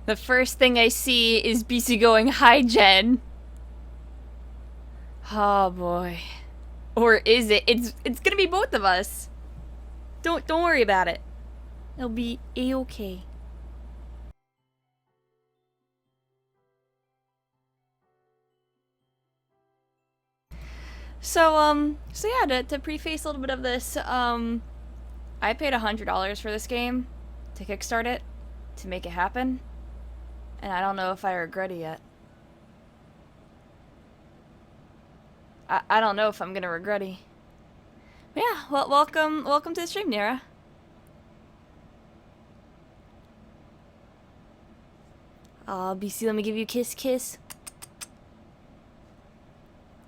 The first thing I see is BC going, "Hi, Jen." Oh boy. Or is it? It's gonna be both of us. Don't worry about it. It'll be a-okay. So yeah, to preface a little bit of this, I paid $100 for this game to kickstart it, to make it happen, and I don't know if I regret it yet. I don't know if I'm gonna regret it. But yeah, well, welcome to the stream, Nira. BC, let me give you a kiss.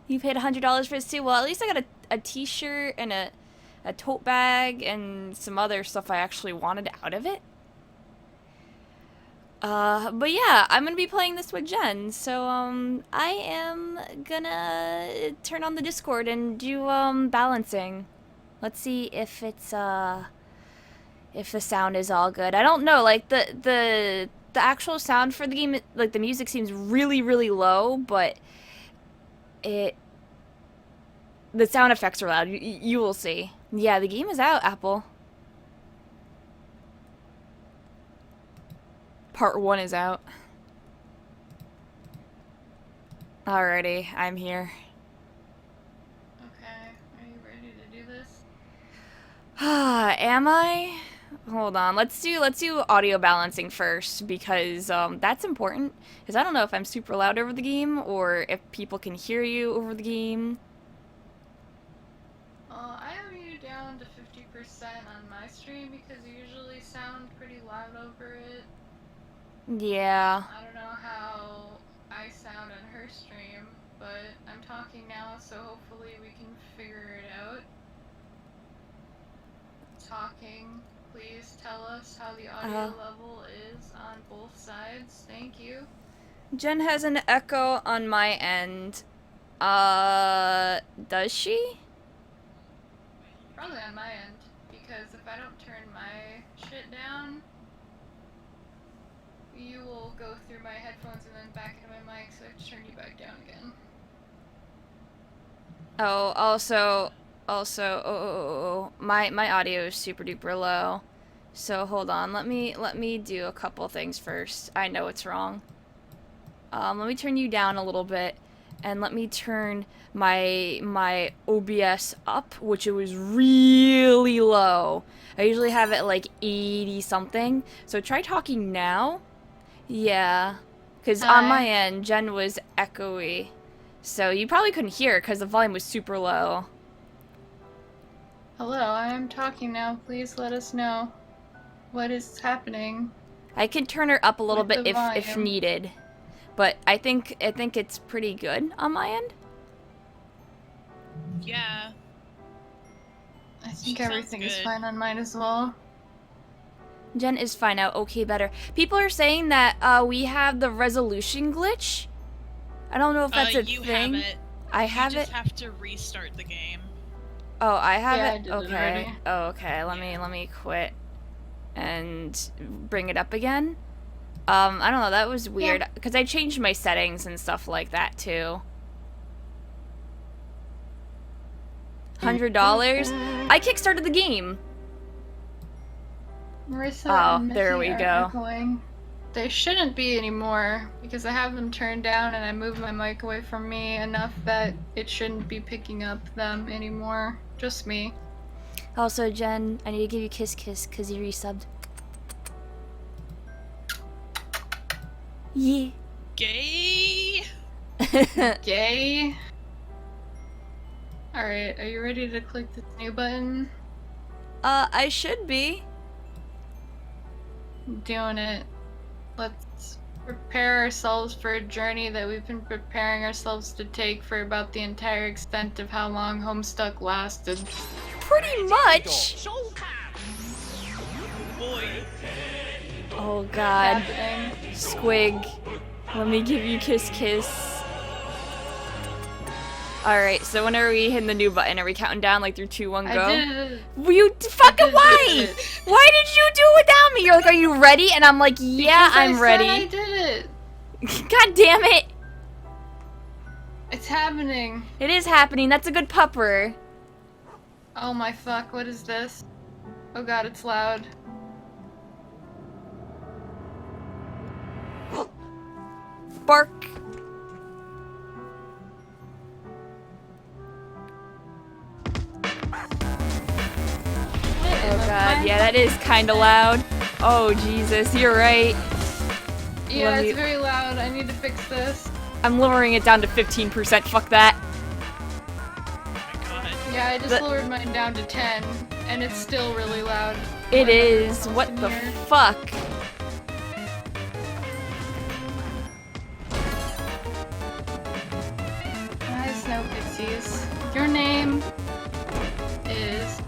You paid $100 for this too? Well, at least I got a t-shirt and a tote bag and some other stuff I actually wanted out of it. But yeah, I'm gonna be playing this with Jen, so, I am gonna turn on the Discord and do, balancing. Let's see if it's, if the sound is all good. I don't know, like, the actual sound for the game, like, the music seems really, really low, but the sound effects are loud. You will see. Yeah, the game is out, Apple. Part 1 is out. Alrighty, I'm here. Okay, are you ready to do this? Am I? Hold on. Let's do audio balancing first because that's important. Because I don't know if I'm super loud over the game or if people can hear you over the game. I have you down to 50% on my stream because you usually sound pretty loud over it. Yeah. I don't know how I sound on her stream, but I'm talking now, so hopefully we can figure it out. Talking. Please tell us how the audio level is on both sides. Thank you. Jen has an echo on my end. Does she? Probably on my end, because if I don't turn my shit down, you will go through my headphones and then back into my mic, so I have to turn you back down again. Oh, also, my audio is super duper low. So hold on, let me do a couple things first. I know it's wrong. Let me turn you down a little bit, and let me turn my OBS up, which it was really low. I usually have it like 80 something. So try talking now. Yeah, because on my end, Jen was echoey. So you probably couldn't hear because the volume was super low. Hello, I am talking now. Please let us know what is happening. I can turn her up a little bit if needed, but I think it's pretty good on my end. Yeah. I think everything is fine on mine as well. Jen is fine now. Okay, better. People are saying that we have the resolution glitch. I don't know if that's a thing. You have it. I have it. You just it. have to restart the game. Oh, I have yeah, it. I did Okay. It already. Oh, okay. Let me quit and bring it up again. I don't know. That was weird because I changed my settings and stuff like that too. $100. I kickstarted the game. Marissa and there we go. Echoing. They shouldn't be anymore because I have them turned down and I moved my mic away from me enough that it shouldn't be picking up them anymore. Just me. Also, Jen, I need to give you kiss because you resubbed. Yeah. Gay. Gay. Alright, are you ready to click this new button? I should be. Doing it. Let's prepare ourselves for a journey that we've been preparing ourselves to take for about the entire extent of how long Homestuck lasted. Pretty much. Boy. Oh god. Happening. Squig. Let me give you kiss. Alright, so when are we hitting the new button? Are we counting down like 3, 2, 1, go? I did it. Fucking why? it. Why did you do it without me? You're like, are you ready? And I'm like, yeah, Because I'm ready. I did it. God damn it. It's happening. It is happening. That's a good pupper. Oh my fuck, what is this? Oh god, it's loud. Bark. Oh god, yeah, that is kinda loud. Oh Jesus, you're right. Yeah, Let me- it's very loud. I need to fix this. I'm lowering it down to 15%, fuck that. Oh my god. Yeah, I just But- lowered mine down to 10, and it's still really loud. It is, what the Here. fuck? Hi, Snow Pixies. Your name is...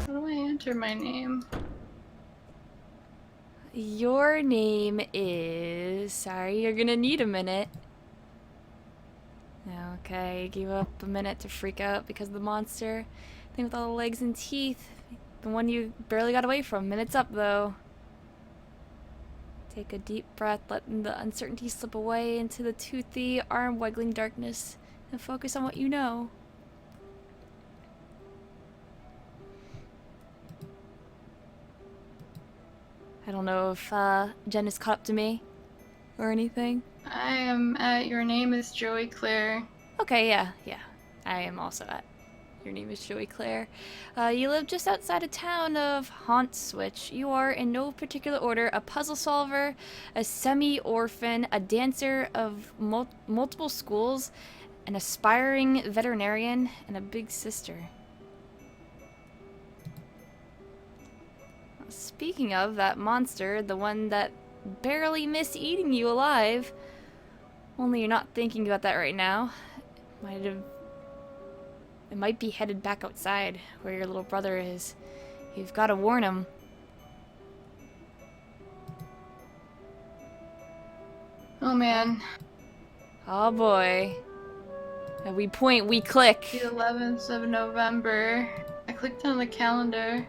How do I enter my name? Your name is... Sorry, you're gonna need a minute. Okay, gave up a minute to freak out because of the monster. Thing with all the legs and teeth. The one you barely got away from. Minute's up, though. Take a deep breath, letting the uncertainty slip away into the toothy, arm-wiggling darkness, and focus on what you know. I don't know if Jen is caught up to me or anything. I am at Your Name is Joey Claire. Okay, yeah. I am also at Your Name is Joey Claire. You live just outside a town of Haunt Switch. You are, in no particular order, a puzzle solver, a semi-orphan, a dancer of multiple schools, an aspiring veterinarian, and a big sister. Speaking of that monster, the one that barely missed eating you alive, only you're not thinking about that right now. It might be headed back outside where your little brother is. You've got to warn him. Oh man. Oh boy. At we point, we click. The 11th of November. I clicked on the calendar.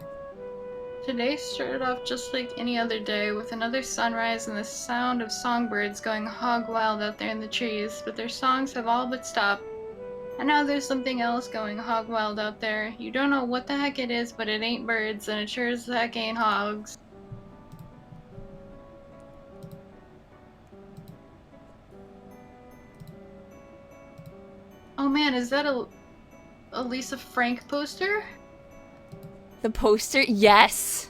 Today started off just like any other day, with another sunrise and the sound of songbirds going hog wild out there in the trees, but their songs have all but stopped. And now there's something else going hog wild out there. You don't know what the heck it is, but it ain't birds, and it sure as heck ain't hogs. Oh man, is that a Lisa Frank poster? The poster? Yes!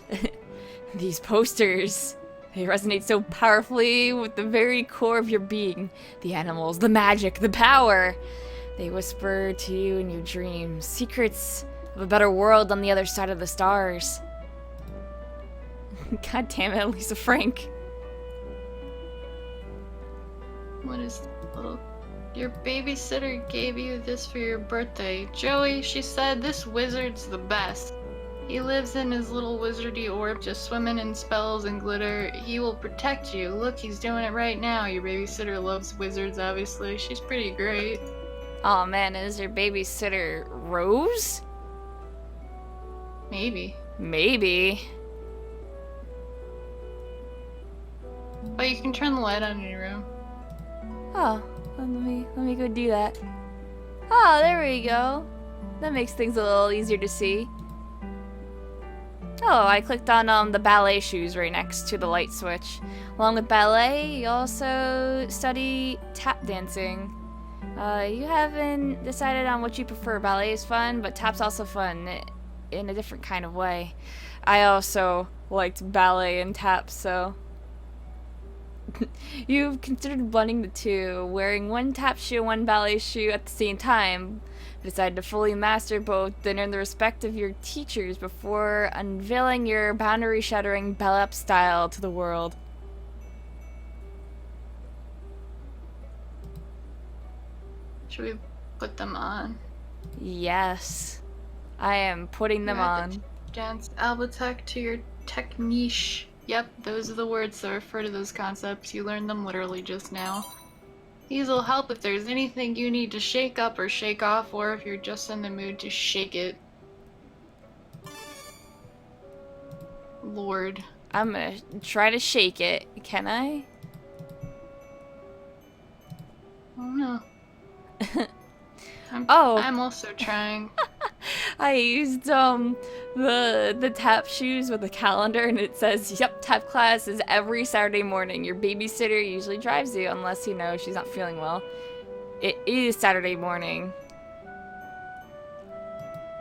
These posters. They resonate so powerfully with the very core of your being. The animals, the magic, the power. They whisper to you in your dreams. Secrets of a better world on the other side of the stars. God damn it, Lisa Frank. What is little... Your babysitter gave you this for your birthday. Joey, she said, this wizard's the best. He lives in his little wizardy orb, just swimming in spells and glitter. He will protect you. Look, he's doing it right now. Your babysitter loves wizards, obviously. She's pretty great. Oh man, is your babysitter Rose? Maybe. Maybe. But you can turn the light on in your room. Oh, let me go do that. Oh, there we go. That makes things a little easier to see. Oh, I clicked on the ballet shoes right next to the light switch. Along with ballet, you also study tap dancing. You haven't decided on what you prefer. Ballet is fun, but tap's also fun in a different kind of way. I also liked ballet and tap, so... You've considered blending the two, wearing one tap shoe and one ballet shoe at the same time, but decided to fully master both and earn the respect of your teachers before unveiling your boundary-shattering ballap style to the world. Should we put them on? Yes. I am putting them You add on. the Dance Albatech to your tech niche. Yep, those are the words that refer to those concepts. You learned them literally just now. These'll help if there's anything you need to shake up or shake off, or if you're just in the mood to shake it. Lord. I'm gonna try to shake it. Can I? I don't know. Oh. I'm also trying. I used the tap shoes with the calendar, and it says, "Yep, tap class is every Saturday morning. Your babysitter usually drives you unless you know she's not feeling well. It is Saturday morning."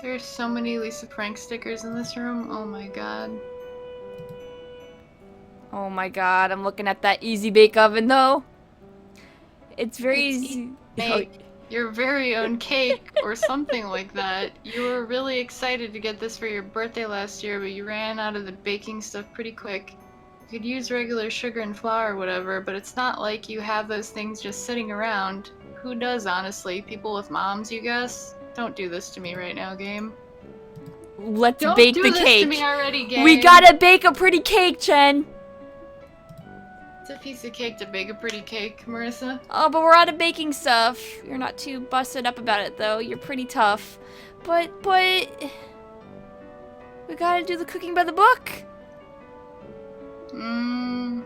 There's so many Lisa Frank stickers in this room. Oh my god. Oh my god, I'm looking at that easy bake oven though. It's very It's easy. Make your very own cake or something like that. You were really excited to get this for your birthday last year, but you ran out of the baking stuff pretty quick. You could use regular sugar and flour or whatever, but it's not like you have those things just sitting around. Who does, honestly? People with moms, you guess? Don't do this to me right now, game. Let's Don't bake do the this cake. to me already, game. We gotta bake a pretty cake, Jen. It's a piece of cake to bake a pretty cake, Marissa. Oh, but we're out of baking stuff. You're not too busted up about it, though. You're pretty tough. But we gotta do the cooking by the book. I'm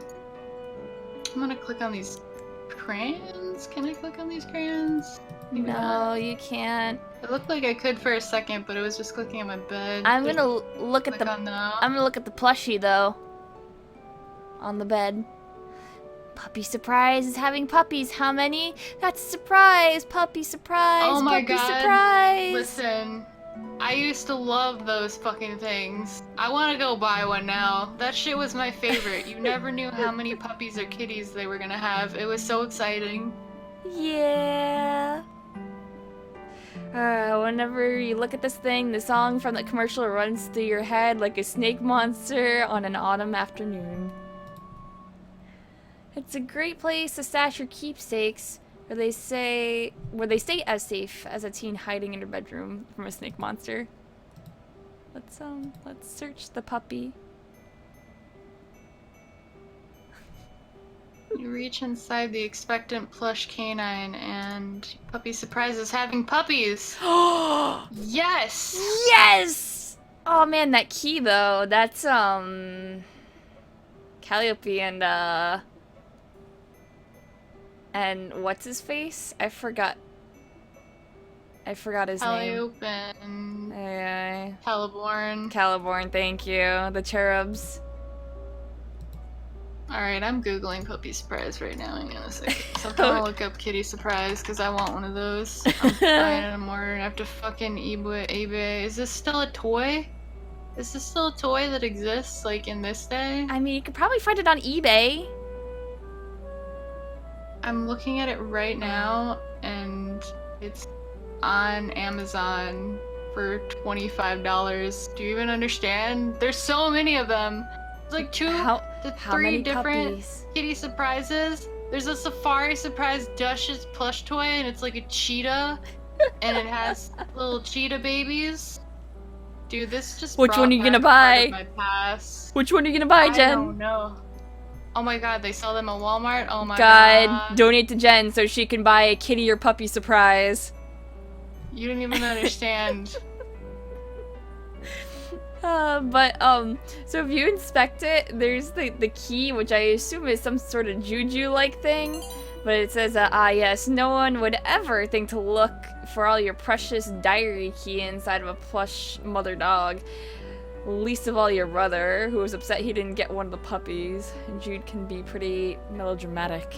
gonna click on these crayons. Can I click on these crayons? Maybe No, not. you can't. It looked like I could for a second, but it was just clicking on my bed. I'm gonna look at Click the. on that. I'm gonna look at the plushie though. On the bed. Puppy surprise is having puppies. How many? That's a surprise. Puppy surprise. Oh my puppy god. surprise. Listen, I used to love those fucking things. I want to go buy one now. That shit was my favorite. You never knew how many puppies or kitties they were gonna have. It was so exciting. Yeah. Whenever you look at this thing, the song from the commercial runs through your head like a snake monster on an autumn afternoon. It's a great place to stash your keepsakes, where they stay as safe as a teen hiding in her bedroom from a snake monster. Let's search the puppy. You reach inside the expectant plush canine, and Puppy Surprise is having puppies. Yes. Yes! Oh man, that key though. That's Calliope and what's his face? I forgot his name. Calliope and Aye. Caliborn. Thank you. The cherubs. Alright, I'm googling Puppy Surprise right now. Hang on a second. So I'm gonna look up Kitty Surprise because I want one of those. I'm buying it. I'm ordering. I have to fucking eBay. Is this still a toy? Is this still a toy that exists, like, in this day? I mean, you could probably find it on eBay. I'm looking at it right now, and it's on Amazon for $25. Do you even understand? There's so many of them. There's like How three many different puppies? kitty surprises. There's a Safari Surprise Duchess plush toy, and it's like a cheetah, and it has little cheetah babies. Dude, this just Which brought one are you gonna back part of buy? my past. Which one are you gonna buy, I Jen? don't know. Oh my god, they sell them at Walmart? Oh my God, god. donate to Jen so she can buy a kitty or puppy surprise. You didn't even understand. So if you inspect it, there's the key, which I assume is some sort of juju-like thing. But it says, yes, no one would ever think to look for all your precious diary key inside of a plush mother dog. Least of all your brother, who was upset he didn't get one of the puppies. And Jude can be pretty melodramatic.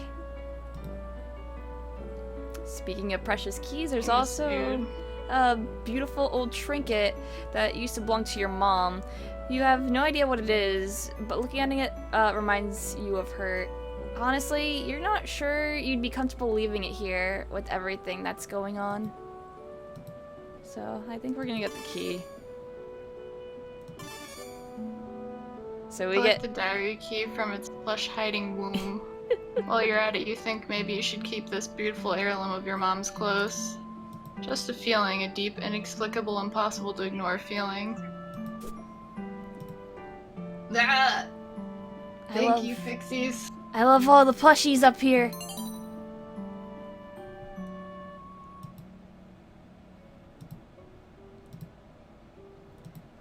Speaking of precious keys, there's also a beautiful old trinket that used to belong to your mom. You have no idea what it is, but looking at it reminds you of her. Honestly, you're not sure you'd be comfortable leaving it here with everything that's going on. So I think we're gonna get the key. So we Collect get the diary key from its plush hiding womb. While you're at it, you think maybe you should keep this beautiful heirloom of your mom's close. Just a feeling, a deep, inexplicable, impossible to ignore feeling. Ah! Thank you, Pixies. I love all the plushies up here.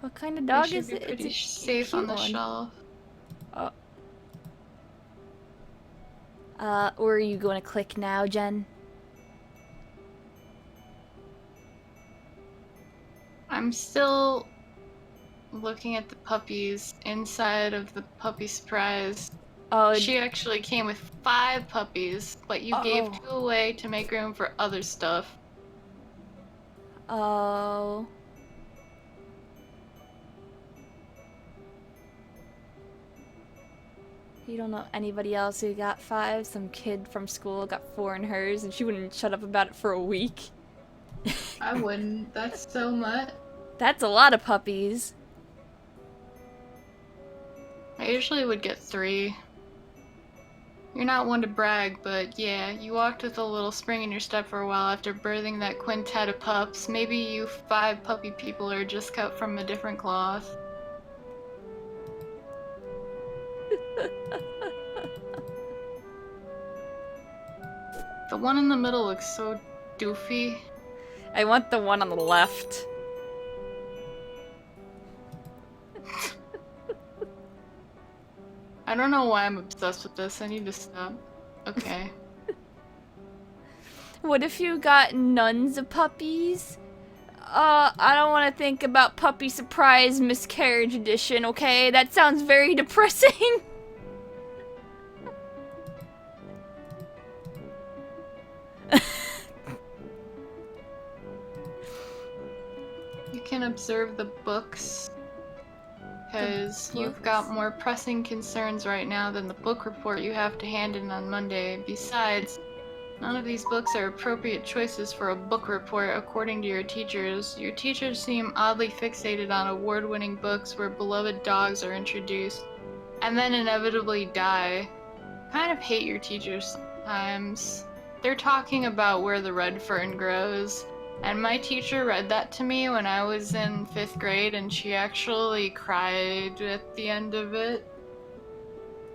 What kind of They dog should is be it? pretty It's a safe on cute the one. shelf. Or are you going to click now, Jen? I'm still looking at the puppies inside of the puppy surprise. Oh, She actually came with 5 puppies, but you gave 2 away to make room for other stuff. oh. You don't know anybody else who got 5? Some kid from school got 4 in hers, and she wouldn't shut up about it for a week. I wouldn't. That's so much. That's a lot of puppies. I usually would get 3. You're not one to brag, but yeah, you walked with a little spring in your step for a while after birthing that quintet of pups. Maybe you 5 puppy people are just cut from a different cloth. The one in the middle looks so doofy. I want the one on the left. I don't know why I'm obsessed with this. I need to stop. Okay. What if you got nuns of puppies? I don't want to think about Puppy Surprise Miscarriage Edition, okay? That sounds very depressing. You can observe the books. Because you've got more pressing concerns right now than the book report you have to hand in on Monday. Besides, none of these books are appropriate choices for a book report, according to your teachers. Your teachers seem oddly fixated on award-winning books where beloved dogs are introduced, and then inevitably die. Kind of hate your teachers sometimes. They're talking about where the red fern grows. And my teacher read that to me when I was in 5th grade, and she actually cried at the end of it.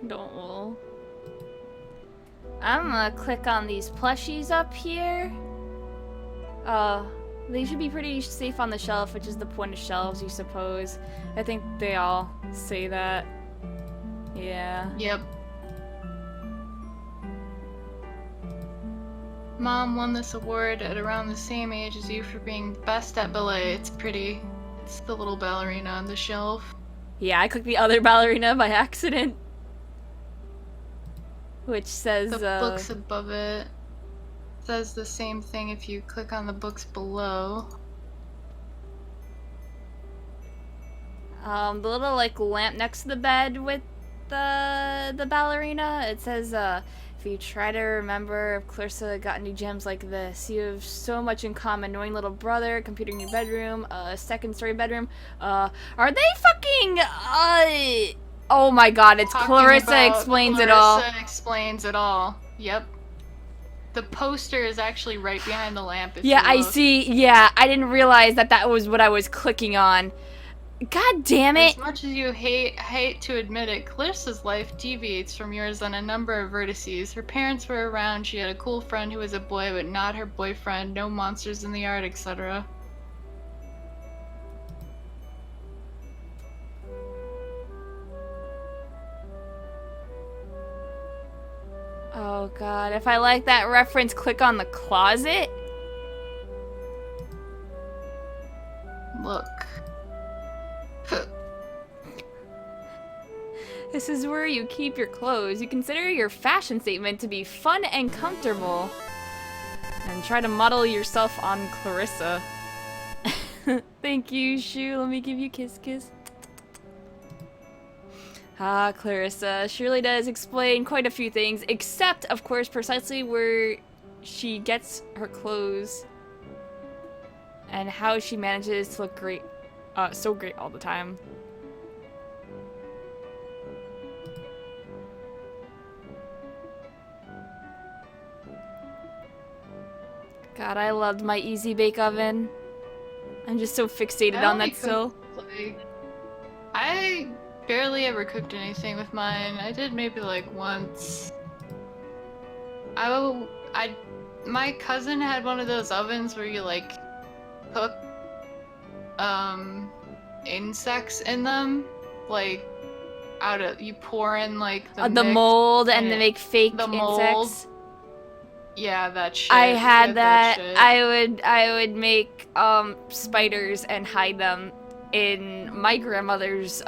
No. I'm gonna click on these plushies up here. They should be pretty safe on the shelf, which is the point of shelves, you suppose. I think they all say that. Yeah. Yep. Mom won this award at around the same age as you for being best at ballet. It's pretty. It's the little ballerina on the shelf. Yeah, I clicked the other ballerina by accident. Which says, The books above it says the same thing if you click on the books below. The little, like, lamp next to the bed with the ballerina, it says, if you try to remember if Clarissa got any gems like this, you have so much in common. Knowing little brother, computer in your bedroom, second story bedroom. Are they fucking, oh my god, it's Clarissa Explains It All. Clarissa Explains It All. Yep. The poster is actually right behind the lamp. If Yeah, you I look. see. Yeah, I didn't realize that that was what I was clicking on. God damn it. As much as you hate to admit it, Clarissa's life deviates from yours on a number of vertices. Her parents were around, she had a cool friend who was a boy but not her boyfriend, no monsters in the yard, etc. Oh god, if I like that reference, click on the closet. Look. This is where you keep your clothes. You consider your fashion statement to be fun and comfortable. And try to model yourself on Clarissa. Thank you, Shu. Let me give you a kiss, kiss. Ah, Clarissa. She really does explain quite a few things, except, of course, precisely where she gets her clothes and how she manages to look great, so great all the time. God, I loved my Easy Bake Oven. I'm just so fixated on that still. I barely ever cooked anything with mine. I did maybe like once. My cousin had one of those ovens where you like cook insects in them, like you pour in like the The mix mold and and they make fake the mold. insects. Yeah, that shit. I We had that. shit. I would make spiders and hide them in my grandmother's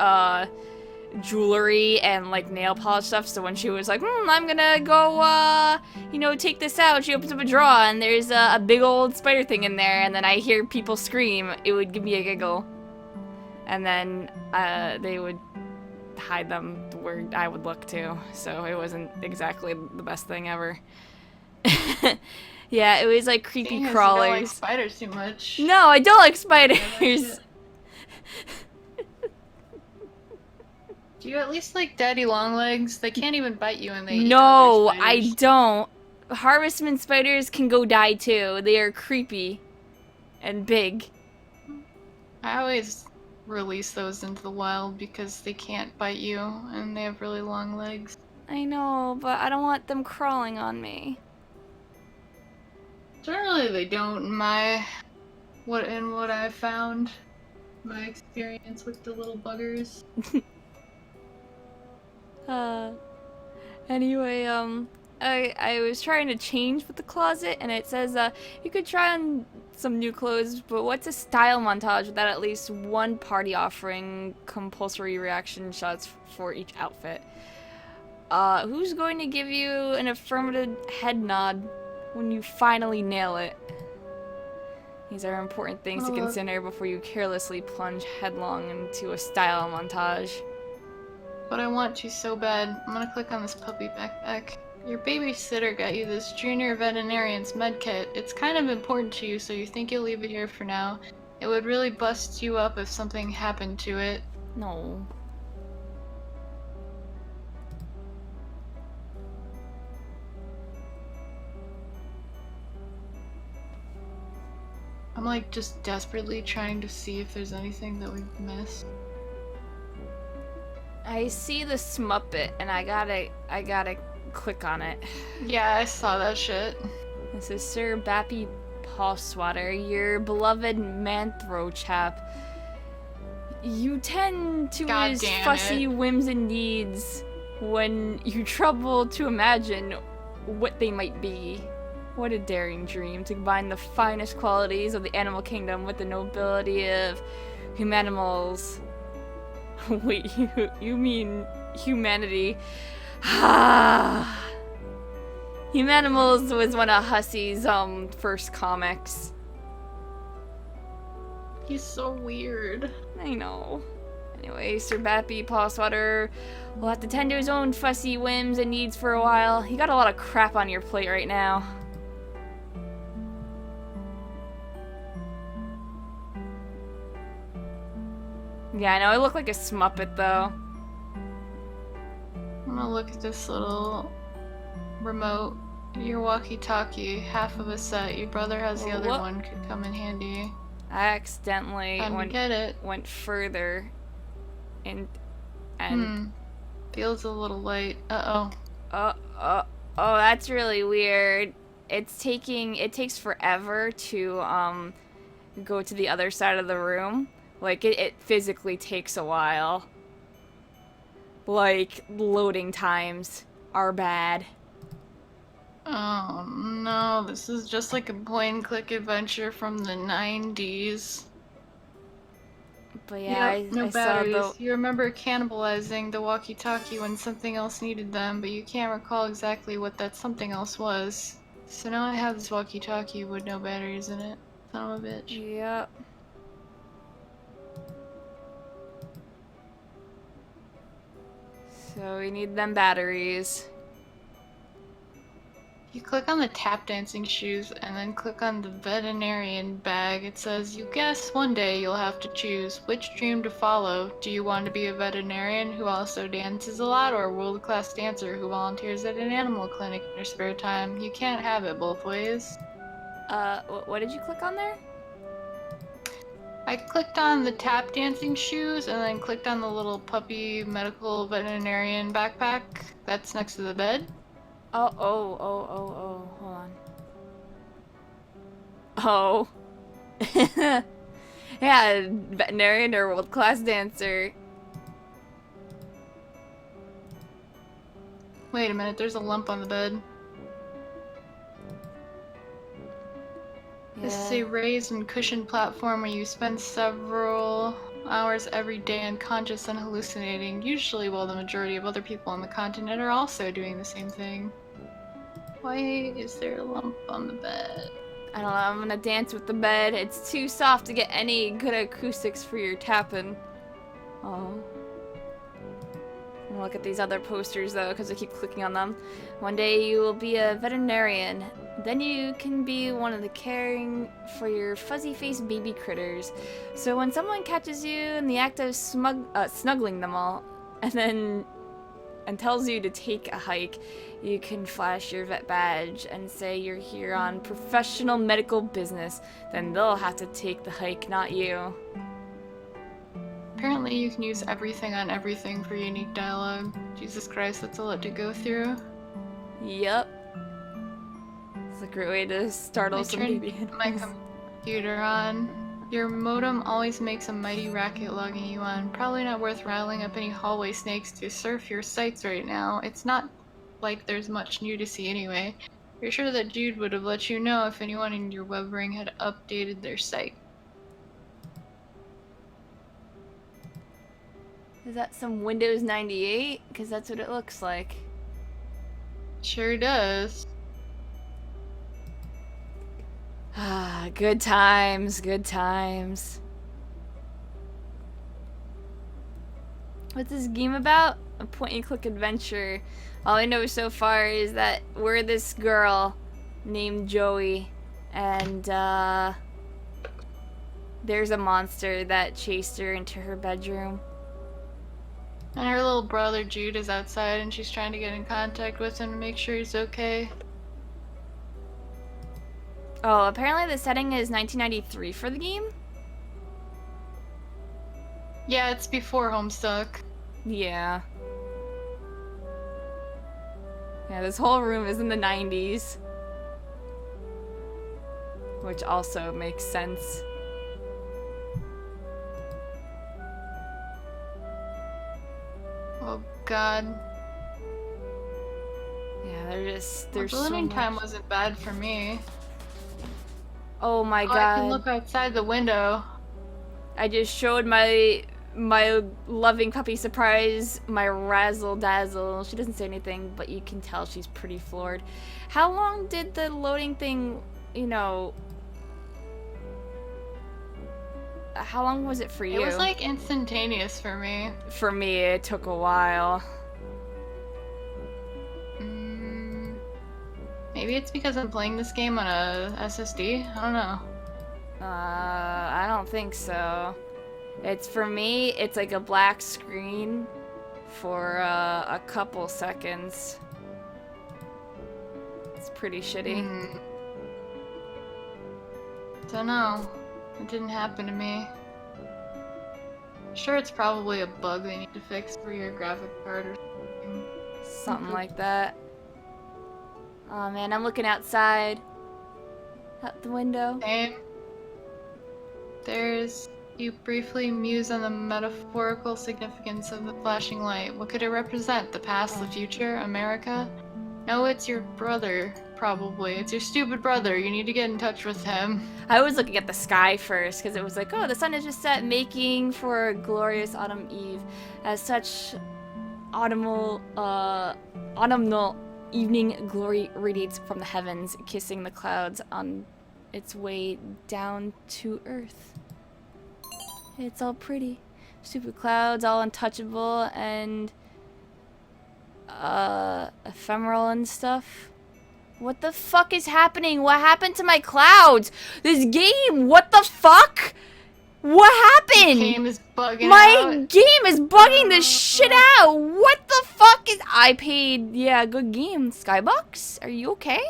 jewelry and like nail polish stuff. So when she was like, I'm gonna go take this out, she opens up a drawer and there's a big old spider thing in there, and then I hear people scream. It would give me a giggle, and then they would hide them where I would look too. So it wasn't exactly the best thing ever. Yeah, it was like creepy Seeing as crawlers. You don't like spiders too much. No, I don't like spiders. Do you at least like daddy long legs? They can't even bite you and they eat No, other I spiders. don't. Harvestman spiders can go die too. They are creepy and big. I always release those into the wild because they can't bite you and they have really long legs. I know, but I don't want them crawling on me. Generally they don't in what I found. My experience with the little buggers. Anyway, I was trying to change with the closet, and it says, you could try on some new clothes, but what's a style montage without at least one party offering compulsory reaction shots for each outfit? Who's going to give you an affirmative head nod when you finally nail it? These are important things to consider before you carelessly plunge headlong into a style montage. But I want to so bad. I'm gonna click on this puppy backpack. Your babysitter got you this junior veterinarian's med kit. It's kind of important to you, so you think you'll leave it here for now. It would really bust you up if something happened to it. No. I'm like just desperately trying to see if there's anything that we've missed. I see the Smuppet, and I gotta click on it. Yeah, I saw that shit. This is Sir Bappy Pawswater, your beloved Manthro chap. You tend to his fussy whims and needs when you trouble to imagine what they might be. What a daring dream to combine the finest qualities of the animal kingdom with the nobility of humanimals. Wait, you mean humanity? Humanimals was one of Hussey's first comics. He's so weird. I know. Anyway, Sir Bappy Pawswater will have to tend to his own fussy whims and needs for a while. You got a lot of crap on your plate right now. Yeah, I know, I look like a Smuppet, though. I'm gonna look at this little remote. Your Walkie Talkie, half of a set. Your brother has the other one, could come in handy. I accidentally went further and Feels a little light. Uh-oh. Oh, that's really weird. It takes forever to go to the other side of the room. Like, it physically takes a while. Like, loading times are bad. Oh no, this is just like a point-and-click adventure from the 90s. But yeah, yep, no I batteries. saw You remember cannibalizing the walkie-talkie when something else needed them, but you can't recall exactly what that something else was. So now I have this walkie-talkie with no batteries in it. Son of a bitch. Yep. So we need them batteries. You click on the tap dancing shoes and then click on the veterinarian bag. It says, you guess one day you'll have to choose which dream to follow. Do you want to be a veterinarian who also dances a lot, or a world-class dancer who volunteers at an animal clinic in your spare time? You can't have it both ways. What did you click on there? I clicked on the tap dancing shoes and then clicked on the little puppy medical veterinarian backpack that's next to the bed. Oh, hold on. Oh. Yeah, veterinarian or world-class dancer. Wait a minute, there's a lump on the bed. This is a raised and cushioned platform where you spend several hours every day unconscious and hallucinating, usually while the majority of other people on the continent are also doing the same thing. Why is there a lump on the bed? I don't know, I'm gonna dance with the bed. It's too soft to get any good acoustics for your tapping. Oh. I'm gonna look at these other posters though, because I keep clicking on them. One day you will be a veterinarian. Then you can be one of the caring for your fuzzy-faced baby critters. So when someone catches you in the act of snuggling them all, and tells you to take a hike, you can flash your vet badge and say you're here on professional medical business. Then they'll have to take the hike, not you. Apparently you can use everything on everything for unique dialogue. Jesus Christ, that's a lot to go through. Yep. It's a great way to startle some baby my animals. computer on. Your modem always makes a mighty racket logging you on. Probably not worth riling up any hallway snakes to surf your sites right now. It's not like there's much new to see anyway. You're sure that Jude would have let you know if anyone in your web ring had updated their site. Is that some Windows 98? Because that's what it looks like. Sure does. Ah, good times, good times. What's this game about? A point-and-click adventure. All I know so far is that we're this girl named Joey, and there's a monster that chased her into her bedroom. And her little brother Jude is outside and she's trying to get in contact with him to make sure he's okay. Oh, apparently the setting is 1993 for the game? Yeah, it's before Homestuck. Yeah. Yeah, this whole room is in the 90s. Which also makes sense. Oh god. Yeah, there's The so loading much. time wasn't bad for me. Oh my I god. can look outside the window. I just showed my loving puppy surprise, my razzle dazzle. She doesn't say anything, but you can tell she's pretty floored. How long did the loading thing, you know, how long was it for you? It was like instantaneous for me. For me, it took a while. Maybe it's because I'm playing this game on a SSD? I don't know. I don't think so. It's for me, it's like a black screen for a couple seconds. It's pretty shitty. Don't know. It didn't happen to me. Sure, it's probably a bug they need to fix for your graphic card or something. Something like that. Oh man, I'm looking outside. Out the window. Same. You briefly muse on the metaphorical significance of the flashing light. What could it represent? The past, the future, America? No, it's your brother, probably. It's your stupid brother. You need to get in touch with him. I was looking at the sky first, because it was like, oh, the sun is just set, making for a glorious autumn eve. As such, autumnal evening glory radiates from the heavens, kissing the clouds on its way down to earth. It's all pretty. Stupid clouds, all untouchable and ephemeral and stuff. What the fuck is happening? What happened to my clouds? This game, what the fuck? What happened? The game is bugging My out. game is bugging the shit out. What the fuck is... I paid... Yeah, good game. Skybox? Are you okay?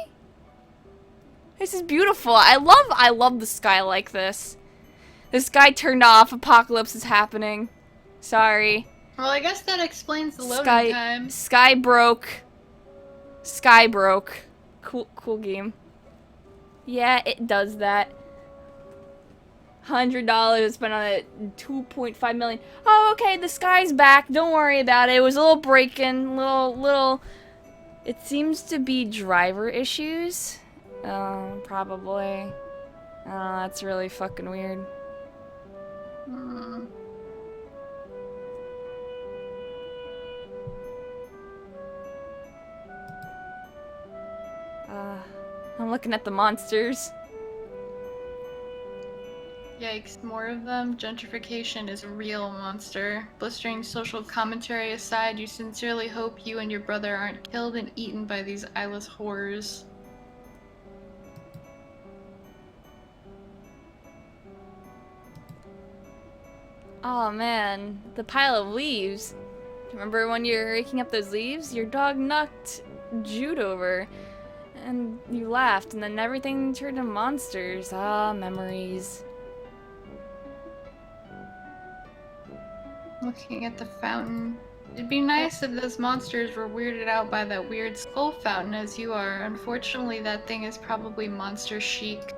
This is beautiful. I love the sky like this. The sky turned off. Apocalypse is happening. Sorry. Well, I guess that explains the loading time. Sky broke. Sky broke. Cool game. Yeah, it does that. $100 spent on it. 2.5 million. Oh, okay, the sky's back. Don't worry about it. It was a little break-in, little. It seems to be driver issues. Probably. That's really fucking weird. Hmm. I'm looking at the monsters. Yikes, more of them. Gentrification is a real monster. Blistering social commentary aside, you sincerely hope you and your brother aren't killed and eaten by these eyeless horrors. Oh man, the pile of leaves. Remember when you were raking up those leaves? Your dog knocked Jude over. And you laughed, and then everything turned to monsters. Ah, memories. Looking at the fountain. It'd be nice if those monsters were weirded out by that weird skull fountain as you are. Unfortunately, that thing is probably monster chic.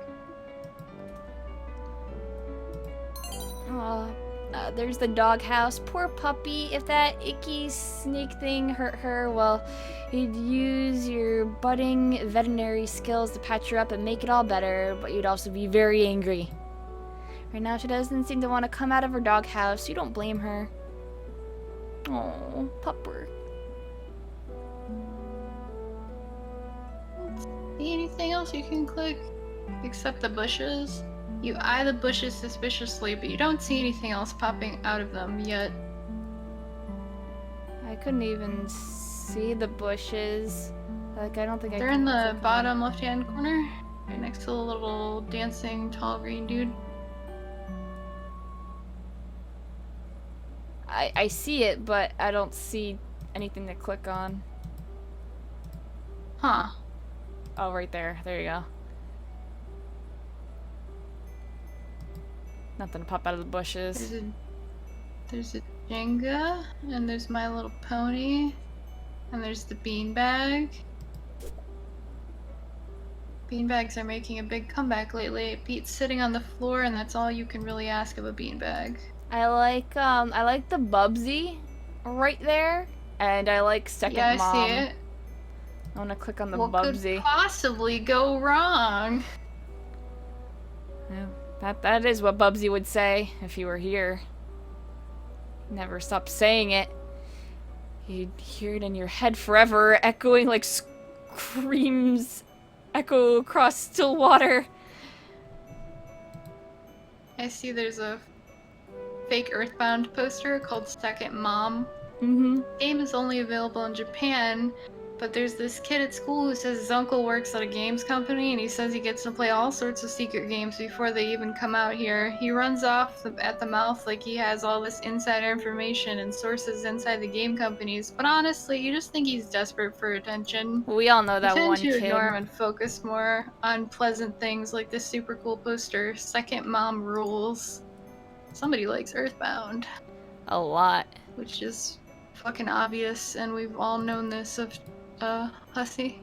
There's the doghouse. Poor puppy. If that icky snake thing hurt her, well, you'd use your budding veterinary skills to patch her up and make it all better, but you'd also be very angry. Right now, she doesn't seem to want to come out of her doghouse. You don't blame her. Oh, pupper. See anything else you can click? Except the bushes? You eye the bushes suspiciously, but you don't see anything else popping out of them yet. I couldn't even see the bushes. Like, I don't think They're in the bottom left-hand corner, right next to the little dancing tall green dude. I see it, but I don't see anything to click on. Huh. Oh, right there. There you go. Nothing to pop out of the bushes. There's a Jenga, and there's My Little Pony, and there's the beanbag. Beanbags are making a big comeback lately. Pete's sitting on the floor, and that's all you can really ask of a beanbag. I like the Bubsy right there, and I like Second Yeah, I Mom. see it. I want to click on the What Bubsy. could possibly go wrong? Yeah, that is what Bubsy would say if he were here. Never stop saying it. You'd hear it in your head forever, echoing like screams echo across still water. I see there's a fake Earthbound poster called Second Mom. Mm-hmm. The game is only available in Japan, but there's this kid at school who says his uncle works at a games company, and he says he gets to play all sorts of secret games before they even come out here. He runs off at the mouth like he has all this insider information and sources inside the game companies, but honestly, you just think he's desperate for attention. We all know that You one tend to kid. ignore him and focus more on pleasant things like this super cool poster, Second Mom Rules. Somebody likes Earthbound. A lot. Which is fucking obvious, and we've all known this of Hussy.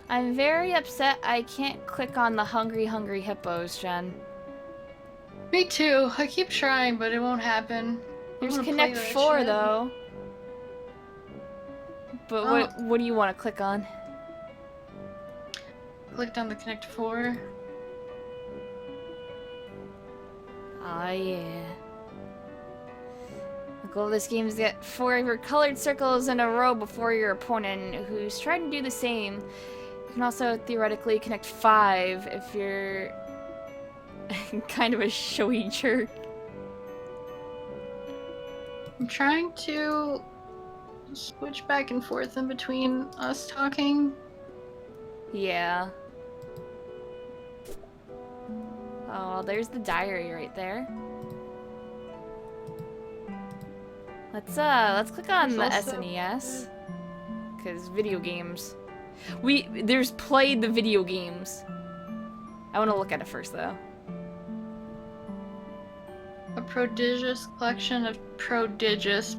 I'm very upset I can't click on the hungry hippos, Jen. Me too. I keep trying, but it won't happen. There's wanna Connect play that 4 shit. though. But what do you want to click on? Clicked on the Connect 4. Oh yeah. The goal of this game is to get 4 of your colored circles in a row before your opponent, who's trying to do the same. You can also theoretically connect 5 if you're kind of a showy jerk. I'm trying to switch back and forth in between us talking. Yeah. Oh, there's the diary right there. Let's click on the There's also- SNES. Cause video games. There's play the video games. I wanna look at it first though. A prodigious collection of prodigious,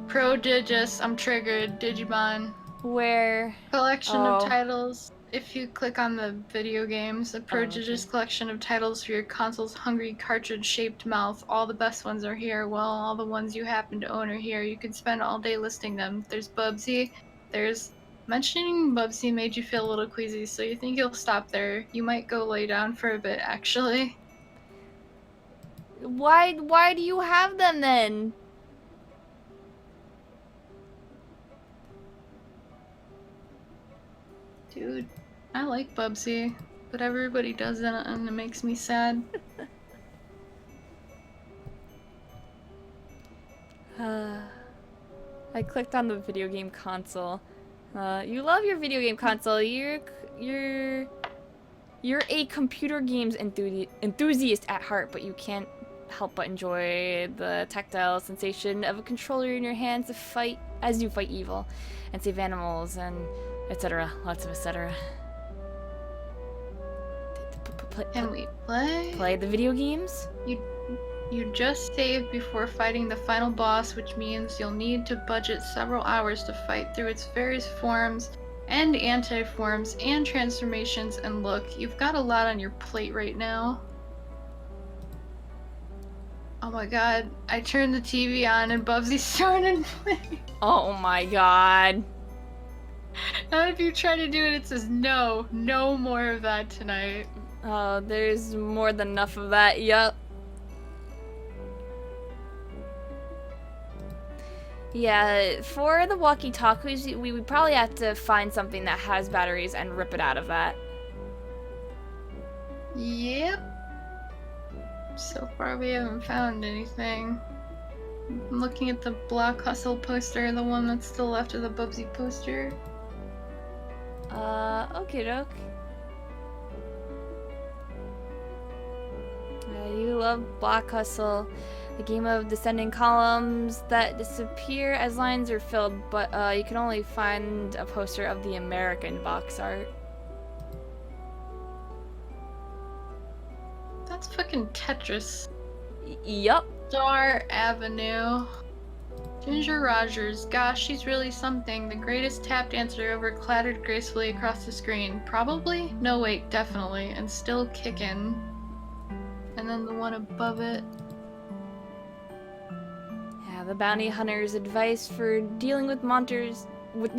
I'm triggered, Digimon. Where Collection of titles if you click on the video games, a prodigious collection of titles for your console's hungry cartridge-shaped mouth. All the best ones are here. Well, all the ones you happen to own are here. You could spend all day listing them. There's Bubsy. Mentioning Bubsy made you feel a little queasy, so you think you'll stop there. You might go lay down for a bit, actually. Why do you have them then? Dude, I like Bubsy, but everybody doesn't, and it makes me sad. I clicked on the video game console. You love your video game console. You're a computer games enthusiast at heart, but you can't help but enjoy the tactile sensation of a controller in your hands as you fight evil and save animals and etc. Lots of etc. Can we play? Play the video games? You just saved before fighting the final boss, which means you'll need to budget several hours to fight through its various forms and anti-forms and transformations, and look, you've got a lot on your plate right now. Oh my god, I turned the TV on and Bubsy started playing. Oh my god. Now if you try to do it, it says no more of that tonight. Oh, there's more than enough of that, yup. Yeah, for the Walkie Talkies, we would probably have to find something that has batteries and rip it out of that. Yep. So far we haven't found anything. I'm looking at the Block Hustle poster, the one that's still left of the Bubsy poster. Okay doke. You love Block Hustle. The game of descending columns that disappear as lines are filled, but you can only find a poster of the American box art. That's fucking Tetris. Yup. Star Avenue. Ginger Rogers. Gosh, she's really something. The greatest tap dancer ever clattered gracefully across the screen. Probably? No, wait, definitely. And still kicking. And then the one above it. Yeah, the bounty hunter's advice for dealing with monsters would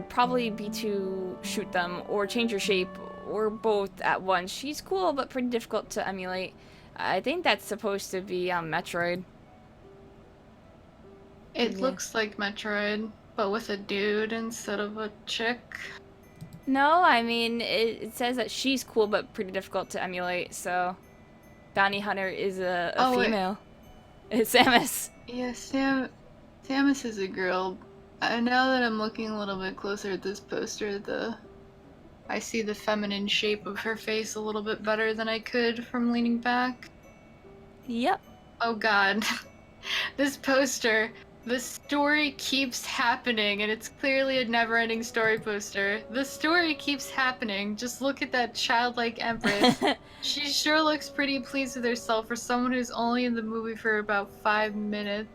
probably be to shoot them or change your shape or both at once. She's cool but pretty difficult to emulate. I think that's supposed to be Metroid. It looks like Metroid, but with a dude instead of a chick. No, I mean, it says that she's cool but pretty difficult to emulate, so bounty hunter is a female. It's Samus. Yeah, Samus is a girl. Now that I'm looking a little bit closer at this poster, I see the feminine shape of her face a little bit better than I could from leaning back. Yep. Oh god. This poster, the story keeps happening, and it's clearly a never-ending story poster. The story keeps happening. Just look at that childlike empress. She sure looks pretty pleased with herself for someone who's only in the movie for about 5 minutes.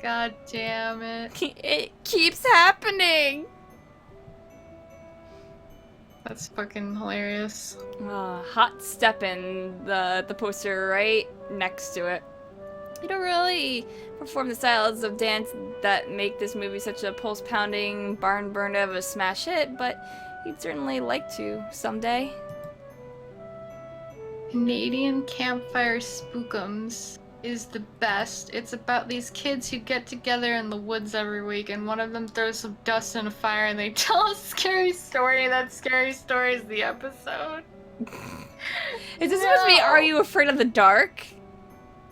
God damn it. It keeps happening! That's fucking hilarious. Hot steppin', the poster right next to it. You don't really perform the styles of dance that make this movie such a pulse-pounding, barn-burner of a smash hit, but you'd certainly like to someday. Canadian Campfire Spookums is the best. It's about these kids who get together in the woods every week, and one of them throws some dust in a fire and they tell a scary story. That scary story is the episode. Is this supposed to be Are You Afraid of the Dark?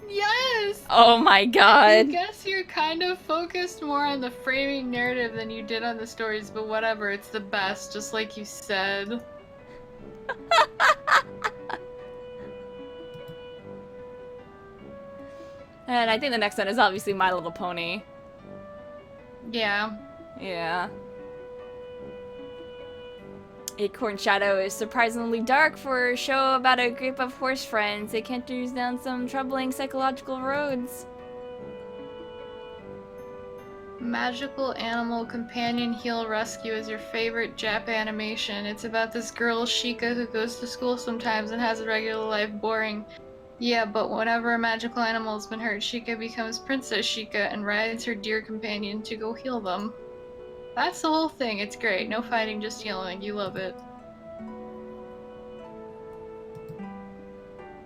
Yes! Oh my god. I guess you're kind of focused more on the framing narrative than you did on the stories, but whatever, it's the best, just like you said. And I think the next one is obviously My Little Pony. Yeah. Yeah. Acorn Shadow is surprisingly dark for a show about a group of horse friends that canters down some troubling psychological roads. Magical Animal Companion Heal Rescue is your favorite Jap animation. It's about this girl, Shika, who goes to school sometimes and has a regular life boring. Yeah, but whenever a magical animal has been hurt, Shika becomes Princess Shika and rides her deer companion to go heal them. That's the whole thing. It's great. No fighting, just healing. You love it.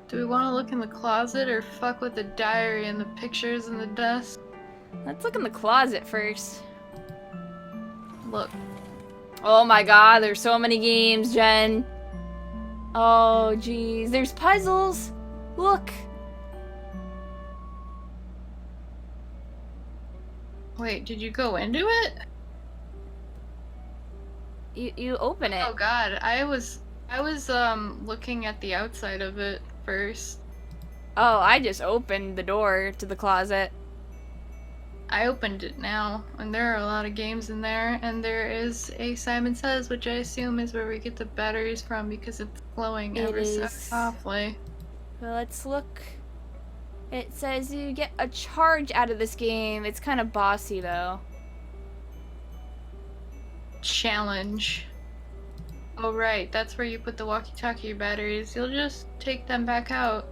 Do we want to look in the closet or fuck with the diary and the pictures and the desk? Let's look in the closet first. Look. Oh my god, there's so many games, Jen. Oh, jeez. There's puzzles. Look. Wait, did you go into it? You open it. Oh god, I was looking at the outside of it first. Oh, I just opened the door to the closet. I opened it now, and there are a lot of games in there, and there is a Simon Says, which I assume is where we get the batteries from because it's glowing ever so softly. Well, let's look. It says you get a charge out of this game. It's kind of bossy, though. Challenge. Oh right, that's where you put the walkie-talkie batteries. You'll just take them back out.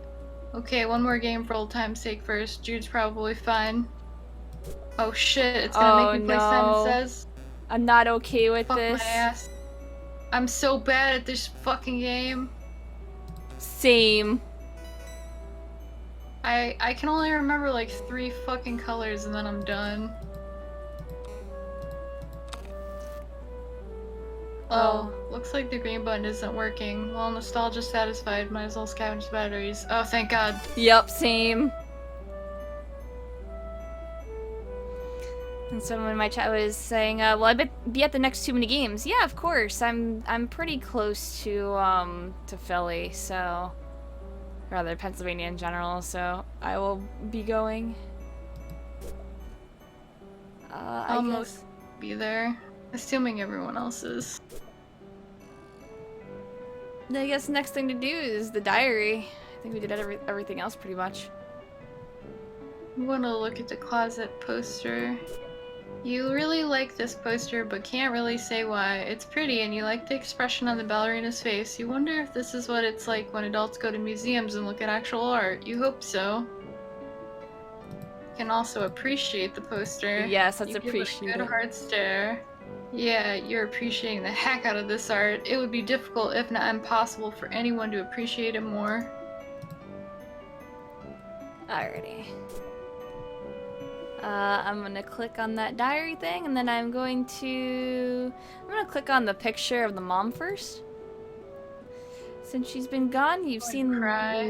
Okay, one more game for old time's sake first. Jude's probably fine. Oh shit, it's gonna make me play Simon Says. I'm not okay with Fuck this. my ass. I'm so bad at this fucking game. Same. I can only remember like 3 fucking colors and then I'm done. Oh, looks like the green button isn't working. Well, nostalgia satisfied. Might as well scavenge the batteries. Oh, thank God. Yep, same. And someone in my chat was saying, "Well, I bet be at the next too many games." Yeah, of course. I'm pretty close to Philly, so rather Pennsylvania in general. So I will be going. I guess Be there, assuming everyone else is. I guess next thing to do is the diary. I think we did everything else pretty much. I'm gonna look at the closet poster. You really like this poster, but can't really say why. It's pretty, and you like the expression on the ballerina's face. You wonder if this is what it's like when adults go to museums and look at actual art. You hope so. You can also appreciate the poster. Yes, let's You give appreciate it a good hard stare. Yeah, you're appreciating the heck out of this art. It would be difficult, if not impossible, for anyone to appreciate it more. Alrighty. I'm gonna click on that diary thing, and then I'm gonna click on the picture of the mom first. Since she's been gone, you've seen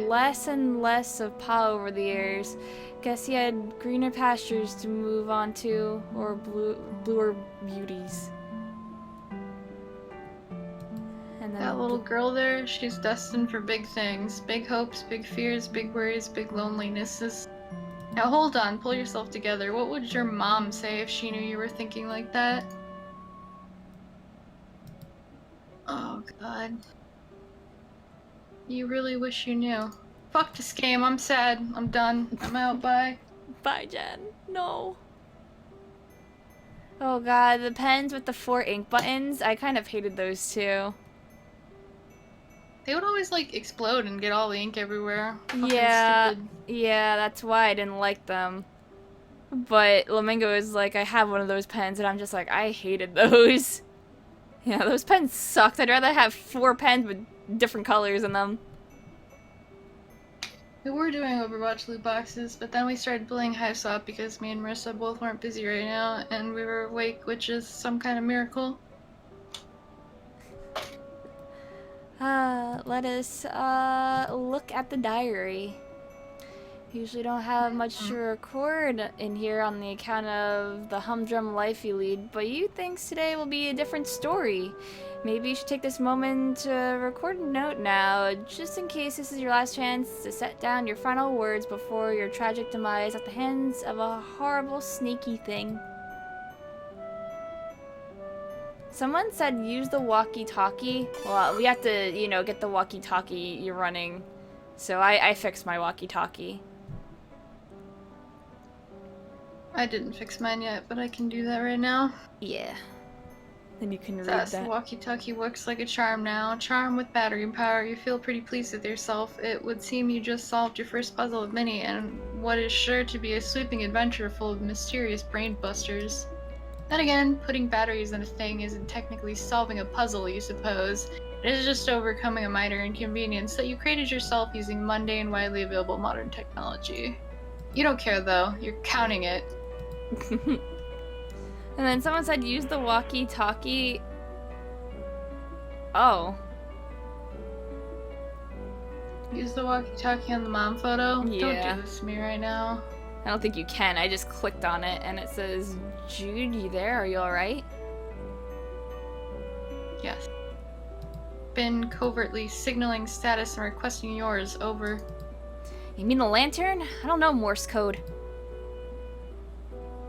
less and less of Pa over the years. Guess he had greener pastures to move on to, or bluer beauties. And then That little girl there, she's destined for big things. Big hopes, big fears, big worries, big lonelinesses. Now hold on, pull yourself together. What would your mom say if she knew you were thinking like that? Oh god. You really wish you knew. Fuck this game, I'm sad. I'm done. I'm out, bye. Bye, Jen. No. Oh god, the pens with the 4 ink buttons, I kind of hated those too. They would always like explode and get all the ink everywhere. Fucking Yeah, stupid. yeah, that's why I didn't like them. But Lamingo is like, I have one of those pens, and I'm just like, I hated those. Yeah, those pens sucked. I'd rather have 4 pens with different colors in them. We were doing Overwatch loot boxes, but then we started playing Hiveswap because me and Marissa both weren't busy right now, and we were awake, which is some kind of miracle. Let us, look at the diary. Usually don't have much to record in here on the account of the humdrum life you lead, but you think today will be a different story. Maybe you should take this moment to record a note now, just in case this is your last chance to set down your final words before your tragic demise at the hands of a horrible, sneaky thing. Someone said use the walkie-talkie. Well, we have to, you know, get the walkie-talkie you're running. So I fixed my walkie-talkie. I didn't fix mine yet, but I can do that right now. Yeah. Then you can read Yes, that. Walkie Talkie works like a charm now. Charm with battery power. You feel pretty pleased with yourself. It would seem you just solved your first puzzle of many, and what is sure to be a sweeping adventure full of mysterious brain busters. Then again, putting batteries in a thing isn't technically solving a puzzle, you suppose. It is just overcoming a minor inconvenience that you created yourself using mundane, widely available modern technology. You don't care though. You're counting it. And then someone said use the walkie-talkie. Oh. Use the walkie-talkie on the mom photo? Yeah. Don't do this to me right now. I don't think you can. I just clicked on it and it says, Jude, you there? Are you alright? Yes. Been covertly signaling status and requesting yours. Over. You mean the lantern? I don't know Morse code.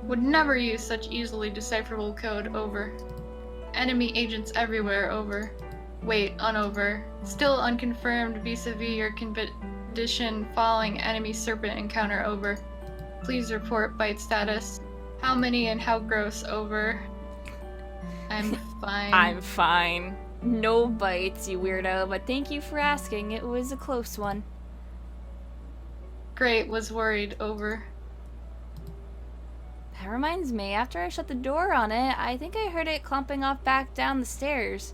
Would never use such easily decipherable code. Over. Enemy agents everywhere. Over. Wait, unover. Still unconfirmed vis-a-vis your condition following enemy serpent encounter. Over. Please report bite status. How many and how gross. Over. I'm fine. I'm fine. No bites, you weirdo, but thank you for asking. It was a close one. Great, was worried. Over. That reminds me, after I shut the door on it, I think I heard it clumping off back down the stairs.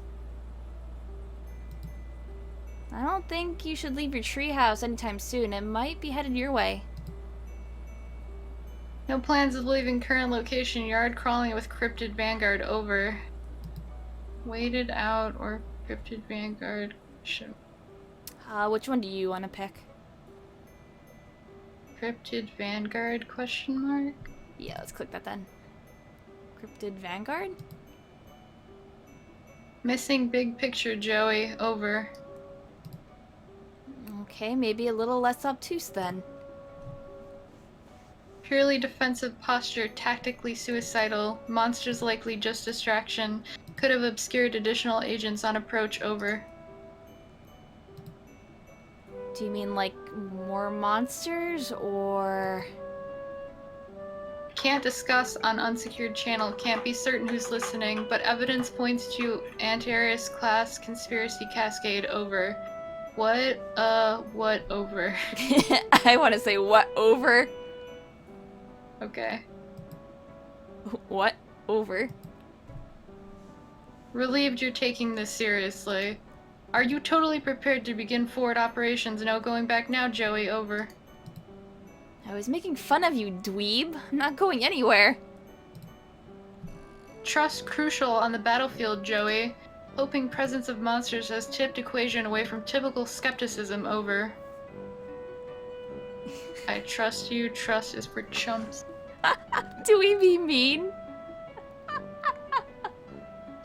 I don't think you should leave your treehouse anytime soon. It might be headed your way. No plans of leaving current location. Yard crawling with Cryptid Vanguard. Over. Waited out or Cryptid Vanguard. Which one do you want to pick? Cryptid Vanguard? Question mark. Yeah, let's click that then. Cryptid Vanguard? Missing big picture, Joey. Over. Okay, maybe a little less obtuse then. Purely defensive posture, tactically suicidal. Monsters likely just distraction. Could have obscured additional agents on approach. Over. Do you mean like more monsters or... Can't discuss on unsecured channel. Can't be certain who's listening, but evidence points to Antares class conspiracy cascade. Over. What over? I want to say what over? Okay. What over? Relieved you're taking this seriously. Are you totally prepared to begin forward operations? No going back now, Joey. Over. I was making fun of you, dweeb. I'm not going anywhere. Trust crucial on the battlefield, Joey. Hoping presence of monsters has tipped equation away from typical skepticism. Over. I trust you. Trust is for chumps. Do we be mean?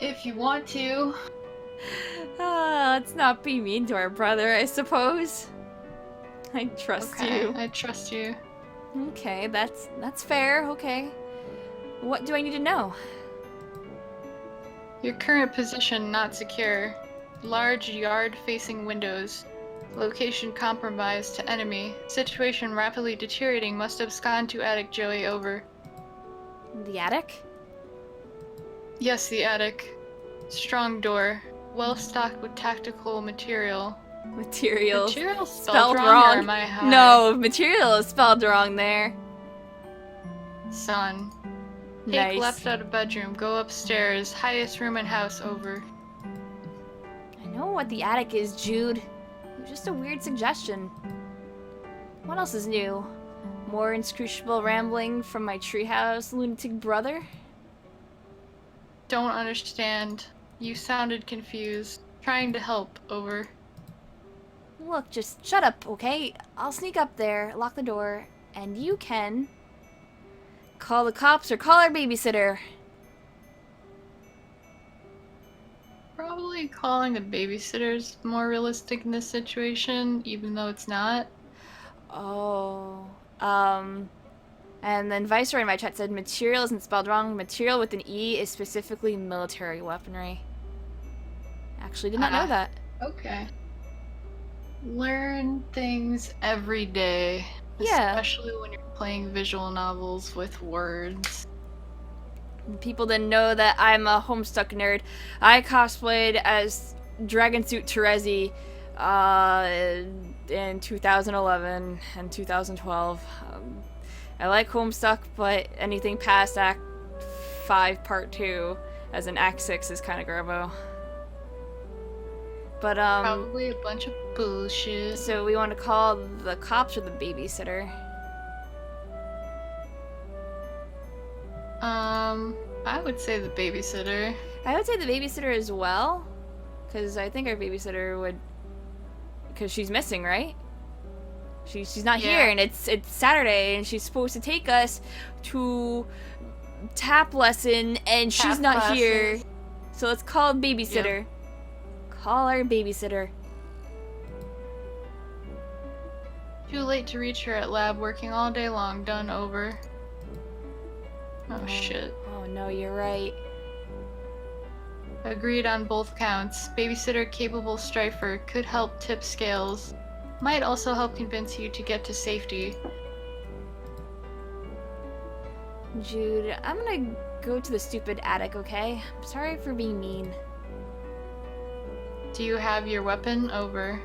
If you want to. Let's not be mean to our brother, I suppose. I trust you. I trust you. Okay, that's fair, okay. What do I need to know? Your current position not secure. Large yard-facing windows. Location compromised to enemy. Situation rapidly deteriorating. Must abscond to attic, Joey. Over. The attic? Yes, the attic. Strong door. Well stocked with tactical material. Materials. Material spelled wrong. wrong. Or am I high? No, material is spelled wrong there. Son. Take Nice. left out of bedroom. Go upstairs. Highest room in house. Over. I know what the attic is, Jude. It was just a weird suggestion. What else is new? More inscrutable rambling from my treehouse lunatic brother? Don't understand. You sounded confused. Trying to help. Over. Look, just shut up, okay? I'll sneak up there, lock the door, and you can call the cops or call our babysitter. Probably calling the babysitter's more realistic in this situation, even though it's not. Oh, and then Viceroy in my chat said material isn't spelled wrong. Material with an E is specifically military weaponry. Actually, did not know that. Okay. Learn things every day. Yeah. Especially when you're playing visual novels with words. People didn't know that I'm a Homestuck nerd. I cosplayed as Dragon Suit Terezi in 2011 and 2012. I like Homestuck, but anything past Act 5 Part 2 as an Act 6 is kind of grubbo. But, Probably a bunch of bullshit. so we want to call the cops or the babysitter? I would say the babysitter. I would say the babysitter as well, because I think our babysitter would, because she's missing, right? She's not Yeah. here, and it's Saturday, and she's supposed to take us to tap lesson, and she's Tap not here. classes. So let's call babysitter. Call our babysitter. Too late to reach her at lab, working all day long, done over. Oh shit. Oh no, you're right. Agreed on both counts. Babysitter capable strifer could help tip scales. Might also help convince you to get to safety. Jude, I'm gonna go to the stupid attic, okay? I'm sorry for being mean. Do you have your weapon? Over.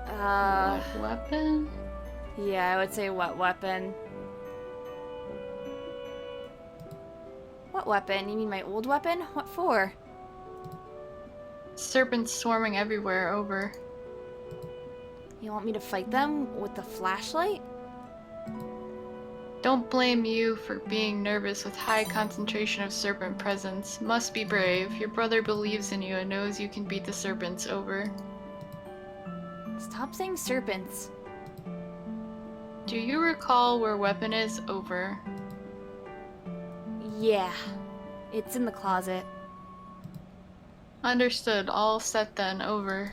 What weapon? Yeah, I would say what weapon? What weapon? You mean my old weapon? What for? Serpents swarming everywhere. Over. You want me to fight them with the flashlight? Don't blame you for being nervous with high concentration of serpent presence. Must be brave. Your brother believes in you and knows you can beat the serpents. Over. Stop saying serpents. Do you recall where weapon is? Over. Yeah. It's in the closet. Understood. All set then. Over.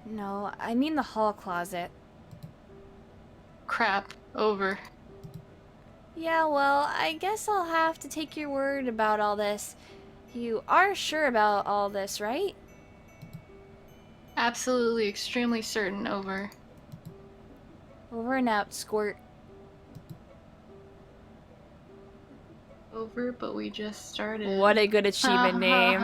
No, I mean the hall closet. Crap. Over. Yeah, well, I guess I'll have to take your word about all this. You are sure about all this, right? Absolutely, extremely certain. Over. Over and out, Squirt. Over, but we just started. What a good achievement name.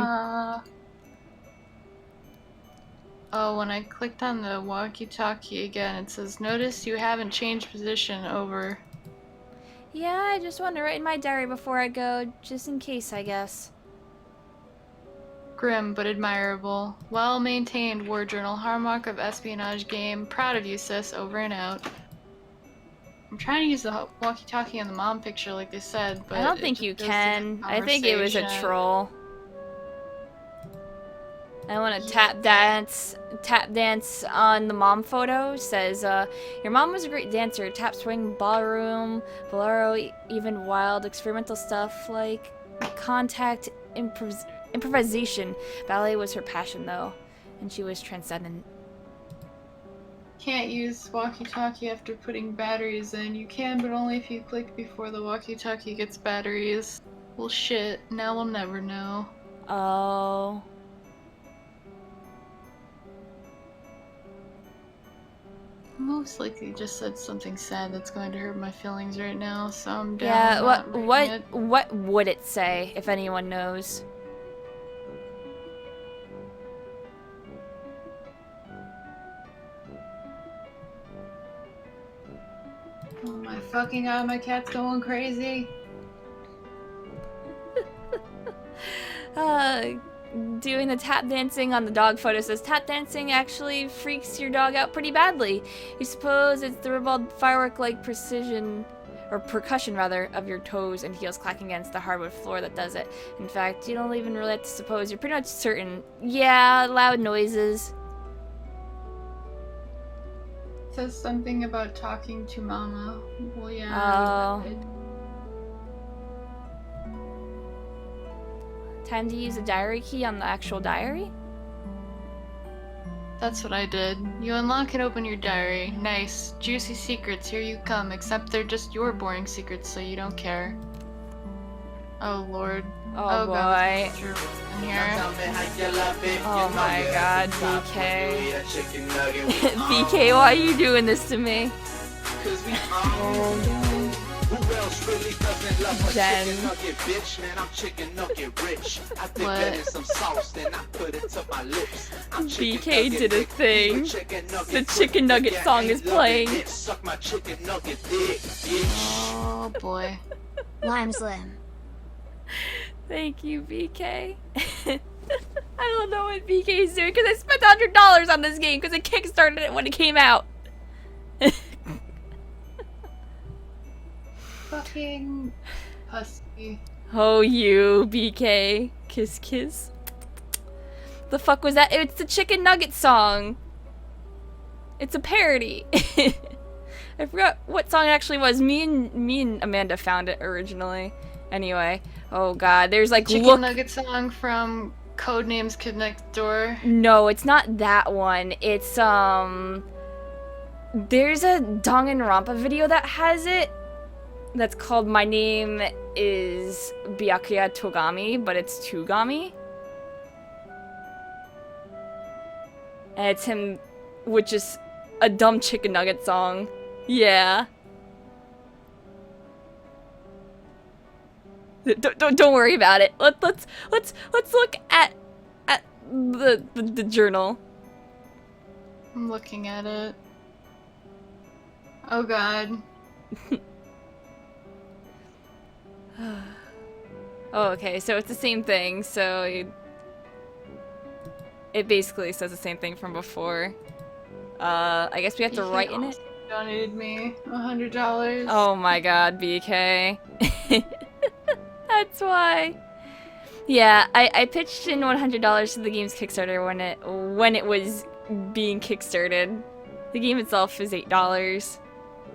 Oh, when I clicked on the Walkie Talkie again, it says, "Notice you haven't changed position." Over. Yeah, I just want to write in my diary before I go, just in case, I guess. Grim but admirable. Well maintained war journal. Hallmark of espionage game. Proud of you, sis. Over and out. I'm trying to use the Walkie Talkie on the mom picture, like they said, but I don't it think just you goes to can. I think it was a conversation. troll. I want to tap dance on the mom photo. Says, your mom was a great dancer. Tap swing, ballroom, bolero, even wild experimental stuff like contact improvisation. Ballet was her passion, though, and she was transcendent. Can't use walkie-talkie after putting batteries in. You can, but only if you click before the walkie-talkie gets batteries. Well, shit. Now we'll never know. Oh. Most likely just said something sad that's going to hurt my feelings right now, so I'm down. Yeah, not reading it. what would it say, if anyone knows? Oh my fucking god, my cat's going crazy. Doing the tap dancing on the dog photo says tap dancing actually freaks your dog out pretty badly. You suppose it's the ribald firework-like precision, or percussion rather, of your toes and heels clacking against the hardwood floor that does it. In fact, you don't even really have to suppose. You're pretty much certain. Yeah, loud noises. Says something about talking to mama. Well, yeah. Oh. Time to use a diary key on the actual diary? That's what I did. You unlock and open your diary. Nice. Juicy secrets, here you come, except they're just your boring secrets, so you don't care. Oh lord. Oh, boy. God, Drew in here. Oh my god, BK. BK, why are you doing this to me? Jen. BK did a thing. The chicken nugget song is playing. Oh boy. Lime Slim. Thank you, BK. I don't know what BK is doing because I spent $100 on this game because it kickstarted it when it came out. Fucking pussy. Oh, you, BK. Kiss, kiss. The fuck was that? It's the chicken nugget song. It's a parody. I forgot what song it actually was. Me and Amanda found it originally. Anyway. Oh god, there's like Chicken nugget song from Codenames Kid Next Door. No, it's not that one. It's there's a Danganronpa video that has it. That's called My Name is Byakuya Togami, but it's Tugami. And it's him, which is a dumb chicken nugget song. Yeah. Don't worry about it. Let's look at the journal. I'm looking at it. Oh god. Oh, okay, so it's the same thing, so it basically says the same thing from before. I guess we have to write in it. Donated me $100. Oh my god, BK. That's why. Yeah, I pitched in $100 to the game's Kickstarter when it was being kickstarted. The game itself is $8.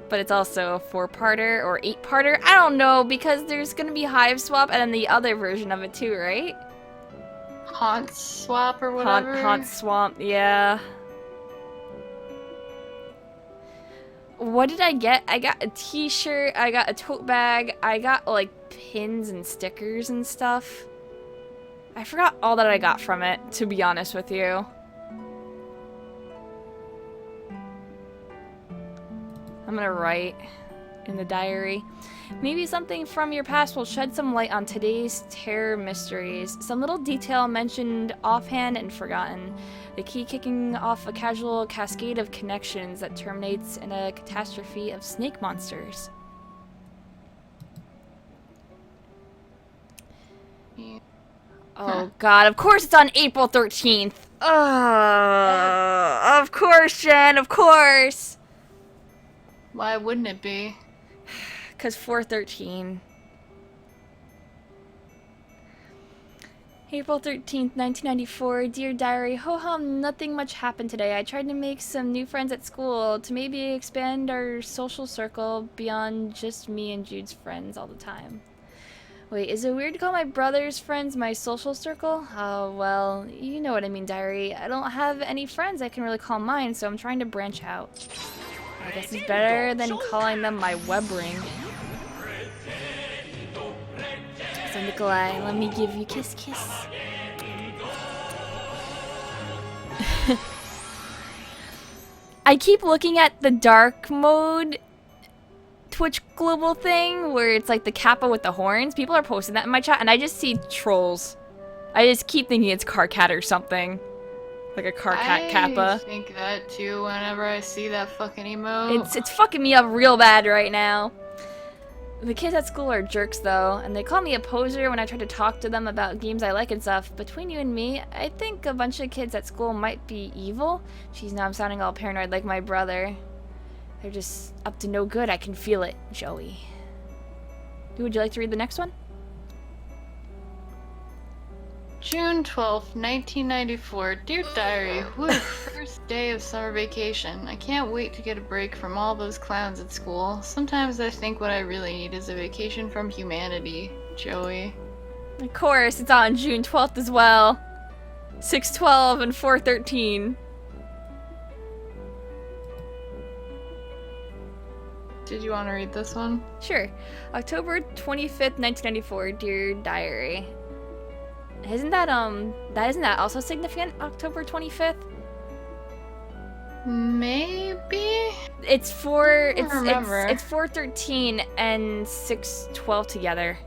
But it's also a 4-parter or 8-parter. I don't know, because there's gonna be Hiveswap and then the other version of it too, right? Haunt Swap or whatever? Haunt Swamp, yeah. What did I get? I got a t-shirt, I got a tote bag, I got like pins and stickers and stuff. I forgot all that I got from it, to be honest with you. I'm gonna write in the diary. Maybe something from your past will shed some light on today's terror mysteries. Some little detail mentioned offhand and forgotten. The key kicking off a casual cascade of connections that terminates in a catastrophe of snake monsters. Yeah. Oh god, of course it's on April 13th! Of course, Jen, of course! Why wouldn't it be? Because 4/13. April 13th, 1994. Dear Diary, ho hum, nothing much happened today. I tried to make some new friends at school to maybe expand our social circle beyond just me and Jude's friends all the time. Wait, is it weird to call my brother's friends my social circle? Oh, well, you know what I mean, Diary. I don't have any friends I can really call mine, so I'm trying to branch out. I guess it's better than calling them my web ring. So Nikolai, let me give you a kiss kiss. I keep looking at the dark mode Twitch global thing where it's like the kappa with the horns. People are posting that in my chat and I just see trolls. I just keep thinking it's Carcat or something. Like a Carcat kappa. I think that too whenever I see that fucking emote. It's fucking me up real bad right now. The kids at school are jerks though, and they call me a poser when I try to talk to them about games I like and stuff. Between you and me, I think a bunch of kids at school might be evil. Jeez, now I'm sounding all paranoid like my brother. They're just up to no good, I can feel it, Joey. Would you like to read the next one? June 12th, 1994. Dear Diary, what a first day of summer vacation. I can't wait to get a break from all those clowns at school. Sometimes I think what I really need is a vacation from humanity. Joey. Of course, it's on June 12th as well. 6/12 and 4/13. Did you want to read this one? Sure. October 25th, 1994, Dear Diary. Isn't that also significant? October 25th? Maybe? It's remember. it's 413 and 612 together.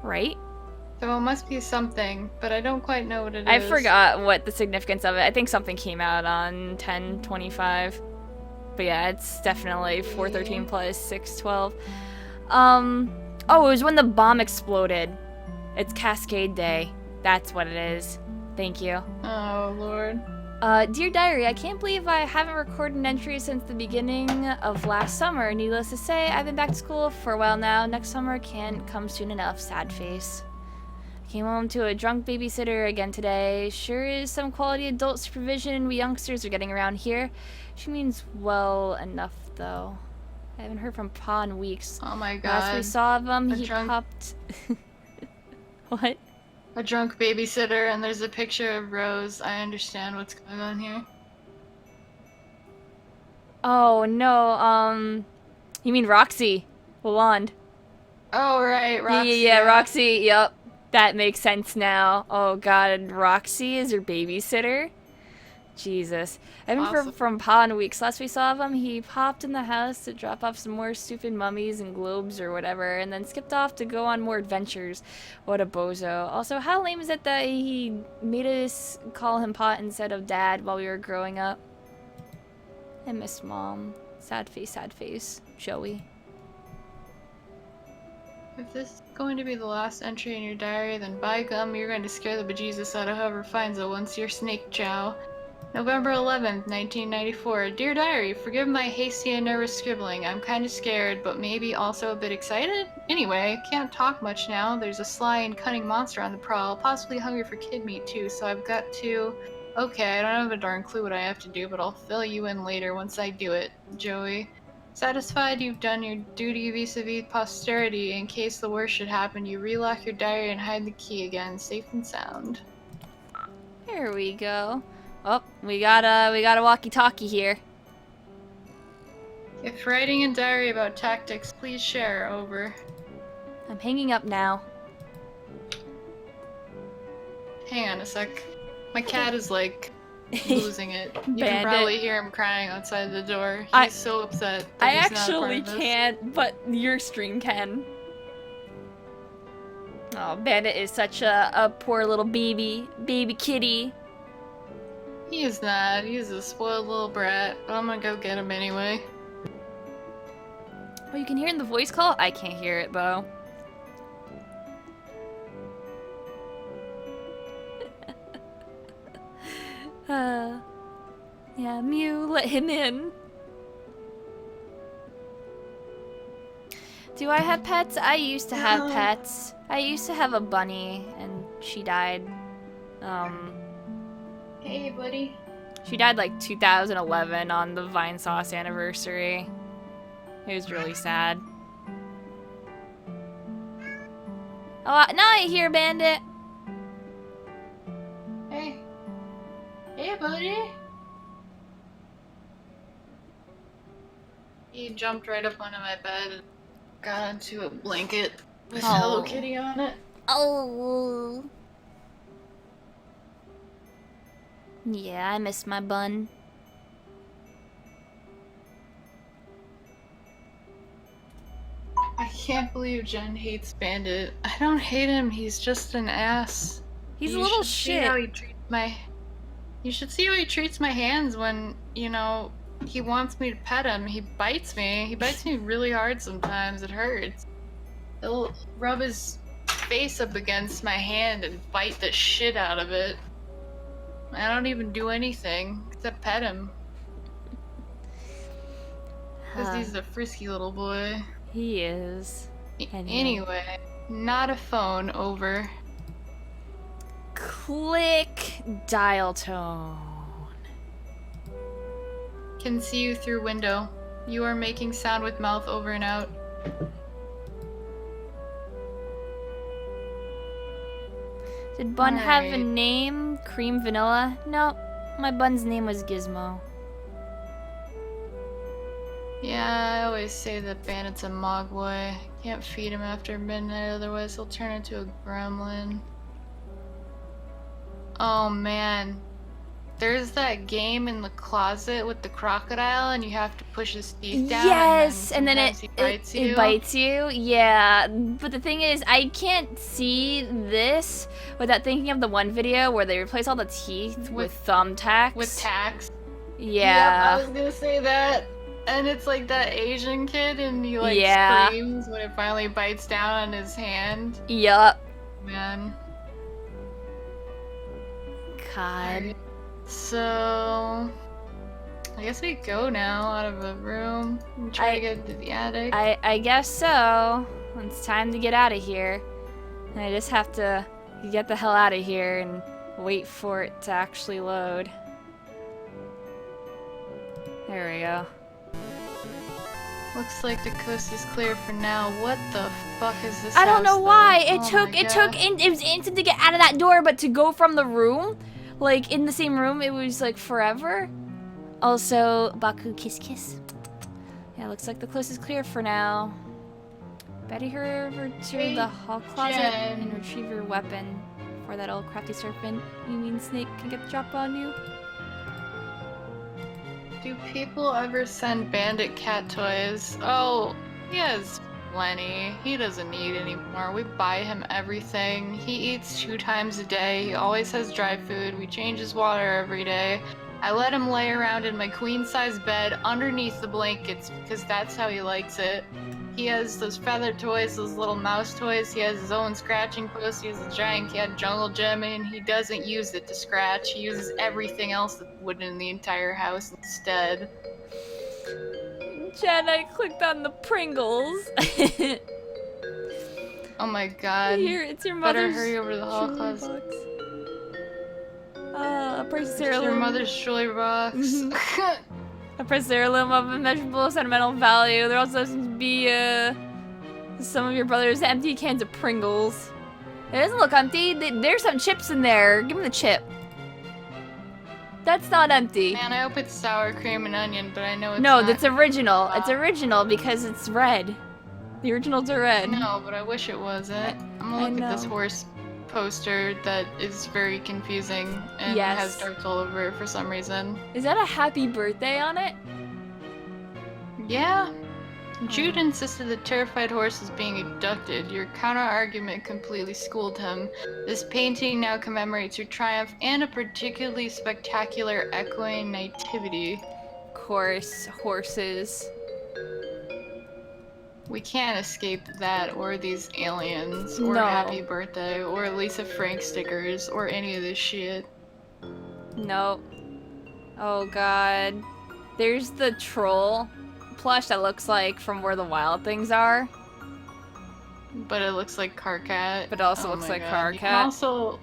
Right? So it must be something, but I don't quite know what it is. I forgot what the significance of it. I think something came out on 10/25. But yeah, it's definitely 413 plus 612. Oh, it was when the bomb exploded. It's Cascade Day. That's what it is. Thank you. Oh, Lord. Dear Diary, I can't believe I haven't recorded an entry since the beginning of last summer. Needless to say, I've been back to school for a while now. Next summer can't come soon enough. Sad face. Came home to a drunk babysitter again today. Sure is some quality adult supervision we youngsters are getting around here. She means well enough, though. I haven't heard from Pa in weeks. Oh my god. Last we saw of him, he popped... What? A drunk babysitter, and there's a picture of Rose. I understand what's going on here. Oh, no, you mean Roxy Lalonde. Oh, right, Roxy. Yeah, Roxy, yep. That makes sense now. Oh god, Roxy is your babysitter? Jesus. I haven't heard from Pa in weeks. Last we saw of him, he popped in the house to drop off some more stupid mummies and globes or whatever, and then skipped off to go on more adventures. What a bozo. Also, how lame is it that he made us call him Pa instead of Dad while we were growing up? I miss Mom. Sad face, Joey. If this is going to be the last entry in your diary, then by gum, you're going to scare the bejesus out of whoever finds it once you're snake chow. November 11th, 1994. Dear Diary, forgive my hasty and nervous scribbling. I'm kind of scared, but maybe also a bit excited? Anyway, can't talk much now. There's a sly and cunning monster on the prowl, possibly hungry for kid meat too, so I've got to... Okay, I don't have a darn clue what I have to do, but I'll fill you in later once I do it. Joey. Satisfied you've done your duty vis-a-vis posterity, in case the worst should happen, you relock your diary and hide the key again, safe and sound. There we go. Oh, we got a Walkie Talkie here. If writing a diary about tactics, please share. Over. I'm hanging up now. Hang on a sec. My cat is like losing it. You can probably hear him crying outside the door. He's so upset. I actually can't, but your stream can. Oh, Bandit is such a poor little baby kitty. He is not. He's a spoiled little brat, but I'm gonna go get him anyway. Oh, you can hear it in the voice call? I can't hear it, Bo. Yeah, Mew, let him in. Do I have pets? I used to have pets. I used to have a bunny, and she died. Hey, buddy. She died like 2011 on the Vinesauce anniversary. It was really sad. Oh, now I hear Bandit. Hey. Hey, buddy. He jumped right up onto my bed and got onto a blanket with Hello Kitty on it. Oh. Yeah, I miss my bun. I can't believe Jen hates Bandit. I don't hate him, he's just an ass. He's a little shit. You should see how he treats my hands when, you know, he wants me to pet him. He bites me. He bites me really hard sometimes. It hurts. He'll rub his face up against my hand and bite the shit out of it. I don't even do anything except pet him. Because he's a frisky little boy. He is. Anyway, not a phone. Over. Click dial tone. Can see you through window. You are making sound with mouth. Over and out. Did Bun have a name? Cream Vanilla? Nope. My Bun's name was Gizmo. Yeah, I always say that Bandit's a mogwai. Can't feed him after midnight, otherwise he'll turn into a gremlin. Oh man. There's that game in the closet with the crocodile and you have to push his teeth down. Yes, and then it he bites you. It bites you. Yeah, but the thing is, I can't see this without thinking of the one video where they replace all the teeth with thumbtacks. With tacks. Yeah. Yep, I was gonna say that. And it's like that Asian kid and he like screams when it finally bites down on his hand. Yup. Man. God. So I guess we go now out of the room and try to get to the attic. I guess so. It's time to get out of here. I just have to get the hell out of here and wait for it to actually load. There we go. Looks like the coast is clear for now. What the fuck is this? I don't know why. It was instant to get out of that door, but to go from the room, like in the same room, it was like forever. Also, Baku kiss kiss. Yeah, looks like the coast is clear for now. Better hurry over to the hall closet and retrieve your weapon before that old crafty serpent, you mean snake, can get the drop on you. Do people ever send Bandit cat toys? Oh, he has plenty. He doesn't need any more. We buy him everything. He eats 2 times a day. He always has dry food. We change his water every day. I let him lay around in my queen-size bed underneath the blankets because that's how he likes it. He has those feather toys, those little mouse toys. He has his own scratching post. He has a giant cat jungle gym, and he doesn't use it to scratch. He uses everything else that would in the entire house instead. Jen, I clicked on the Pringles. Oh my god. Here, it's your mother's. Better hurry over to the hall closet. A precious It's your mother's jewelry box. A precious heirloom of immeasurable sentimental value. There also seems to be some of your brother's empty cans of Pringles. It doesn't look empty. There's some chips in there. Give me the chip. That's not empty. Man, I hope it's sour cream and onion, but I know it's no, not. that's original. Wow. It's original because it's red. The originals are red. No, but I wish it wasn't. I'm gonna look at this horse poster that is very confusing and has darts all over it for some reason. Is that a happy birthday on it? Yeah. Jude insisted the terrified horse is being abducted. Your counter-argument completely schooled him. This painting now commemorates your triumph and a particularly spectacular equine nativity. Of course, horses. We can't escape that, or these aliens, or happy birthday, or Lisa Frank stickers, or any of this shit. Nope. Oh god. There's the troll plush that looks like from where the wild things are. But it looks like Carcat. But it also looks like Carcat. You can also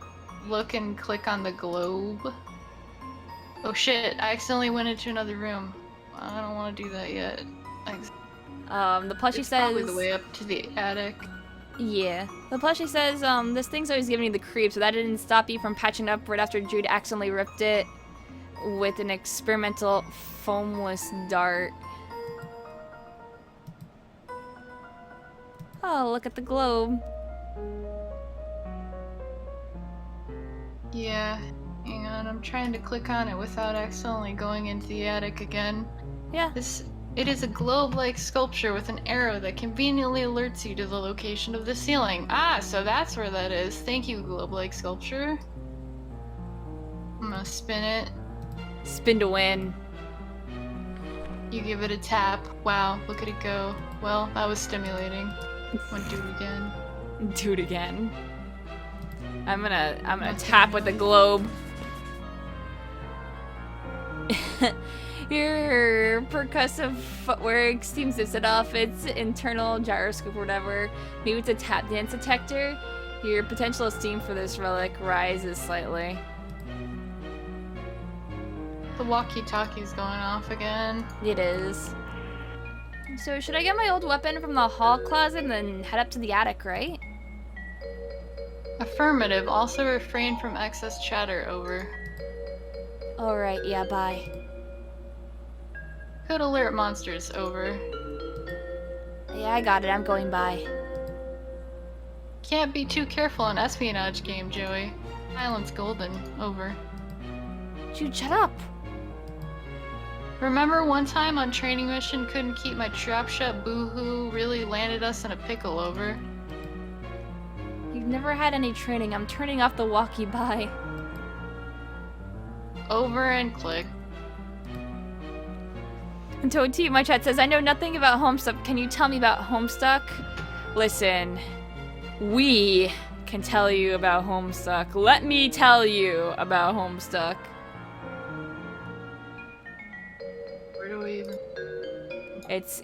look and click on the globe. Oh shit, I accidentally went into another room. I don't want to do that yet. The plushie says... probably the way up to the attic. Yeah. The plushie says, this thing's always giving me the creeps, so that didn't stop you from patching up right after Jude accidentally ripped it with an experimental foamless dart. Oh, look at the globe. Yeah. Hang on, I'm trying to click on it without accidentally going into the attic again. Yeah. It is a globe-like sculpture with an arrow that conveniently alerts you to the location of the ceiling. Ah, so that's where that is. Thank you, globe-like sculpture. I'm gonna spin it. Spin to win. You give it a tap. Wow, look at it go. Well, that was stimulating. I'm gonna do it again. Do it again. I'm gonna tap with the globe. Your percussive footwork seems to set off its internal gyroscope or whatever. Maybe it's a tap dance detector. Your potential esteem for this relic rises slightly. The Walkie Talkie's going off again. It is. So should I get my old weapon from the hall closet and then head up to the attic, right? Affirmative. Also refrain from excess chatter, over. Alright, yeah, bye. Code alert monsters, over. Yeah, I got it. I'm going by. Can't be too careful in espionage game, Joey. Silence golden, over. Dude, shut up. Remember one time on training mission couldn't keep my trap shut, boo-hoo, really landed us in a pickle, over. You've never had any training. I'm turning off the walkie by. Over and click. And Toad my chat says, I know nothing about Homestuck. Can you tell me about Homestuck? Listen, we can tell you about Homestuck. Let me tell you about Homestuck. Where do we even... It's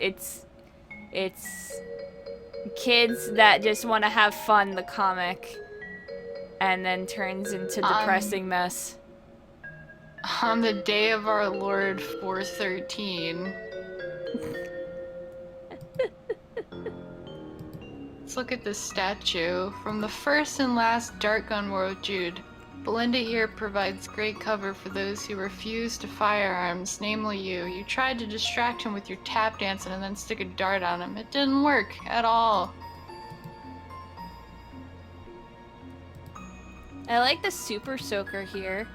kids that just want to have fun, the comic, and then turns into depressing mess. On the day of our Lord 413. Let's look at this statue. From the first and last Dart Gun War with Jude, Belinda here provides great cover for those who refuse to firearms, namely you. You tried to distract him with your tap dancing and then stick a dart on him. It didn't work at all. I like the super soaker here.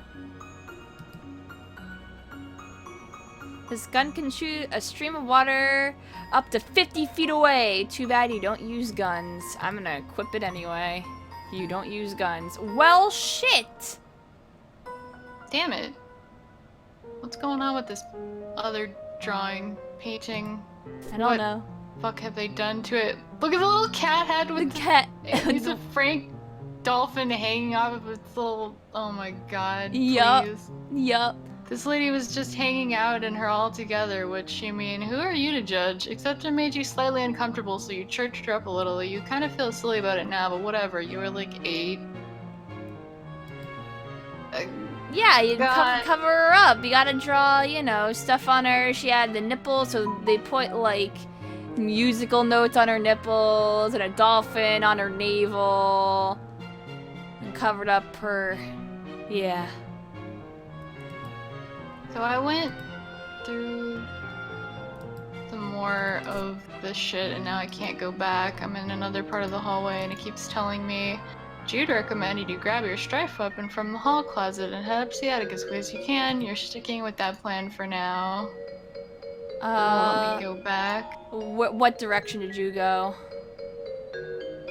This gun can shoot a stream of water up to 50 feet away. Too bad you don't use guns. I'm gonna equip it anyway. You don't use guns. Well, shit! Damn it. What's going on with this other drawing, painting? I don't know. Fuck have they done to it? Look at the little cat head with The cat. He's a Frank dolphin hanging off of its little... Oh my god, Yup. please. Yup. This lady was just hanging out in her all together, which, I mean, who are you to judge? Except it made you slightly uncomfortable, so you churched her up a little. You kind of feel silly about it now, but whatever. You were like 8. Yeah, you God. cover her up. You gotta draw, you know, stuff on her. She had the nipples, so they put, like, musical notes on her nipples and a dolphin on her navel. And covered up her... Yeah. So I went through some more of this shit, and now I can't go back. I'm in another part of the hallway, and it keeps telling me, Jude recommended you grab your strife weapon from the hall closet and head up to the attic as quick as you can. You're sticking with that plan for now. Let me go back. What direction did you go?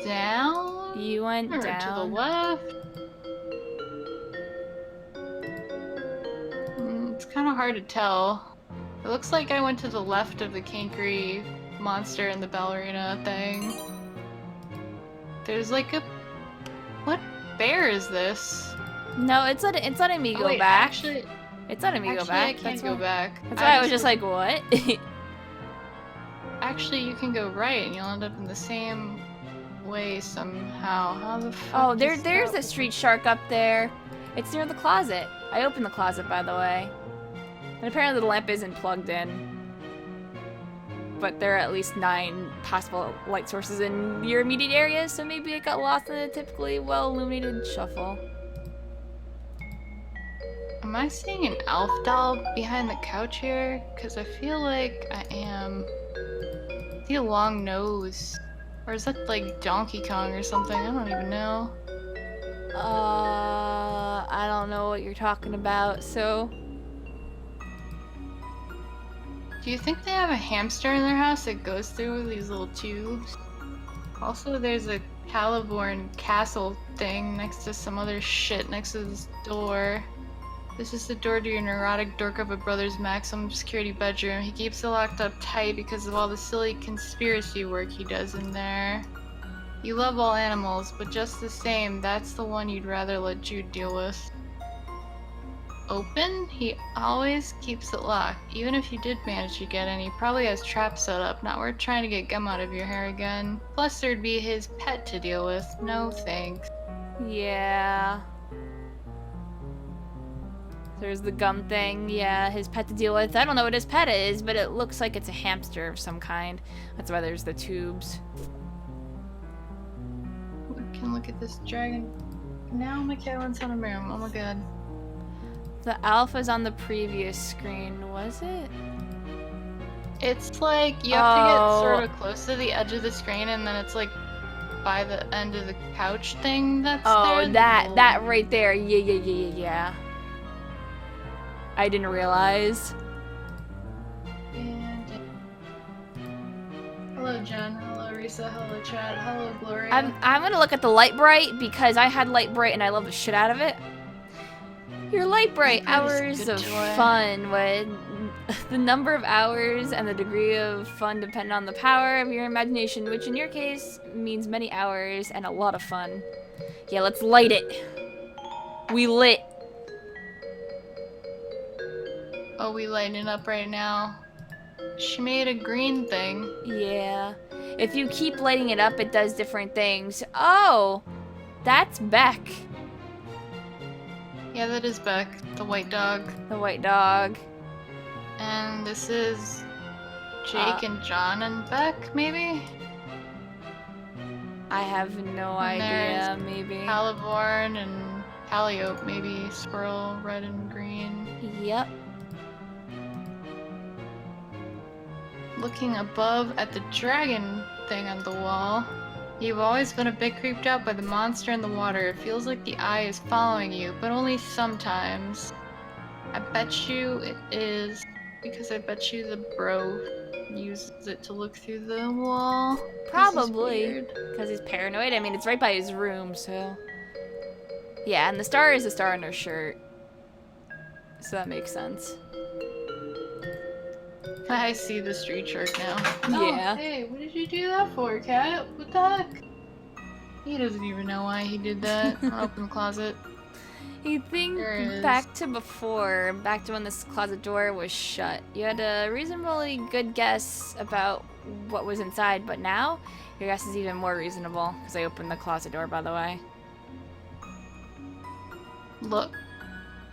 Down? You went Or down. to the left? It's kind of hard to tell. It looks like I went to the left of the Kankery monster and the ballerina thing. There's like a... What bear is this? No, it's letting me Oh, go wait, back. Actually, It's letting me go back. I can't go back. That's why I was just like, what? Actually, you can go right and you'll end up in the same way somehow. How the fuck Oh, does there's that- a street shark up there. It's near the closet. I opened the closet, by the way. And apparently the lamp isn't plugged in. But there are at least 9 possible light sources in your immediate area, so maybe it got lost in a typically well-illuminated shuffle. Am I seeing an elf doll behind the couch here? Because I feel like I am. I see a long nose. Or is that like Donkey Kong or something? I don't even know. I don't know what you're talking about, so... Do you think they have a hamster in their house that goes through these little tubes? Also, there's a Caliborn castle thing next to some other shit next to this door. This is the door to your neurotic dork of a brother's maximum security bedroom. He keeps it locked up tight because of all the silly conspiracy work he does in there. You love all animals, but just the same, that's the one you'd rather let Jude deal with. Open? He always keeps it locked. Even if you did manage to get in, he probably has traps set up. Not worth trying to get gum out of your hair again. Plus, there'd be his pet to deal with. No thanks. Yeah. There's the gum thing. Yeah, his pet to deal with. I don't know what his pet is, but it looks like it's a hamster of some kind. That's why there's the tubes. We can look at this dragon. Now my cat wants on a room. Oh my god. The alpha's on the previous screen, was it? It's like you have to get Oh. sort of close to the edge of the screen, and then it's like by the end of the couch thing that's Oh, there. that right there. Yeah. I didn't realize. And... Hello, Jen. Hello, Risa. Hello, Chad. Hello, Gloria. I'm gonna look at the light bright because I had light bright and I love the shit out of it. Your light bright Light bright is hours good of toy. fun when the number of hours and the degree of fun depend on the power of your imagination, which in your case means many hours and a lot of fun. Yeah, let's light it. We lit. Oh, we lighting up right now. She made a green thing. Yeah. If you keep lighting it up, it does different things. Oh, that's Beck, Yeah, that is Beck, the white dog. the white dog. And this is Jake and John and Beck, maybe? I have no And idea, maybe. Caliborn and Calliope, maybe. Squirrel, red and green. Yep. Looking above at the dragon thing on the wall. You've always been a bit creeped out by the monster in the water. It feels like the eye is following you, but only sometimes. I bet you it is, because I bet you the bro uses it to look through the wall. This is Probably. weird. Because he's paranoid. I mean, it's right by his room, so. Yeah, and the star is a star on her shirt. So that makes sense. I see the street shark now. Yeah. Oh, hey, what did you do that for, Cat? What the heck? He doesn't even know why he did that. Open the closet. You think There it is. back to before, back to when this closet door was shut. You had a reasonably good guess about what was inside, but now your guess is even more reasonable. Because I opened the closet door, by the way. Look.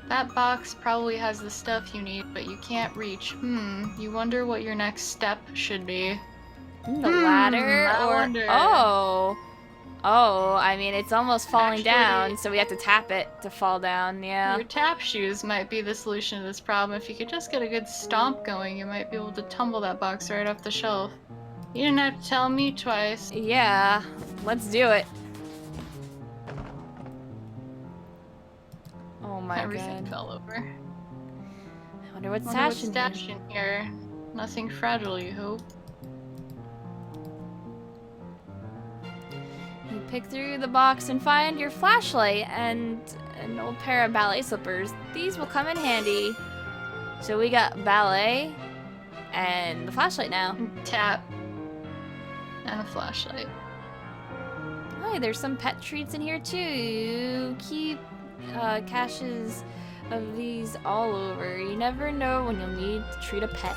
That box probably has the stuff you need, but you can't reach. You wonder what your next step should be. The ladder, I or wonder. oh, I mean it's almost falling Actually- down, so we have to tap it to fall down. Yeah. Your tap shoes might be the solution to this problem. If you could just get a good stomp going, you might be able to tumble that box right off the shelf. You didn't have to tell me twice. Yeah. Let's do it. Oh my Everything god. fell over. I wonder what's Wonder what's stashed in here. stashed in here. Nothing fragile, you hope. You pick through the box and find your flashlight and an old pair of ballet slippers. These will come in handy. So we got ballet and the flashlight now. Tap. And a flashlight. Hey, there's some pet treats in here too. Keep caches of these all over. You never know when you'll need to treat a pet.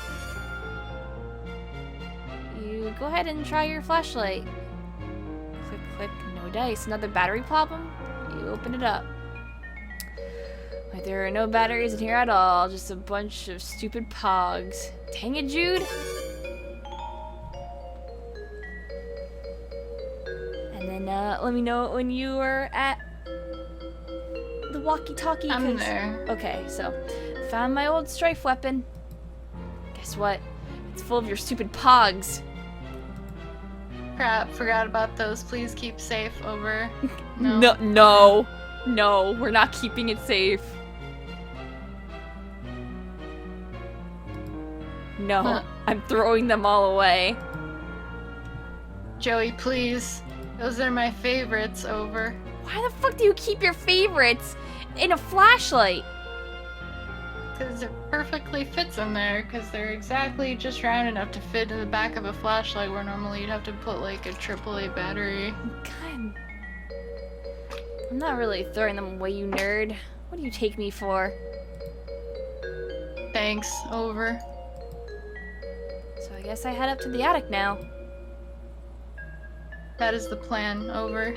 You go ahead and try your flashlight. Click, click, no dice. Another battery problem? You open it up. Wait, there are no batteries in here at all. Just a bunch of stupid pogs. Dang it, Jude. And then let me know when you are at the Walkie Talkie. I'm there. Okay, so found my old strife weapon. Guess what? It's full of your stupid pogs. Crap, forgot about those. Please keep safe. Over. No, we're not keeping it safe. No, Huh. I'm throwing them all away. Joey, please. Those are my favorites. Over. Why the fuck do you keep your favorites in a flashlight? Because it perfectly fits in there. Because they're exactly just round enough to fit in the back of a flashlight where normally you'd have to put like a AAA battery. God. I'm not really throwing them away, you nerd. What do you take me for? Thanks. Over. So I guess I head up to the attic now. That is the plan. Over.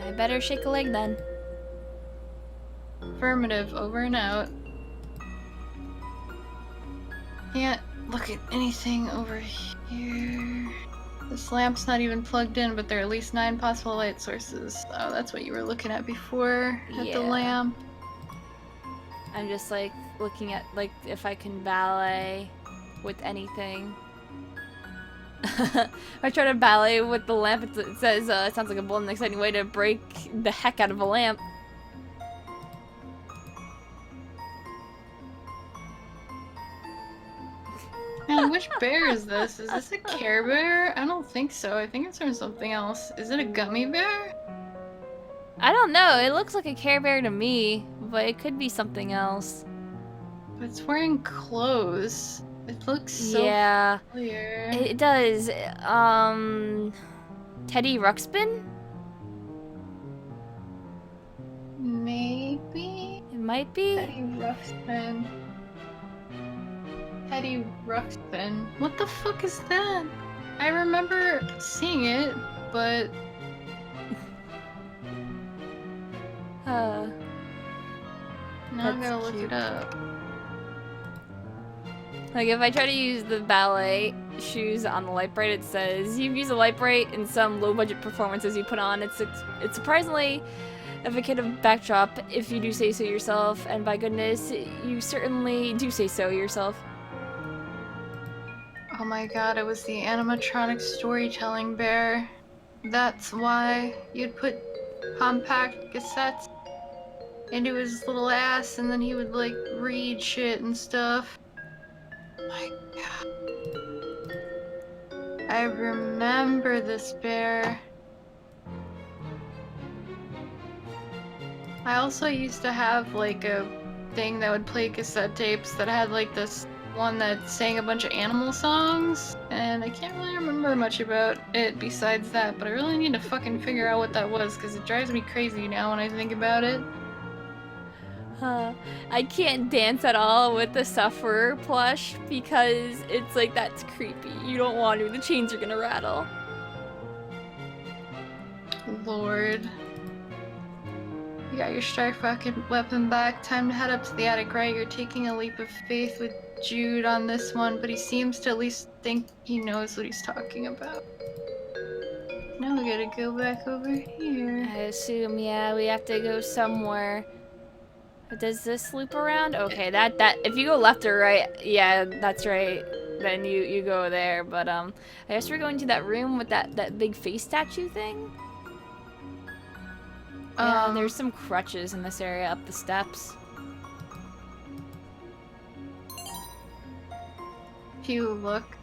I better shake a leg then. Affirmative. Over and out. Can't look at anything over here. This lamp's not even plugged in, but there are at least 9 possible light sources. Oh, that's what you were looking at before, at the Yeah. lamp. I'm just like looking at like if I can ballet with anything. I tried a ballet with the lamp. It says, it sounds like a bold and exciting way to break the heck out of a lamp. Man, which bear is this? Is this a Care Bear? I don't think so. I think it's from something else. Is it a gummy bear? I don't know. It looks like a Care Bear to me, but it could be something else. But it's wearing clothes. It looks so Yeah, familiar. it does. Teddy Ruxpin? Maybe? It might be. Teddy Ruxpin. Teddy Ruxpin. What the fuck is that? I remember seeing it, but... Now I That's gotta look cute. it up. Like if I try to use the ballet shoes on the light bright, it says you've used a light bright in some low-budget performances you put on. It's surprisingly evocative backdrop if you do say so yourself, and by goodness, you certainly do say so yourself. Oh my god, it was the animatronic storytelling bear. That's why you'd put compact cassettes into his little ass and then he would like read shit and stuff. My god. I remember this bear. I also used to have like a thing that would play cassette tapes that had like this one that sang a bunch of animal songs, and I can't really remember much about it besides that, but I really need to fucking figure out what that was because it drives me crazy now when I think about it. I can't dance at all with the Sufferer plush because it's like, that's creepy. You don't want to. The chains are gonna rattle. Lord. You got your strike weapon back. Time to head up to the attic, right? You're taking a leap of faith with Jude on this one, but he seems to at least think he knows what he's talking about. Now we gotta go back over here. I assume, yeah, we have to go somewhere. Does this loop around? Okay, that if you go left or right, yeah, that's right. Then you go there. But I guess we're going to that room with that big face statue thing. Yeah, and there's some crutches in this area up the steps. If you look,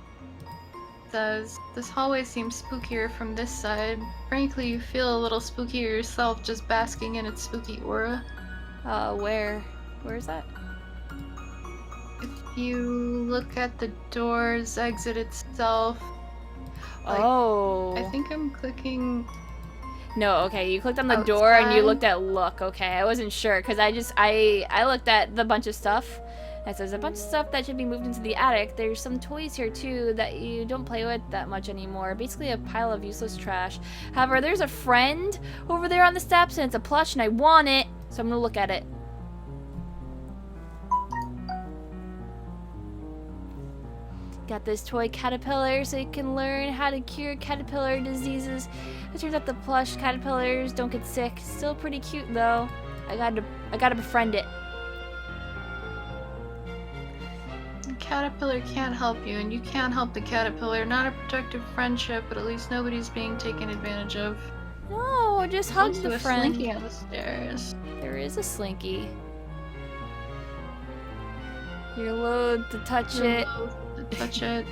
it says, this hallway seems spookier from this side. Frankly, you feel a little spookier yourself just basking in its spooky aura. Where is that? If you look at the door's exit itself, like, Oh. I think I'm clicking. No, okay, you clicked on the door and you Outside. looked at look. Okay, I wasn't sure because I looked at the bunch of stuff. It says a bunch of stuff that should be moved into the attic. There's some toys here too that you don't play with that much anymore. Basically a pile of useless trash. However, there's a friend over there on the steps and it's a plush and I want it. So I'm gonna look at it. Got this toy caterpillar so you can learn how to cure caterpillar diseases. It turns out the plush caterpillars don't get sick. Still pretty cute though. I gotta befriend it. The caterpillar can't help you, and you can't help the caterpillar. Not a protective friendship, but at least nobody's being taken advantage of. No, just hug Also the a friend. slinky on the stairs. There is a slinky. You're loath to touch You're it. loath to touch it.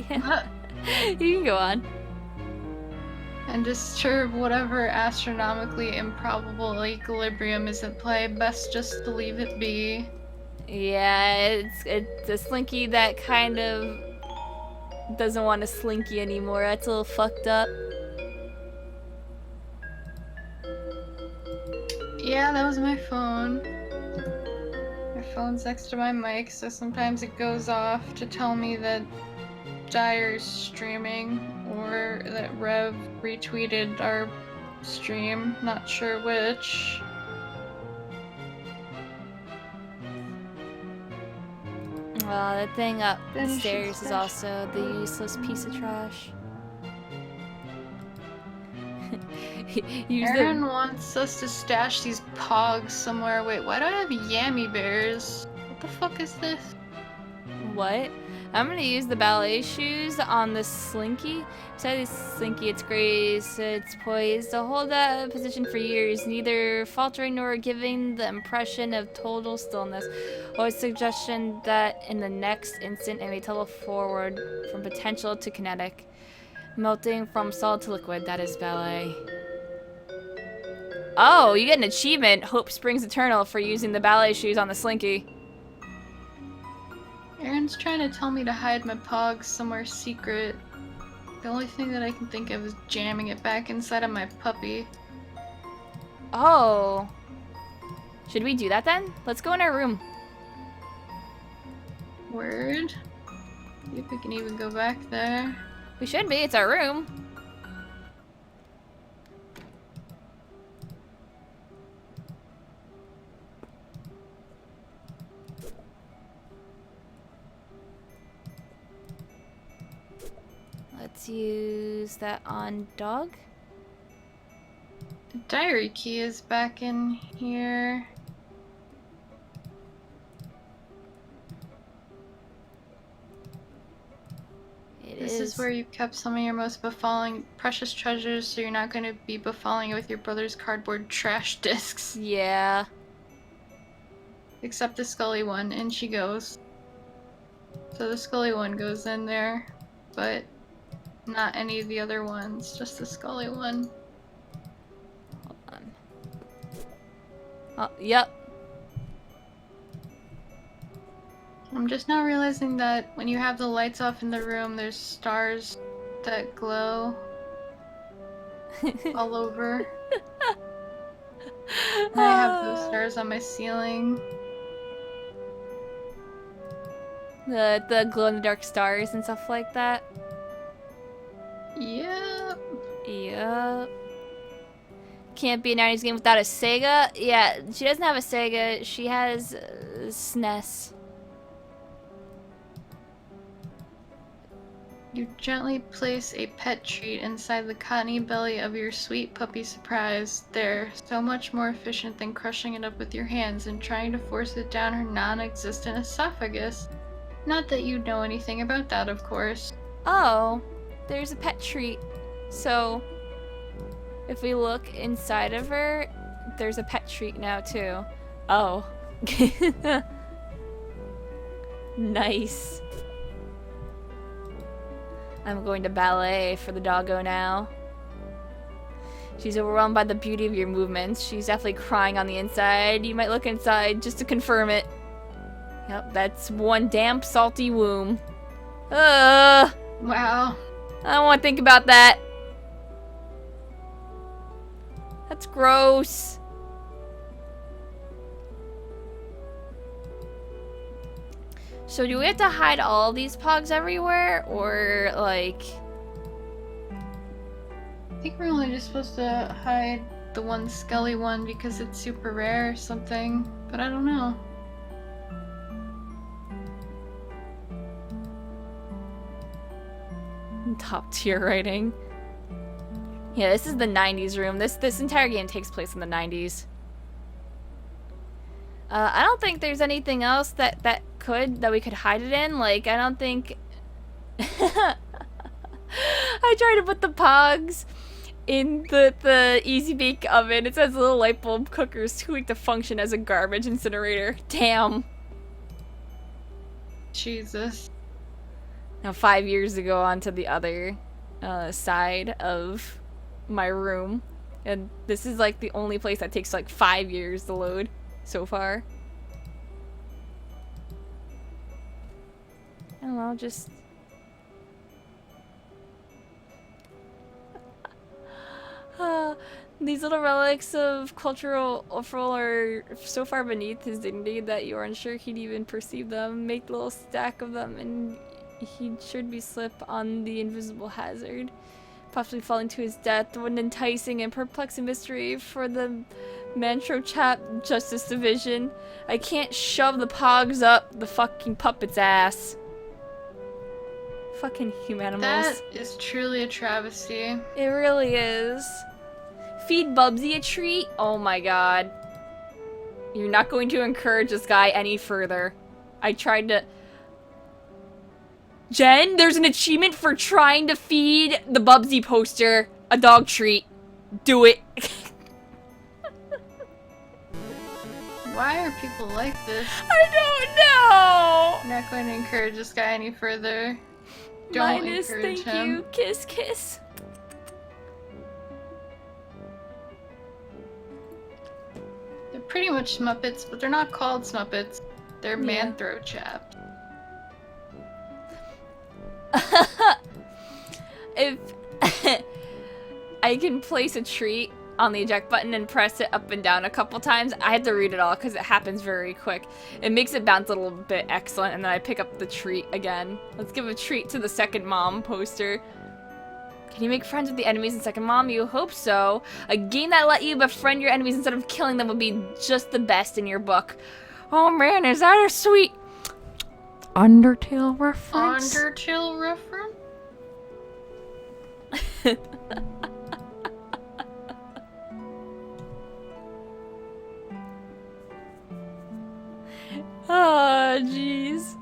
Yeah. You can go on. And disturb whatever astronomically improbable equilibrium is at play. Best just to leave it be. Yeah, it's a slinky that kind of doesn't want to slinky anymore. That's a little fucked up. Yeah, that was my phone. My phone's next to my mic, so sometimes it goes off to tell me that Dyer's streaming or that Rev retweeted our stream. Not sure which. The thing up the Then stairs she's is also the useless piece of trash. Use Aaron the wants us to stash these pogs somewhere. Wait, why do I have yammy bears? What the fuck is this? What? I'm gonna use the ballet shoes on the slinky. Beside the slinky, its grace, it's poised to hold that position for years, neither faltering nor giving the impression of total stillness, or a suggestion that in the next instant it may tumble forward from potential to kinetic, melting from solid to liquid. That is ballet. Oh, you get an achievement, Hope Springs Eternal, for using the ballet shoes on the slinky. Aaron's trying to tell me to hide my pogs somewhere secret. The only thing that I can think of is jamming it back inside of my puppy. Oh. Should we do that then? Let's go in our room. Word. See if we can even go back there. We should be. It's our room. Let's use that on dog. The diary key is back in here. This is where you kept some of your most precious treasures, so you're not going to be befalling it with your brother's cardboard trash discs. Yeah. Except the Scully one, and she goes. So the Scully one goes in there, but not any of the other ones, just the Scully one. Hold on. Oh, yep. I'm just now realizing that when you have the lights off in the room, there's stars that glow all over. And I have those stars on my ceiling. The glow-in-the-dark stars and stuff like that. Yep. Yep. Can't be a 90s game without a Sega. Yeah, she doesn't have a Sega. She has SNES. You gently place a pet treat inside the cottony belly of your sweet puppy surprise. They're so much more efficient than crushing it up with your hands and trying to force it down her non-existent esophagus. Not that you know anything about that, of course. Oh, there's a pet treat. So, if we look inside of her, there's a pet treat now too. Oh. Nice. I'm going to ballet for the doggo now. She's overwhelmed by the beauty of your movements. She's definitely crying on the inside. You might look inside just to confirm it. Yep, that's one damp, salty womb. Wow. I don't want to think about that. That's gross. So do we have to hide all these pogs everywhere? Or, like... I think we're only just supposed to hide the one Scully one because it's super rare or something. But I don't know. Top tier writing. Yeah, this is the 90s room. This entire game takes place in the 90s. I don't think there's anything else that we could hide it in. Like, I don't think... I tried to put the pogs in the Easy Bake oven. It says little light bulb cookers too weak to function as a garbage incinerator. Damn. Jesus. Now 5 years ago onto the other side of my room. And this is like the only place that takes like 5 years to load so far. I don't know, just... These little relics of cultural offal are so far beneath his dignity that you are unsure he'd even perceive them. Make a little stack of them and he should be slip on the invisible hazard, possibly falling to his death. What an enticing and perplexing mystery for the Mantro Chap Justice Division. I can't shove the pogs up the fucking puppet's ass. Fucking humanimals. That is truly a travesty. It really is. Feed Bubsy a treat? Oh my god. You're not going to encourage this guy any further. I tried to... Jen, there's an achievement for trying to feed the Bubsy poster a dog treat. Do it. Why are people like this? I don't know. I'm not going to encourage this guy any further. Don't Minus, encourage thank him. you. Kiss, kiss. They're pretty much Smuppets, but they're not called Smuppets. They're Yeah. Manthro chaps. If I can place a treat on the eject button and press it up and down a couple times, I had to read it all because it happens very quick. It makes it bounce a little bit excellent, and then I pick up the treat again. Let's give a treat to the second mom poster. Can you make friends with the enemies in Second Mom? You hope so. A game that let you befriend your enemies instead of killing them would be just the best in your book. Oh man, is that a sweet Undertale reference? Undertale reference? Oh, jeez.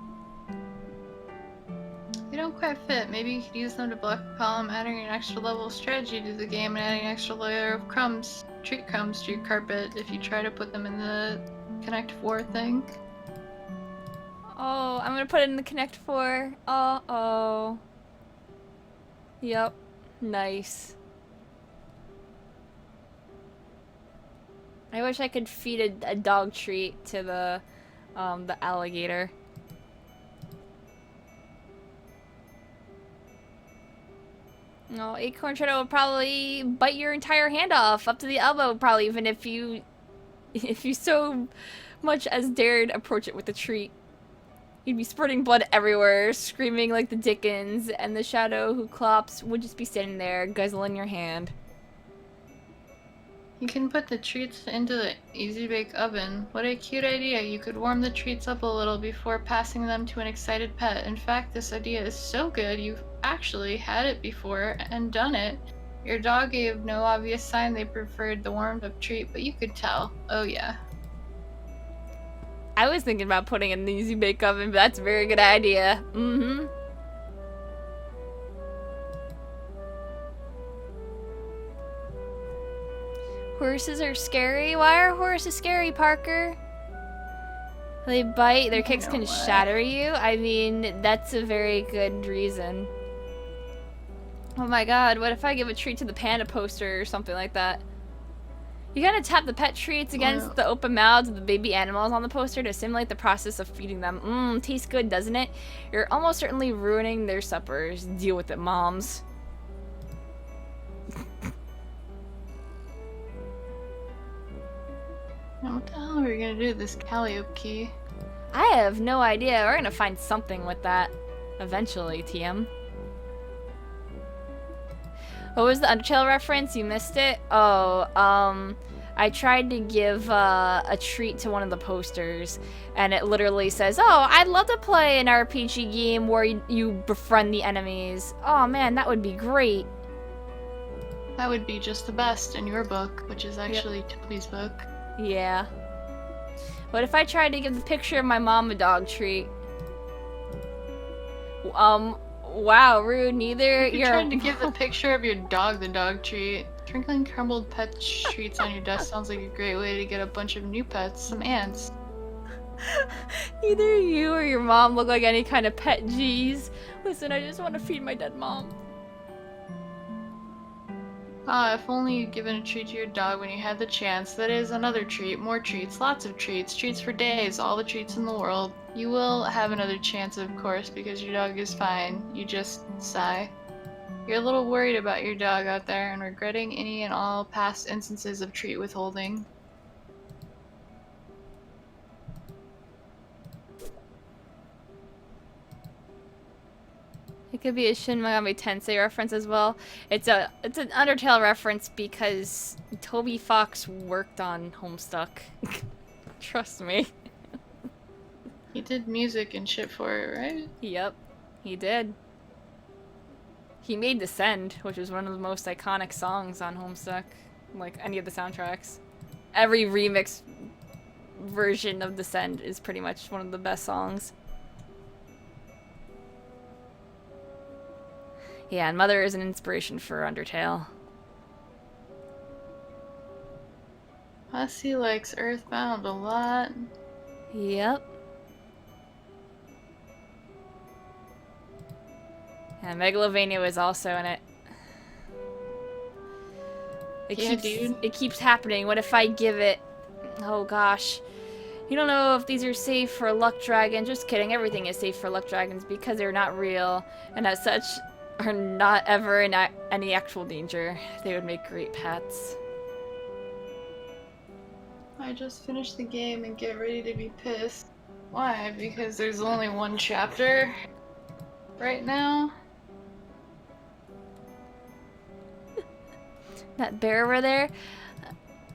They don't quite fit. Maybe you could use them to block a column, adding an extra level of strategy to the game and adding an extra layer of crumbs, treat crumbs to your carpet if you try to put them in the Connect 4 thing. Oh, I'm gonna put it in the Connect 4. Uh-oh. Yep. Nice. I wish I could feed a dog treat to the alligator. No, Acorn Shadow will probably bite your entire hand off, up to the elbow, probably, even if you so much as dared approach it with a treat. You'd be spurting blood everywhere, screaming like the Dickens, and the Shadow who clops would just be standing there, guzzling your hand. You can put the treats into the Easy Bake Oven. What a cute idea. You could warm the treats up a little before passing them to an excited pet. In fact, this idea is so good you've actually had it before and done it. Your dog gave no obvious sign they preferred the warmed up treat, but you could tell. Oh yeah. I was thinking about putting it in the Easy Bake Oven, but that's a very good idea. Mm-hmm. Horses are scary? Why are horses scary, Parker? They bite, their kicks can shatter you? I mean, that's a very good reason. Oh my god, what if I give a treat to the panda poster or something like that? You gotta tap the pet treats against the open mouths of the baby animals on the poster to simulate the process of feeding them. Mmm, tastes good, doesn't it? You're almost certainly ruining their suppers. Deal with it, moms. Now what the hell are we gonna do with this Calliope key? I have no idea. We're gonna find something with that eventually, TM. What was the Undertale reference? You missed it? Oh, I tried to give a treat to one of the posters, and it literally says, oh, I'd love to play an RPG game where you befriend the enemies. Oh man, that would be great. That would be just the best in your book, which is actually Toby's book. Yeah. What if I tried to give the picture of my mom a dog treat? Wow, rude. Neither You're trying to give the picture of your dog the dog treat. Sprinkling crumbled pet treats on your desk sounds like a great way to get a bunch of new pets, some ants. Neither you or your mom look like any kind of pet. Jeez. Listen, I just want to feed my dead mom. Ah, if only you'd given a treat to your dog when you had the chance. That is, another treat, more treats, lots of treats, treats for days, all the treats in the world. You will have another chance, of course, because your dog is fine. You just sigh. You're a little worried about your dog out there and regretting any and all past instances of treat withholding. It could be a Shin Megami Tensei reference as well. It's an Undertale reference because Toby Fox worked on Homestuck. Trust me. He did music and shit for it, right? Yep, he did. He made Descend, which was one of the most iconic songs on Homestuck. Like any of the soundtracks. Every remix version of Descend is pretty much one of the best songs. Yeah, and Mother is an inspiration for Undertale. Hussey likes Earthbound a lot. Yep. And Megalovania was also in it. Yeah, dude. It keeps happening. What if I give it... Oh, gosh. You don't know if these are safe for luck dragon. Just kidding. Everything is safe for luck dragons because they're not real, and as such, are not ever in any actual danger. They would make great pets. I just finished the game and get ready to be pissed. Why? Because there's only one chapter right now. That bear over there.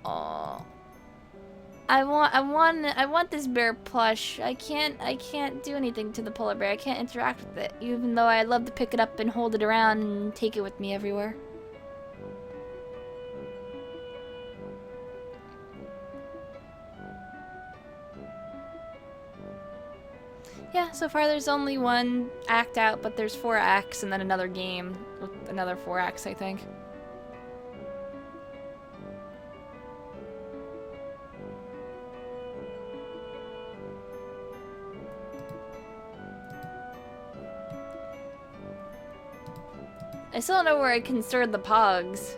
Oh, I want this bear plush. I can't do anything to the polar bear. I can't interact with it, even though I'd love to pick it up and hold it around and take it with me everywhere. Yeah, so far there's only one act out, but there's 4 acts and then another game with another 4 acts, I think. I still don't know where I can store the pogs.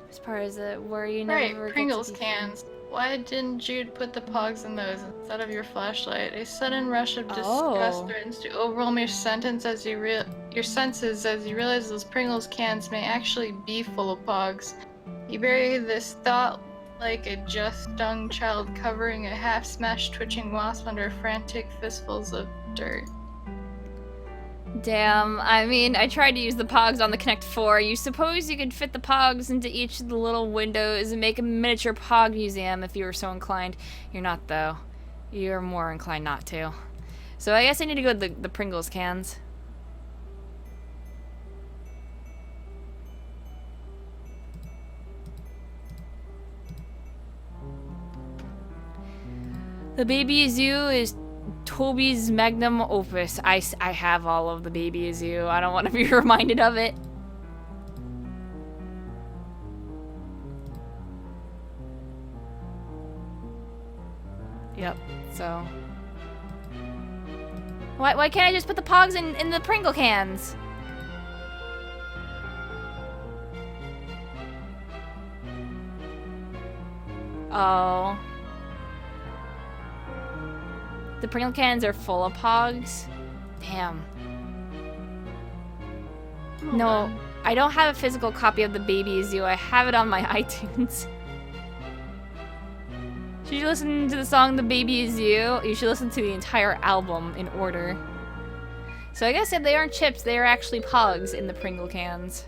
As far as where you never Right, Pringles cans. Why didn't Jude put the pogs in those instead of your flashlight? A sudden rush of disgust threatens to overwhelm your senses as you realize those Pringles cans may actually be full of pogs. You bury this thought like a just-stung child covering a half-smashed twitching wasp under frantic fistfuls of dirt. Damn, I mean, I tried to use the pogs on the Connect 4. You suppose you could fit the pogs into each of the little windows and make a miniature pog museum if you were so inclined. You're not, though. You're more inclined not to. So I guess I need to go to the Pringles cans. The Baby Zoo is Toby's magnum opus. I have all of the Baby Zoo. I don't want to be reminded of it. Yep, so... Why can't I just put the pogs in the Pringle cans? Oh... The Pringle cans are full of pogs? Damn. No, I don't have a physical copy of the Baby Zoo. I have it on my iTunes. Should you listen to the song The Baby Zoo? You should listen to the entire album in order. So I guess if they aren't chips, they are actually pogs in the Pringle cans.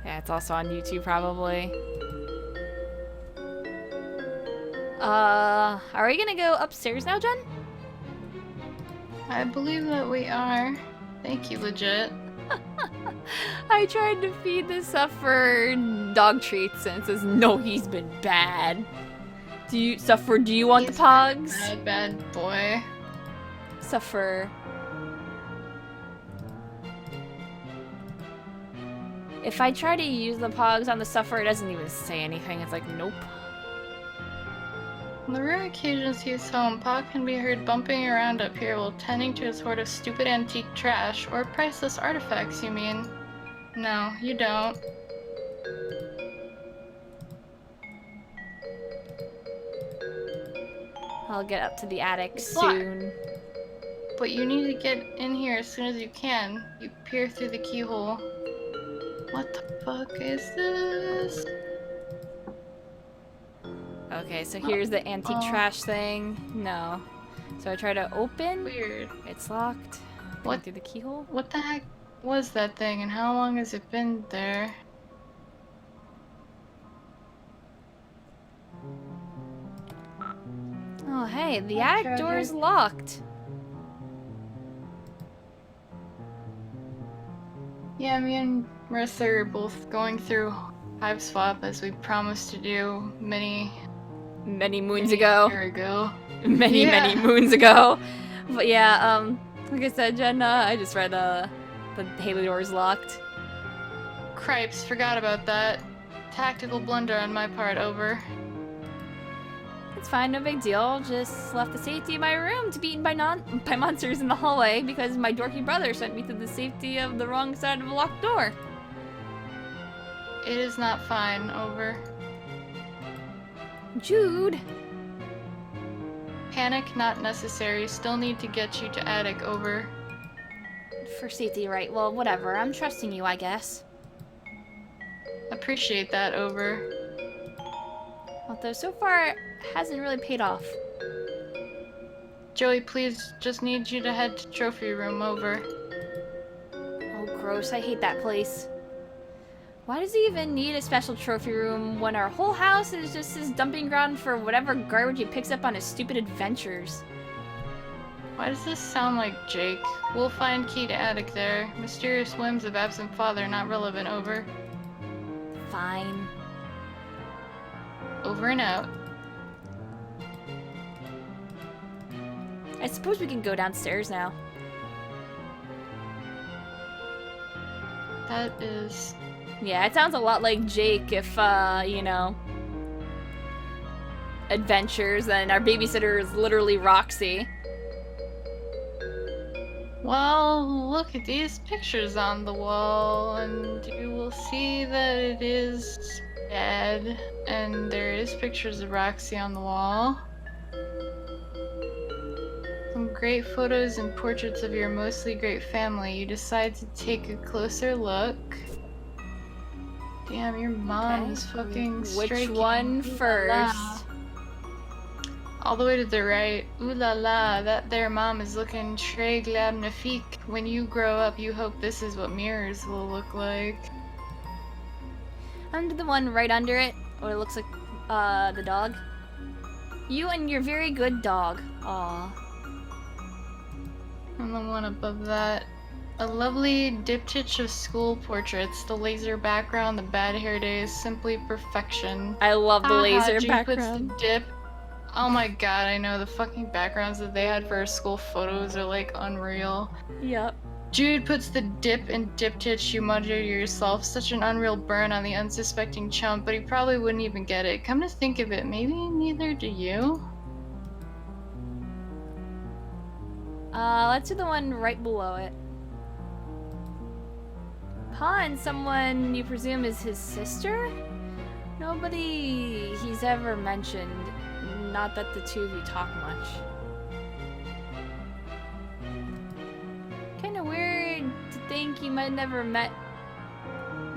Yeah, it's also on YouTube probably. Are we gonna go upstairs now, Jen? I believe that we are. Thank you, legit. I tried to feed the Suffer dog treats and it says, no, he's been bad. Do you want the pogs? Bad boy. Suffer. If I try to use the pogs on the Suffer, it doesn't even say anything. It's like, nope. On the rare occasions he's home, Pog can be heard bumping around up here while tending to his hoard of stupid antique trash, or priceless artifacts, you mean? No, you don't. I'll get up to the attic soon. But you need to get in here as soon as you can. You peer through the keyhole. What the fuck is this? Okay, so here's the antique trash thing. No. So I try to open. Weird. It's locked. Going through the keyhole. What the heck was that thing and how long has it been there? Oh, hey, the attic door is locked. Yeah, me and Marissa are both going through Hiveswap as we promised to do Many moons many ago. a year ago. Many Yeah. moons ago. But yeah, like I said, Jenna, I just read the Haley door's locked. Cripes, forgot about that. Tactical blunder on my part, over. It's fine, no big deal. Just left the safety of my room to be eaten by monsters in the hallway because my dorky brother sent me to the safety of the wrong side of a locked door. It is not fine, over. Jude. Panic not necessary, still need to get you to attic, over. For safety, right? Well, whatever. I'm trusting you, I guess. Appreciate that, over. Although so far, it hasn't really paid off. Joey, please, just need you to head to trophy room, over. Oh, gross. I hate that place. Why does he even need a special trophy room when our whole house is just his dumping ground for whatever garbage he picks up on his stupid adventures? Why does this sound like Jake? We'll find key to attic there. Mysterious whims of absent father not relevant, over. Fine. Over and out. I suppose we can go downstairs now. That is... Yeah, it sounds a lot like Jake if, you know, adventures, and our babysitter is literally Roxy. Well, look at these pictures on the wall, and you will see that it is dead, and there is pictures of Roxy on the wall. Some great photos and portraits of your mostly great family. You decide to take a closer look. Damn, your mom is fucking Which striking. one Ooh la first? la. All the way to the right. Ooh la la, that there mom is looking très magnifique. When you grow up, you hope this is what mirrors will look like. Under the one right under it, or it looks like, the dog. You and your very good dog. Aw. And the one above that. A lovely diptych of school portraits. The laser background, the bad hair days, simply perfection. I love the laser Jude background. puts the dip. Oh my god, I know. The fucking backgrounds that they had for our school photos are like unreal. Yep. Jude puts the dip and diptych, you mutter to yourself. Such an unreal burn on the unsuspecting chump, but he probably wouldn't even get it. Come to think of it, maybe neither do you? Let's do the one right below it. Pa and someone you presume is his sister? Nobody he's ever mentioned. Not that the two of you talk much. Kinda weird to think you might never met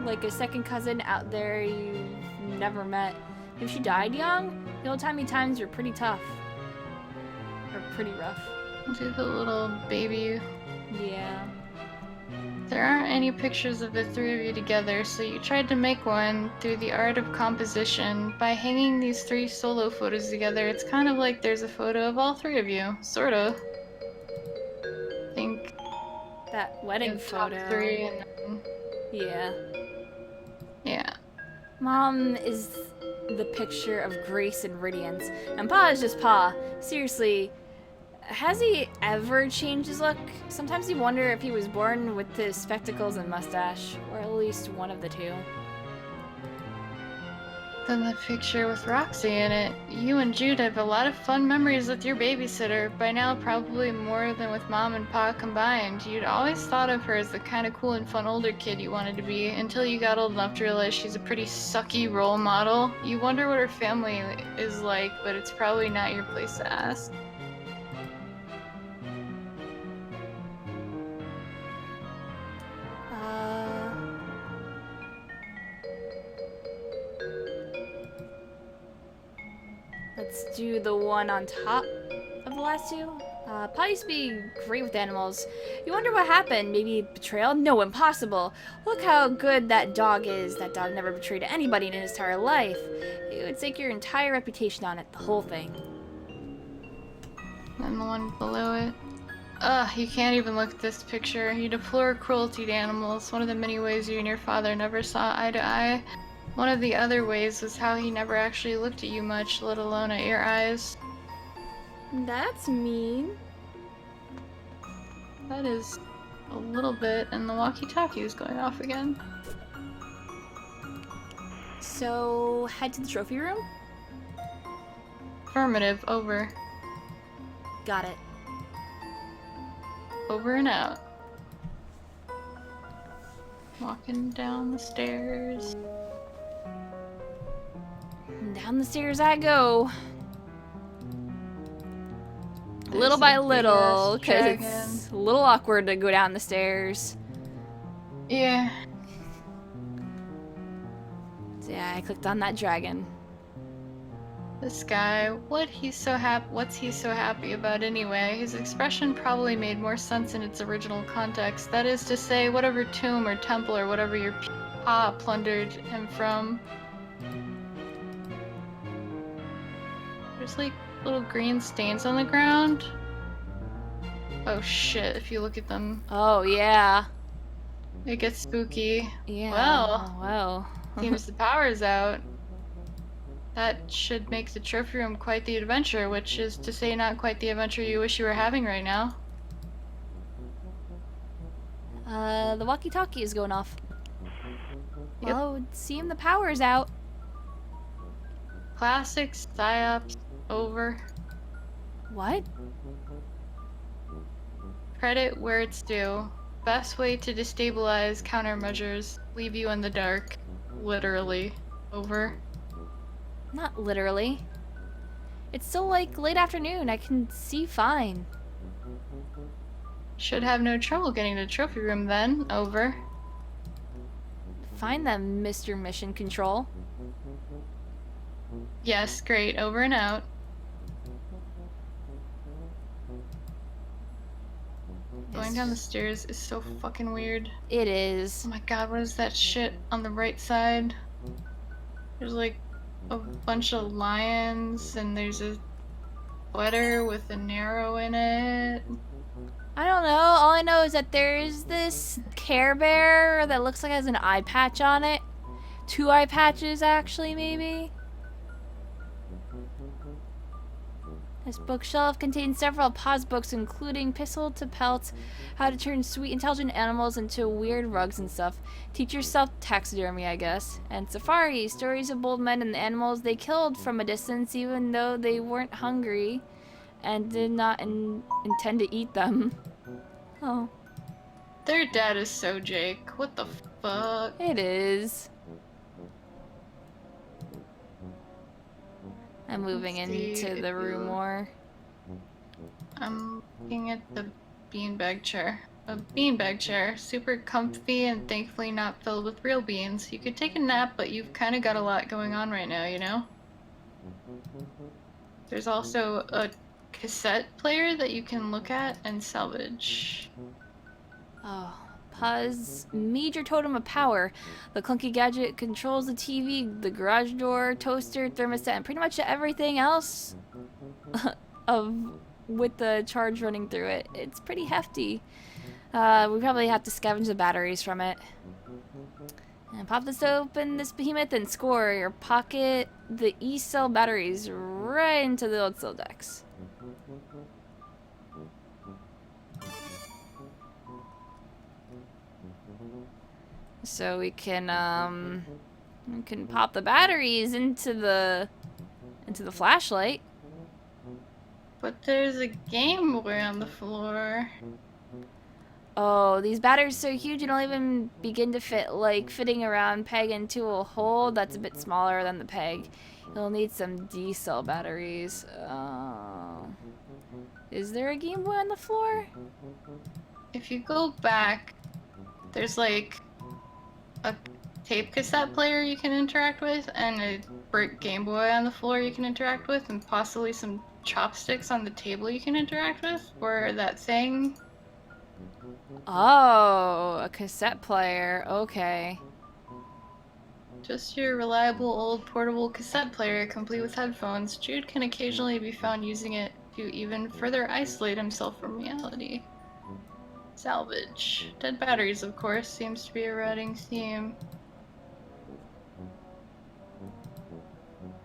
like a second cousin out there you've never met. If she died young, the old-timey times were pretty tough. Or pretty rough. Do the little baby. Yeah. There aren't any pictures of the three of you together, so you tried to make one through the art of composition. By hanging these three solo photos together, it's kind of like there's a photo of all three of you. Sorta. Think That wedding the top photo. three and then... Yeah. Yeah. Mom is the picture of grace and radiance, and Pa is just Pa. Seriously, has he ever changed his look? Sometimes you wonder if he was born with his spectacles and mustache, or at least one of the two. Then the picture with Roxy in it. You and Jude have a lot of fun memories with your babysitter. By now, probably more than with Mom and Pa combined. You'd always thought of her as the kind of cool and fun older kid you wanted to be, until you got old enough to realize she's a pretty sucky role model. You wonder what her family is like, but it's probably not your place to ask. Let's do the one on top of the last two. Pa used to be great with animals. You wonder what happened? Maybe betrayal? No, impossible. Look how good that dog is. That dog never betrayed anybody in his entire life. It would stake your entire reputation on it, the whole thing. And the one below it. Ugh, you can't even look at this picture. You deplore cruelty to animals, one of the many ways you and your father never saw eye to eye. One of the other ways was how he never actually looked at you much, let alone at your eyes. That's mean. That is a little bit, and the walkie-talkie is going off again. So, head to the trophy room? Affirmative, over. Got it. Over and out. Walking down the stairs. Down the stairs I go. Little There's by a little, big-ass because dragon. it's a little awkward to go down the stairs. Yeah. So yeah, I clicked on that dragon. This guy, what's he so happy about anyway? His expression probably made more sense in its original context. That is to say, whatever tomb or temple or whatever your pa plundered him from. There's like little green stains on the ground. Oh shit, if you look at them, Oh, yeah. it gets spooky. Yeah. Well. Seems the power's out. That should make the trophy room quite the adventure, which is to say not quite the adventure you wish you were having right now. The walkie-talkie is going off. Yep. Well, it would seem the power's out. Classics, psyops, over. What? Credit where it's due. Best way to destabilize countermeasures. Leave you in the dark. Literally. Over. Not literally. It's still like late afternoon. I can see fine. Should have no trouble getting to the trophy room then. Over. Find them, Mr. Mission Control. Yes, great. Over and out. Going down the stairs is so fucking weird. It is. Oh my god, what is that shit on the right side? There's like a bunch of lions, and there's a sweater with an arrow in it. I don't know. All I know is that there's this Care Bear that looks like it has an eye patch on it. 2 eye patches, actually, maybe. This bookshelf contains several pause books, including Pistol to Pelt, How to Turn Sweet Intelligent Animals into Weird Rugs and Stuff, Teach Yourself Taxidermy, I guess, and Safari, Stories of Bold Men and the Animals they killed from a distance even though they weren't hungry and did not intend to eat them. Oh. Their dad is so Jake. What the fuck? It is. I'm moving Let's see into if the room you- more. I'm looking at the beanbag chair. A beanbag chair. Super comfy and thankfully not filled with real beans. You could take a nap, but you've kind of got a lot going on right now, you know? There's also a cassette player that you can look at and salvage. Oh, pause. Major totem of power. The clunky gadget controls the TV, the garage door, toaster, thermostat, and pretty much everything else with the charge running through it. It's pretty hefty. We probably have to scavenge the batteries from it. And pop this open, this behemoth, and score or pocket the E-cell batteries right into the old cell decks. So we can pop the batteries into the flashlight. But there's a Game Boy on the floor. Oh, these batteries are so huge you don't even begin to fit, like fitting a round peg into a hole that's a bit smaller than the peg. You'll need some D-cell batteries. Is there a Game Boy on the floor? If you go back, there's like a tape cassette player you can interact with, and a brick Game Boy on the floor you can interact with, and possibly some chopsticks on the table you can interact with, or that thing. Oh, a cassette player. Okay. Just your reliable old portable cassette player, complete with headphones. Jude can occasionally be found using it to even further isolate himself from reality. Salvage. Dead batteries, of course, seems to be a running theme.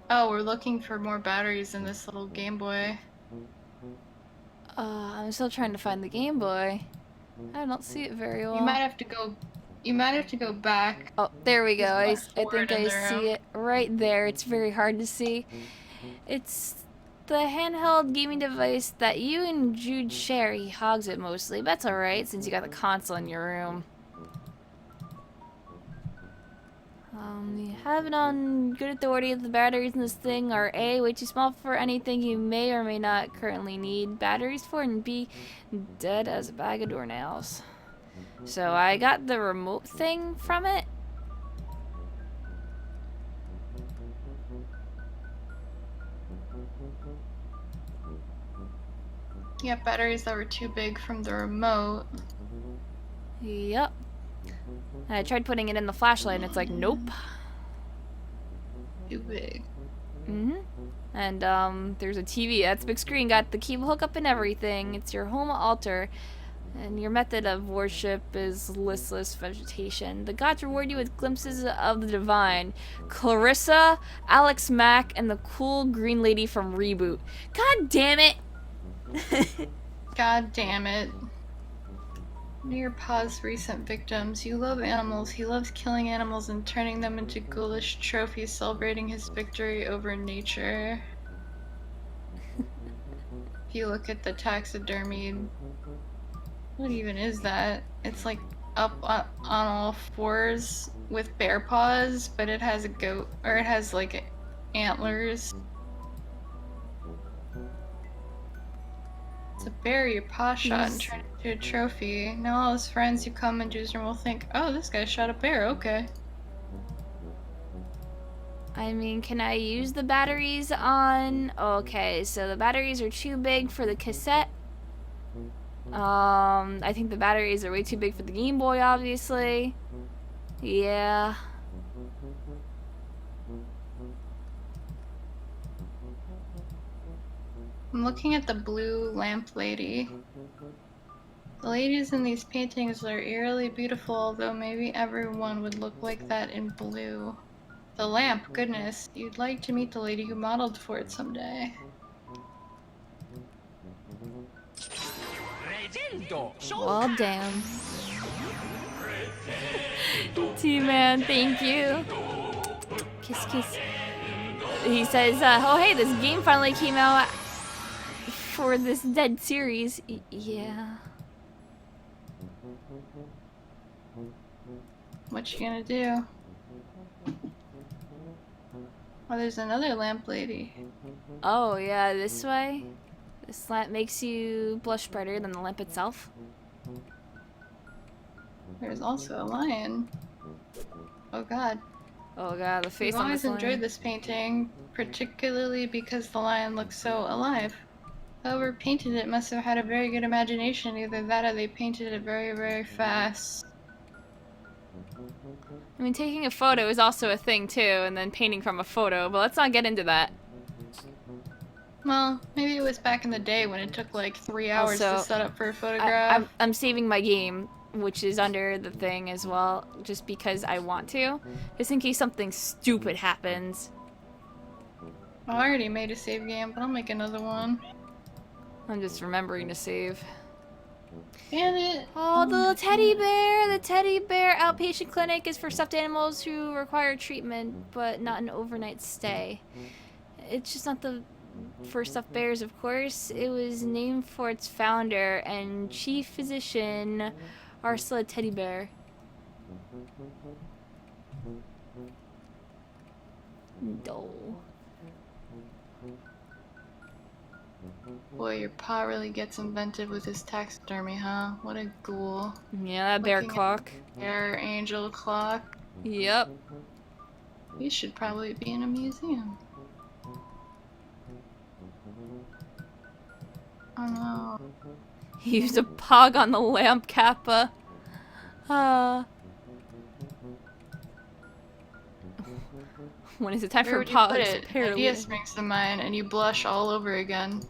Oh, we're looking for more batteries in this little Game Boy. I'm still trying to find the Game Boy. I don't see it very well. You might have to go. You might have to go back. Oh, there we go. I Just think forward in I the see room. it right there. It's very hard to see. It's the handheld gaming device that you and Jude share. He hogs it mostly. But that's alright since you got the console in your room. You have it on good authority that the batteries in this thing are A, way too small for anything you may or may not currently need batteries for, and B, dead as a bag of doornails. So I got the remote thing from it. Yeah, batteries that were too big from the remote. Yep. I tried putting it in the flashlight and it's like, nope. Too big. And there's a TV. That's big screen. Got the cable hookup and everything. It's your home altar. And your method of worship is listless vegetation. The gods reward you with glimpses of the divine. Clarissa, Alex Mack, and the cool green lady from Reboot. God damn it! God damn it. Near Pa's recent victims. You love animals. He loves killing animals and turning them into ghoulish trophies, celebrating his victory over nature. If you look at the taxidermy, what even is that? It's like up on all fours with bear paws, but it has a goat, or it has like antlers. It's a bear your pa shot and turned it into a trophy. Now all his friends who come into his room will think, oh, this guy shot a bear, okay. I mean, can I use the batteries on... Okay, so the batteries are too big for the cassette. I think the batteries are way too big for the Game Boy, obviously. Yeah. I'm looking at the blue lamp lady. The ladies in these paintings are eerily beautiful, although maybe everyone would look like that in blue. The lamp, goodness, you'd like to meet the lady who modeled for it someday. Well, damn. T-Man, thank you. Kiss, kiss. He says, oh hey, this game finally came out for this Dead series. Yeah. What you gonna do? Oh, there's another lamp lady. Oh, yeah, this way? This lamp makes you blush brighter than the lamp itself. There's also a lion. Oh god. Oh god, the face I've on always this enjoyed lion. this painting, particularly because the lion looks so alive. Whoever painted it must have had a very good imagination, either that or they painted it very, very fast. I mean, taking a photo is also a thing too, and then painting from a photo, but let's not get into that. Well, maybe it was back in the day when it took like 3 hours Also, to set up for a photograph. I'm saving my game, which is under the thing as well, just because I want to, just in case something stupid happens. I already made a save game, but I'll make another one. I'm just remembering to save. Damn it! Oh, the little teddy bear! The teddy bear outpatient clinic is for stuffed animals who require treatment, but not an overnight stay. It's just not the for stuffed bears, of course. It was named for its founder and chief physician, Ursula Teddy Bear. Dole. Boy, your pa really gets inventive with his taxidermy, huh? What a ghoul. Yeah, that bear Looking at clock. Bear angel clock. Yep. We should probably be in a museum. Oh no. He used a pog on the lamp kappa. When is it time Where for would you put pogs? it? An idea springs to mind, and you blush all over again.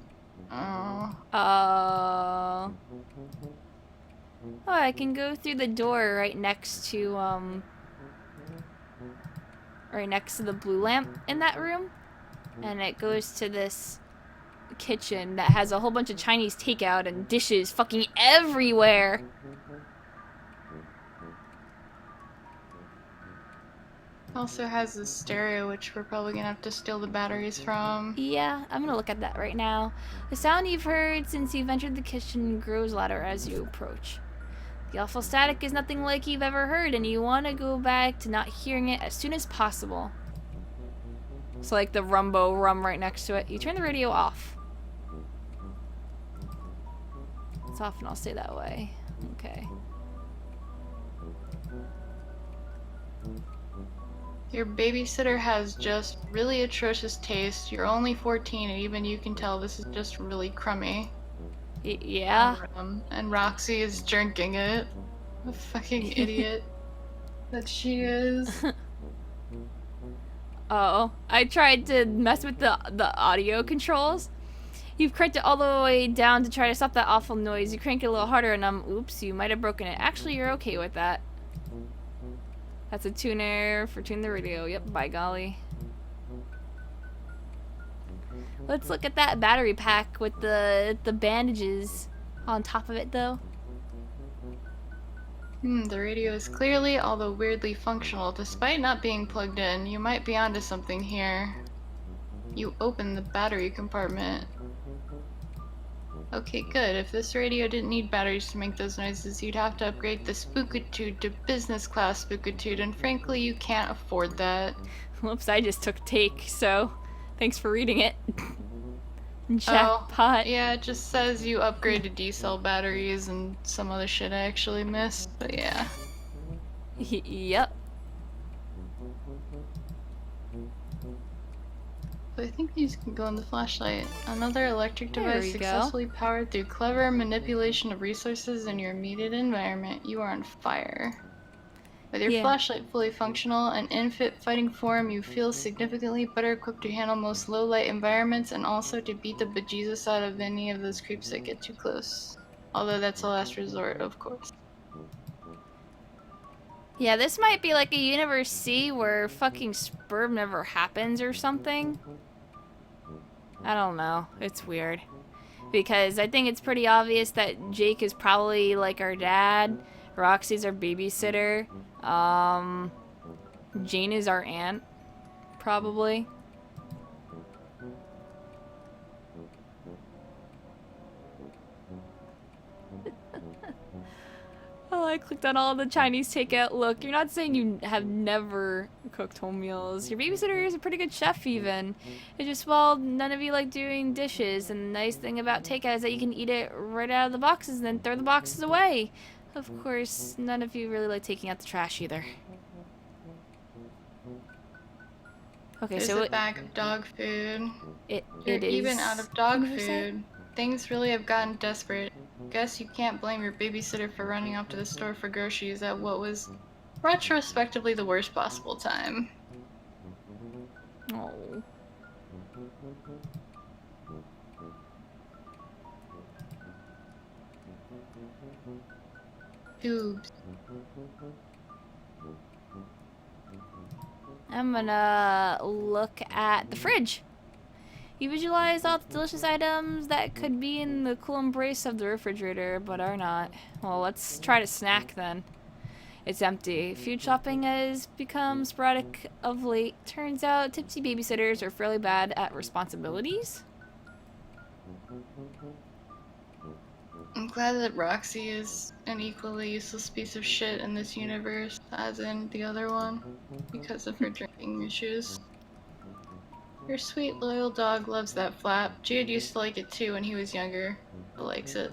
Oh. Oh, I can go through the door right next to the blue lamp in that room, and it goes to this kitchen that has a whole bunch of Chinese takeout and dishes fucking everywhere. Also has a stereo, which we're probably gonna have to steal the batteries from. Yeah, I'm gonna look at that right now. The sound you've heard since you've entered the kitchen grows louder as you approach. The awful static is nothing like you've ever heard, and you want to go back to not hearing it as soon as possible. So like the rumbo rum right next to it. You turn the radio off. It's off and I'll stay that way. Okay. Your babysitter has just really atrocious taste. You're only 14 and even you can tell this is just really crummy. Yeah? And Roxy is drinking it. The fucking idiot that she is. Oh, I tried to mess with the audio controls. You've cranked it all the way down to try to stop that awful noise. You crank it a little harder and oops, you might have broken it. Actually, you're okay with that. That's a tuner for tune the radio. Yep, by golly. Let's look at that battery pack with the bandages on top of it, though. The radio is clearly, although weirdly functional. Despite not being plugged in, you might be onto something here. You open the battery compartment. Okay, good. If this radio didn't need batteries to make those noises, you'd have to upgrade the Spookitude to business class Spookitude, and frankly, you can't afford that. Whoops, I just took take, so thanks for reading it. Jackpot. Oh, yeah, it just says you upgraded D-cell batteries and some other shit I actually missed, but yeah. Yep. So I think these can go in the flashlight. Another electric device There we go. successfully powered through clever manipulation of resources in your immediate environment. You are on fire. With your flashlight fully functional and in fit fighting form, you feel significantly better equipped to handle most low-light environments and also to beat the bejesus out of any of those creeps that get too close. Although that's a last resort, of course. Yeah, this might be like a Universe C where fucking sperm never happens or something. I don't know. It's weird. Because I think it's pretty obvious that Jake is probably like our dad. Roxy's our babysitter. Jane is our aunt. Probably. Oh, I clicked on all the Chinese takeout. Look, you're not saying you have never cooked home meals. Your babysitter is a pretty good chef, even. It's just, well, none of you like doing dishes. And the nice thing about takeout is that you can eat it right out of the boxes and then throw the boxes away. Of course, none of you really like taking out the trash either. Okay, There's so a bag of dog food. You're You're even out of dog What did you say? food. Things really have gotten desperate. Guess you can't blame your babysitter for running off to the store for groceries at what was retrospectively the worst possible time. Oh. Tubes. I'm gonna look at the fridge. You visualize all the delicious items that could be in the cool embrace of the refrigerator, but are not. Well, let's try to snack then. It's empty. Food shopping has become sporadic of late. Turns out tipsy babysitters are fairly bad at responsibilities. I'm glad that Roxy is an equally useless piece of shit in this universe as in the other one because of her drinking issues. Your sweet loyal dog loves that flap. Jade used to like it too when he was younger, but likes it.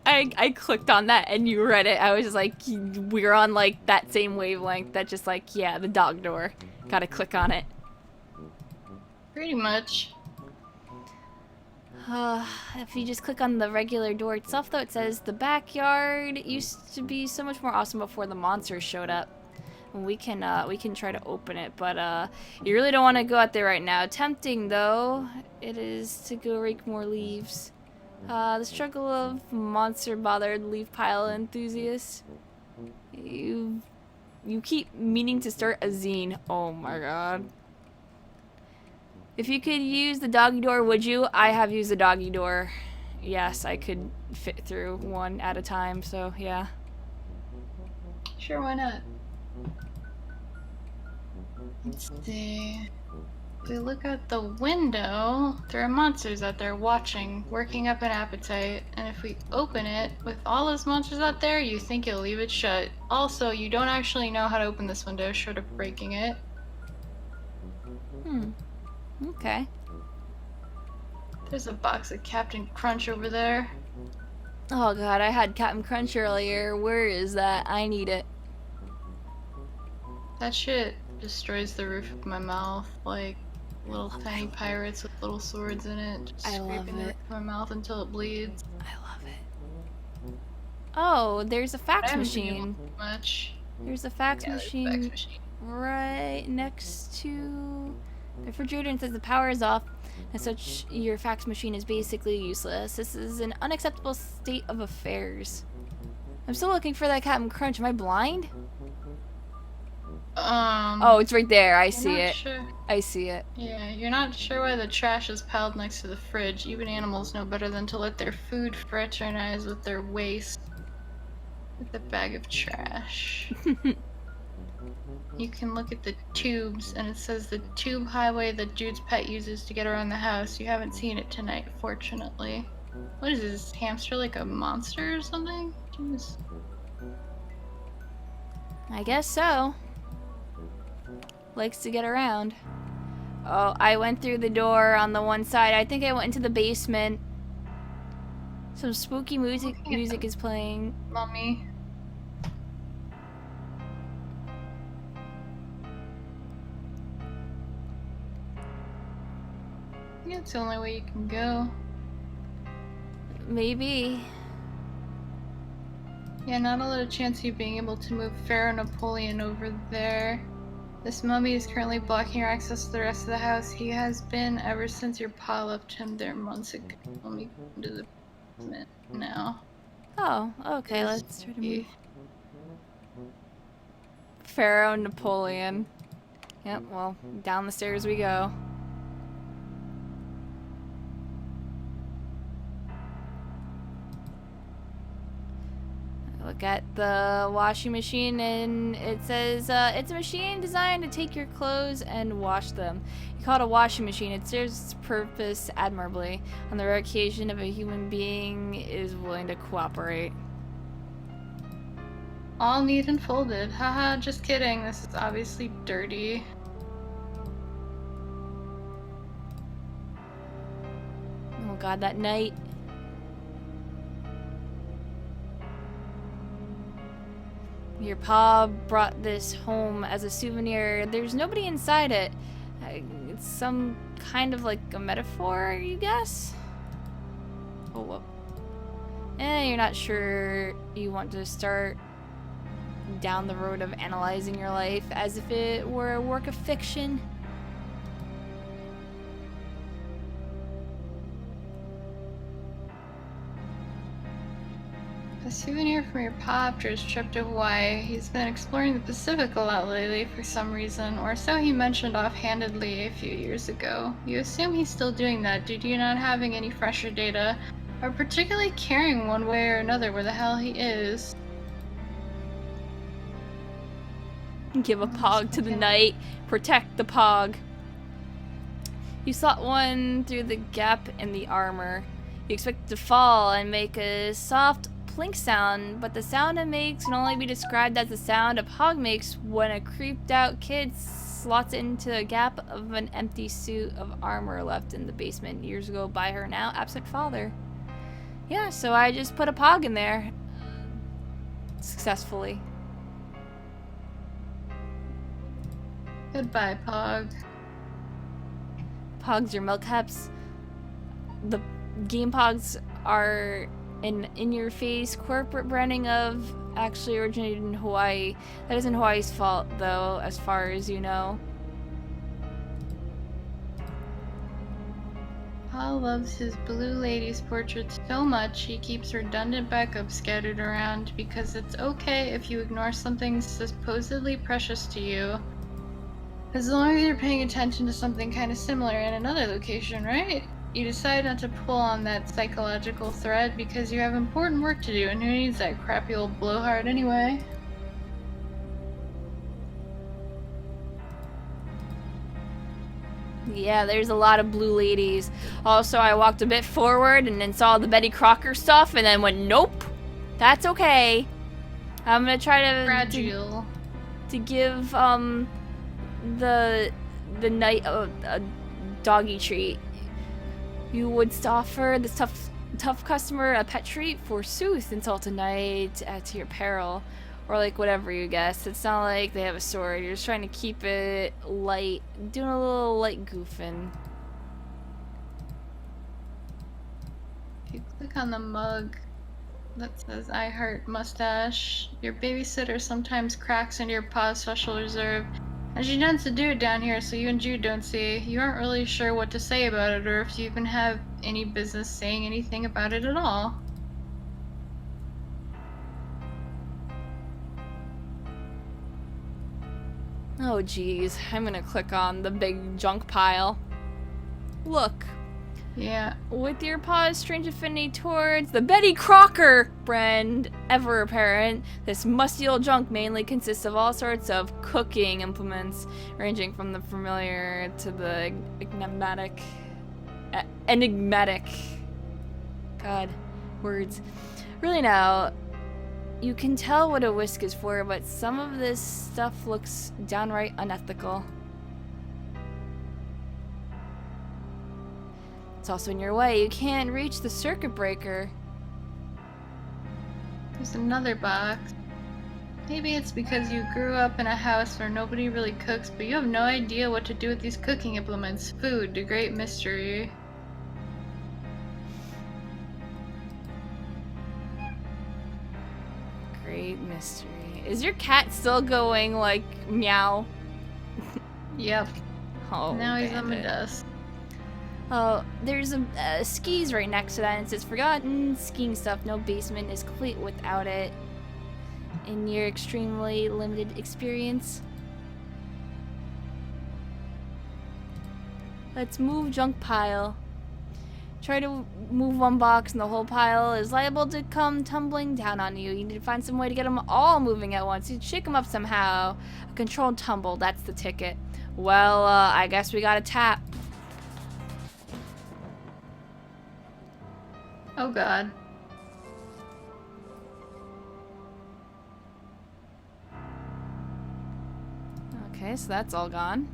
I clicked on that and you read it. I was just like, we're on like that same wavelength. That just like, yeah, the dog door. Gotta click on it. Pretty much. If you just click on the regular door itself, though, it says the backyard used to be so much more awesome before the monsters showed up. We can try to open it, but you really don't want to go out there right now. Tempting though, it is to go rake more leaves. The struggle of monster-bothered leaf pile enthusiasts. You keep meaning to start a zine. Oh my god. If you could use the doggy door, would you? I have used the doggy door. Yes, I could fit through one at a time, so yeah. Sure, why not? Let's see. If we look out the window, there are monsters out there watching, working up an appetite. And if we open it, with all those monsters out there, you think you'll leave it shut. Also, you don't actually know how to open this window, short of breaking it. Okay. There's a box of Captain Crunch over there. Oh god, I had Captain Crunch earlier. Where is that? I need it. That shit destroys the roof of my mouth, like little tiny pirates with little swords in it, just I love scraping the roof it. of my mouth until it bleeds. I love it. Oh, there's a fax I haven't been able machine. to do much. There's a fax Yeah, there's a machine fax machine. right next to the refrigerator, and says the power is off. As such, your fax machine is basically useless. This is an unacceptable state of affairs. I'm still looking for that Captain Crunch. Am I blind? Oh, it's right there. I see it. Sure. I see it. Yeah, you're not sure why the trash is piled next to the fridge. Even animals know better than to let their food fraternize with their waste. With a bag of trash. You can look at the tubes, and it says the tube highway that Jude's pet uses to get around the house. You haven't seen it tonight, fortunately. What is this hamster, like a monster or something? Jeez. I guess so. Likes to get around. Oh, I went through the door on the one side. I think I went into the basement. Some spooky music is playing. Mummy. I think it's the only way you can go. Maybe. Yeah, not a lot of chance of you being able to move Pharaoh Napoleon over there. This mummy is currently blocking your access to the rest of the house. He has been ever since your pa left him there months ago. Let me go into the basement now. Oh, okay, let's try to move. Pharaoh Napoleon. Yep, well, down the stairs we go. Look at the washing machine, and it says it's a machine designed to take your clothes and wash them. You call it a washing machine. It serves its purpose admirably on the rare occasion if a human being is willing to cooperate. All neat and folded. Haha, just kidding. This is obviously dirty. Oh god, that night. Your pa brought this home as a souvenir. There's nobody inside it. It's some kind of like a metaphor, you guess? Oh, whoa. You're not sure you want to start down the road of analyzing your life as if it were a work of fiction. A souvenir from your pa after his trip to Hawaii. He's been exploring the Pacific a lot lately for some reason, or so he mentioned offhandedly a few years ago. You assume he's still doing that due to you not having any fresher data, or particularly caring one way or another where the hell he is. Give a pog to the night. Protect the pog. You slot one through the gap in the armor. You expect it to fall and make a soft plink sound, but the sound it makes can only be described as the sound a pog makes when a creeped out kid slots it into a gap of an empty suit of armor left in the basement years ago by her now absent father. Yeah, so I just put a pog in there. Successfully. Goodbye, Pog. Pogs are milk cups. The game pogs are an in-your-face corporate branding of actually originated in Hawaii. That isn't Hawaii's fault, though, as far as you know. Pa loves his blue lady's portraits so much he keeps redundant backups scattered around because it's okay if you ignore something supposedly precious to you. As long as you're paying attention to something kind of similar in another location, right? You decide not to pull on that psychological thread because you have important work to do, and who needs that crappy old blowhard anyway? Yeah, there's a lot of blue ladies. Also, I walked a bit forward and then saw the Betty Crocker stuff and then went, nope, that's okay. I'm gonna try to Fragile. to give the knight a doggy treat. You would offer this tough customer a pet treat, forsooth, insult a knight at your peril. Or like whatever you guess. It's not like they have a sword. You're just trying to keep it light. Doing a little light goofing. If you click on the mug that says I heart mustache, your babysitter sometimes cracks into your pa's special reserve. And she tends to do it down here so you and Jude don't see. You aren't really sure what to say about it or if you even have any business saying anything about it at all. Oh geez, I'm gonna click on the big junk pile. Look, Yeah. with your pa's strange affinity towards the Betty Crocker brand ever apparent, this musty old junk mainly consists of all sorts of cooking implements, ranging from the familiar to the enigmatic. God, words. Really now, you can tell what a whisk is for, but some of this stuff looks downright unethical. It's also in your way. You can't reach the circuit breaker. There's another box. Maybe it's because you grew up in a house where nobody really cooks, but you have no idea what to do with these cooking implements. Food, the great mystery. Great mystery. Is your cat still going like meow? Yep. Oh, Now he's on the bandit. dust. Oh, there's a skis right next to that, and it says forgotten skiing stuff. No basement is complete without it. In your extremely limited experience. Let's move junk pile. Try to move one box and the whole pile is liable to come tumbling down on you. You need to find some way to get them all moving at once. You shake them up somehow. A controlled tumble, that's the ticket. Well, I guess we gotta tap. Oh god. Okay, so that's all gone.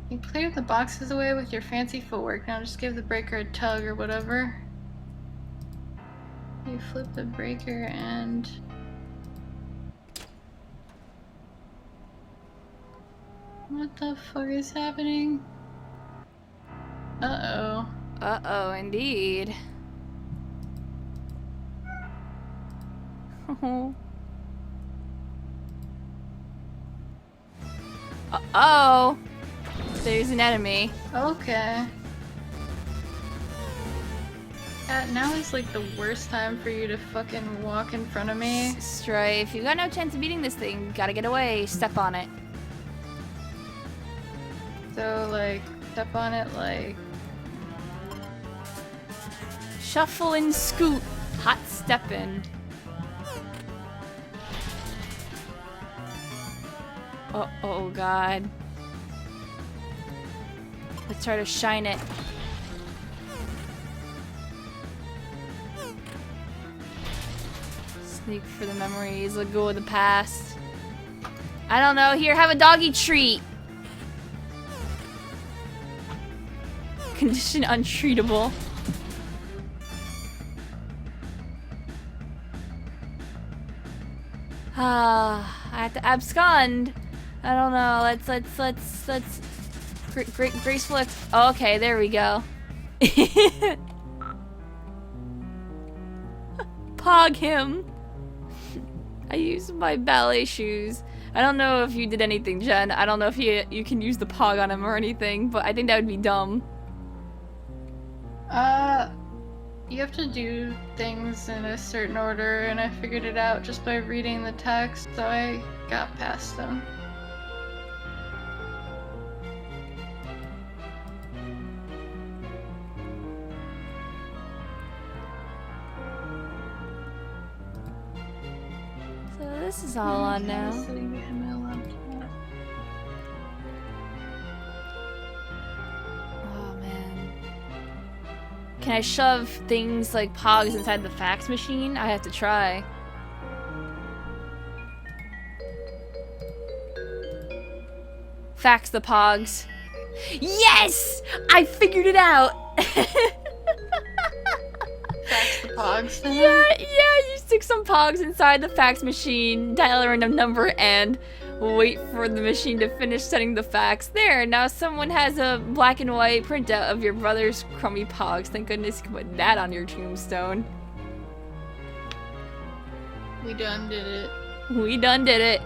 You cleared the boxes away with your fancy footwork. Now just give the breaker a tug or whatever. You flip the breaker and... What the fuck is happening? Uh-oh. Uh-oh, indeed. Uh-oh. There's an enemy. Okay. Now is like the worst time for you to fucking walk in front of me. Strife, you got no chance of beating this thing. Gotta get away. Step on it. So, like, step on it, like... Shuffle and scoot. Hot steppin'. Oh god. Let's try to shine it. Sneak for the memories. Let go of the past. I don't know. Here, have a doggy treat. Condition untreatable. Ah, I have to abscond. I don't know. Let's graceful. Oh, okay, there we go. Pog him. I used my ballet shoes. I don't know if you did anything, Jen. I don't know if you can use the pog on him or anything, but I think that would be dumb. You have to do things in a certain order, and I figured it out just by reading the text, so I got past them. So this is all on now. Sitting behind my laptop. Oh man. Can I shove things like pogs inside the fax machine? I have to try. Fax the pogs. Yes! I figured it out! Fax the pogs to him? Yeah, you stick some pogs inside the fax machine, dial a random number, and wait for the machine to finish sending the fax. There, now someone has a black and white printout of your brother's crummy pogs. Thank goodness you can put that on your tombstone. We done did it. We done did it.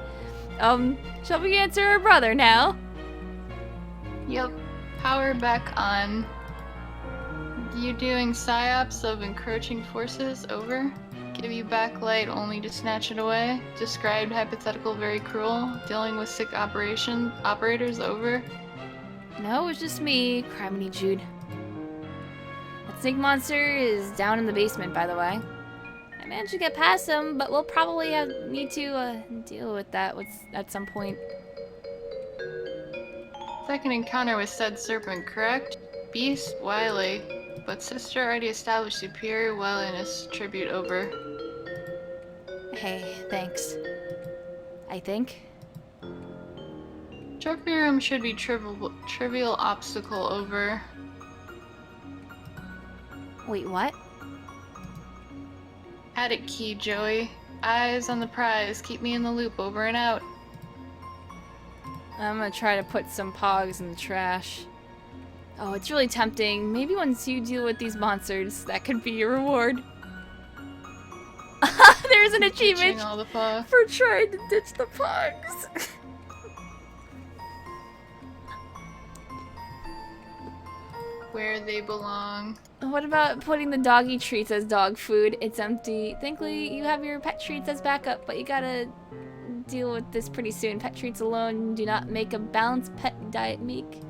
Shall we answer our brother now? Yep. Power back on. You doing psyops of encroaching forces? Over. Give you backlight only to snatch it away. Described hypothetical very cruel. Dealing with sick operators? Over. No, it was just me. Criminy Jude. That snake monster is down in the basement, by the way. I managed to get past him, but we'll probably need to deal with that at some point. Second encounter with said serpent, correct? Beast, wily. But sister already established superior wiliness. Tribute. Over. Hey, thanks. I think. Trophy room should be trivial obstacle. Over. Wait, what? Attic key, Joey. Eyes on the prize. Keep me in the loop. Over and out. I'm gonna try to put some pogs in the trash. Oh, it's really tempting. Maybe once you deal with these monsters, that could be your reward. There's an achievement Ditching all the pogs. for trying to ditch the pogs. Where they belong. What about putting the doggy treats as dog food? It's empty. Thankfully, you have your pet treats as backup, but you gotta deal with this pretty soon. Pet treats alone do not make a balanced pet diet meek.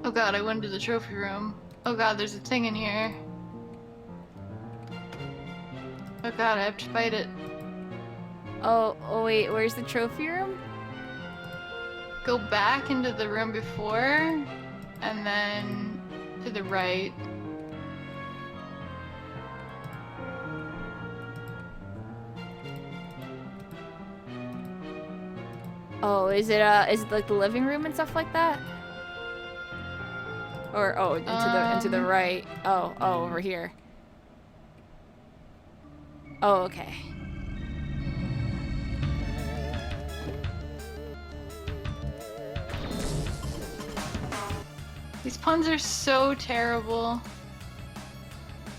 Oh god, I went to the trophy room. Oh god, there's a thing in here. Oh god, I have to fight it. Oh wait, where's the trophy room? Go back into the room before, and then to the right. Oh, is it like the living room and stuff like that? Or into the right. Oh, over here. Oh, okay. These puns are so terrible.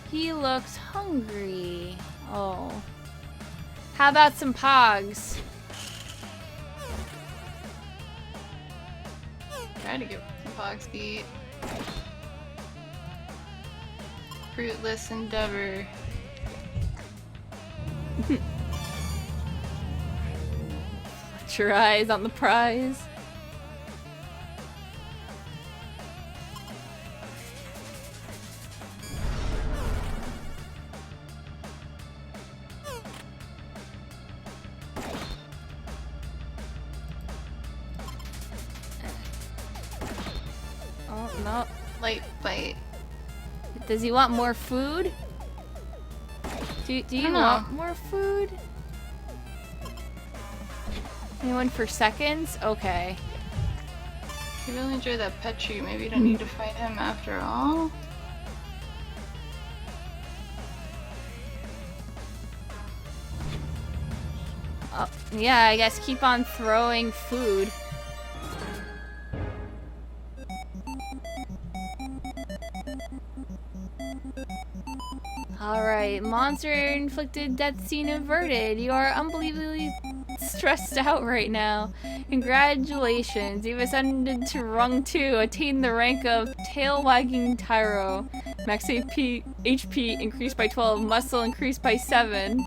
He looks hungry. Oh. How about some pogs? Try to get some pogs to eat. Fruitless endeavor. Put your eyes on the prize. Oh, no. Light bite. Does he want more food? Do you want more food? Anyone for seconds? Okay. You really enjoy that pet treat. Maybe you don't need to fight him after all. Oh, yeah, I guess keep on throwing food. Alright, monster inflicted death scene averted. You are unbelievably stressed out right now. Congratulations, you've ascended to rung 2, attained the rank of tail wagging tyro. Max HP increased by 12, muscle increased by 7.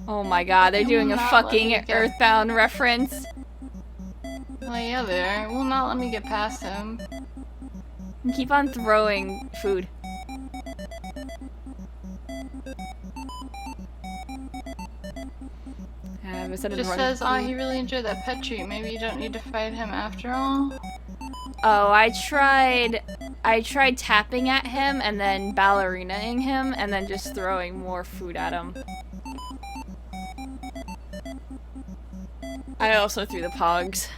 Oh my god, they're doing a fucking Earthbound reference. Well, yeah, they are. Will not let me get past him. Keep on throwing food. Just says, oh, he really enjoyed that pet treat. Maybe you don't need to fight him after all. Oh, I tried tapping at him and then ballerinaing him and then just throwing more food at him. I also threw the pogs.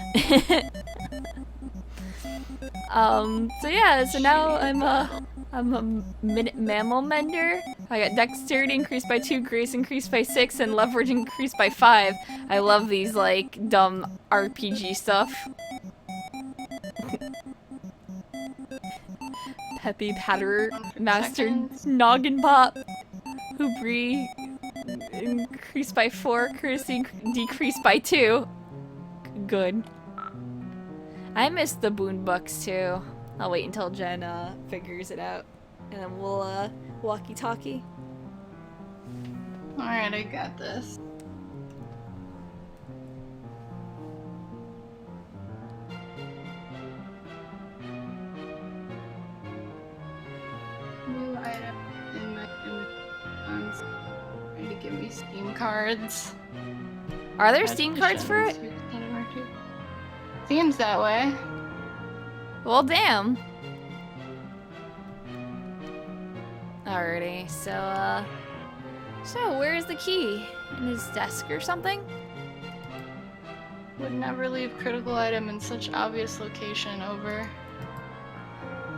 So yeah, so now I'm a mammal mender. I got dexterity increased by 2, grace increased by 6, and leverage increased by 5. I love these, like, dumb RPG stuff. Peppy Patterer, Master Noggin Pop, Hoobry increased by 4, Courtesy decreased by 2. Good. I miss the Boon Books too. I'll wait until Jen figures it out, and then we'll Walkie Talkie. Alright, I got this. New item in my funds. Trying to give me Steam cards. Are there Steam cards for it? Seems that way. Well, damn. Alrighty, so where's the key? In his desk or something? Would never leave critical item in such obvious location. Over.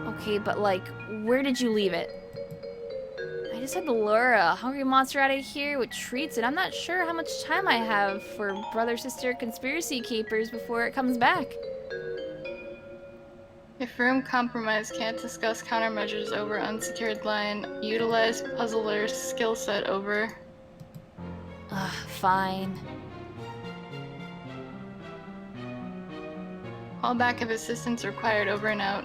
Okay, but like, where did you leave it? I just had to lure a hungry monster out of here with treats, and I'm not sure how much time I have for brother-sister conspiracy capers before it comes back. If room compromise can't discuss countermeasures over unsecured line, utilize puzzler's skill set. Over. Ugh, fine. Call back if assistance required. Over and out.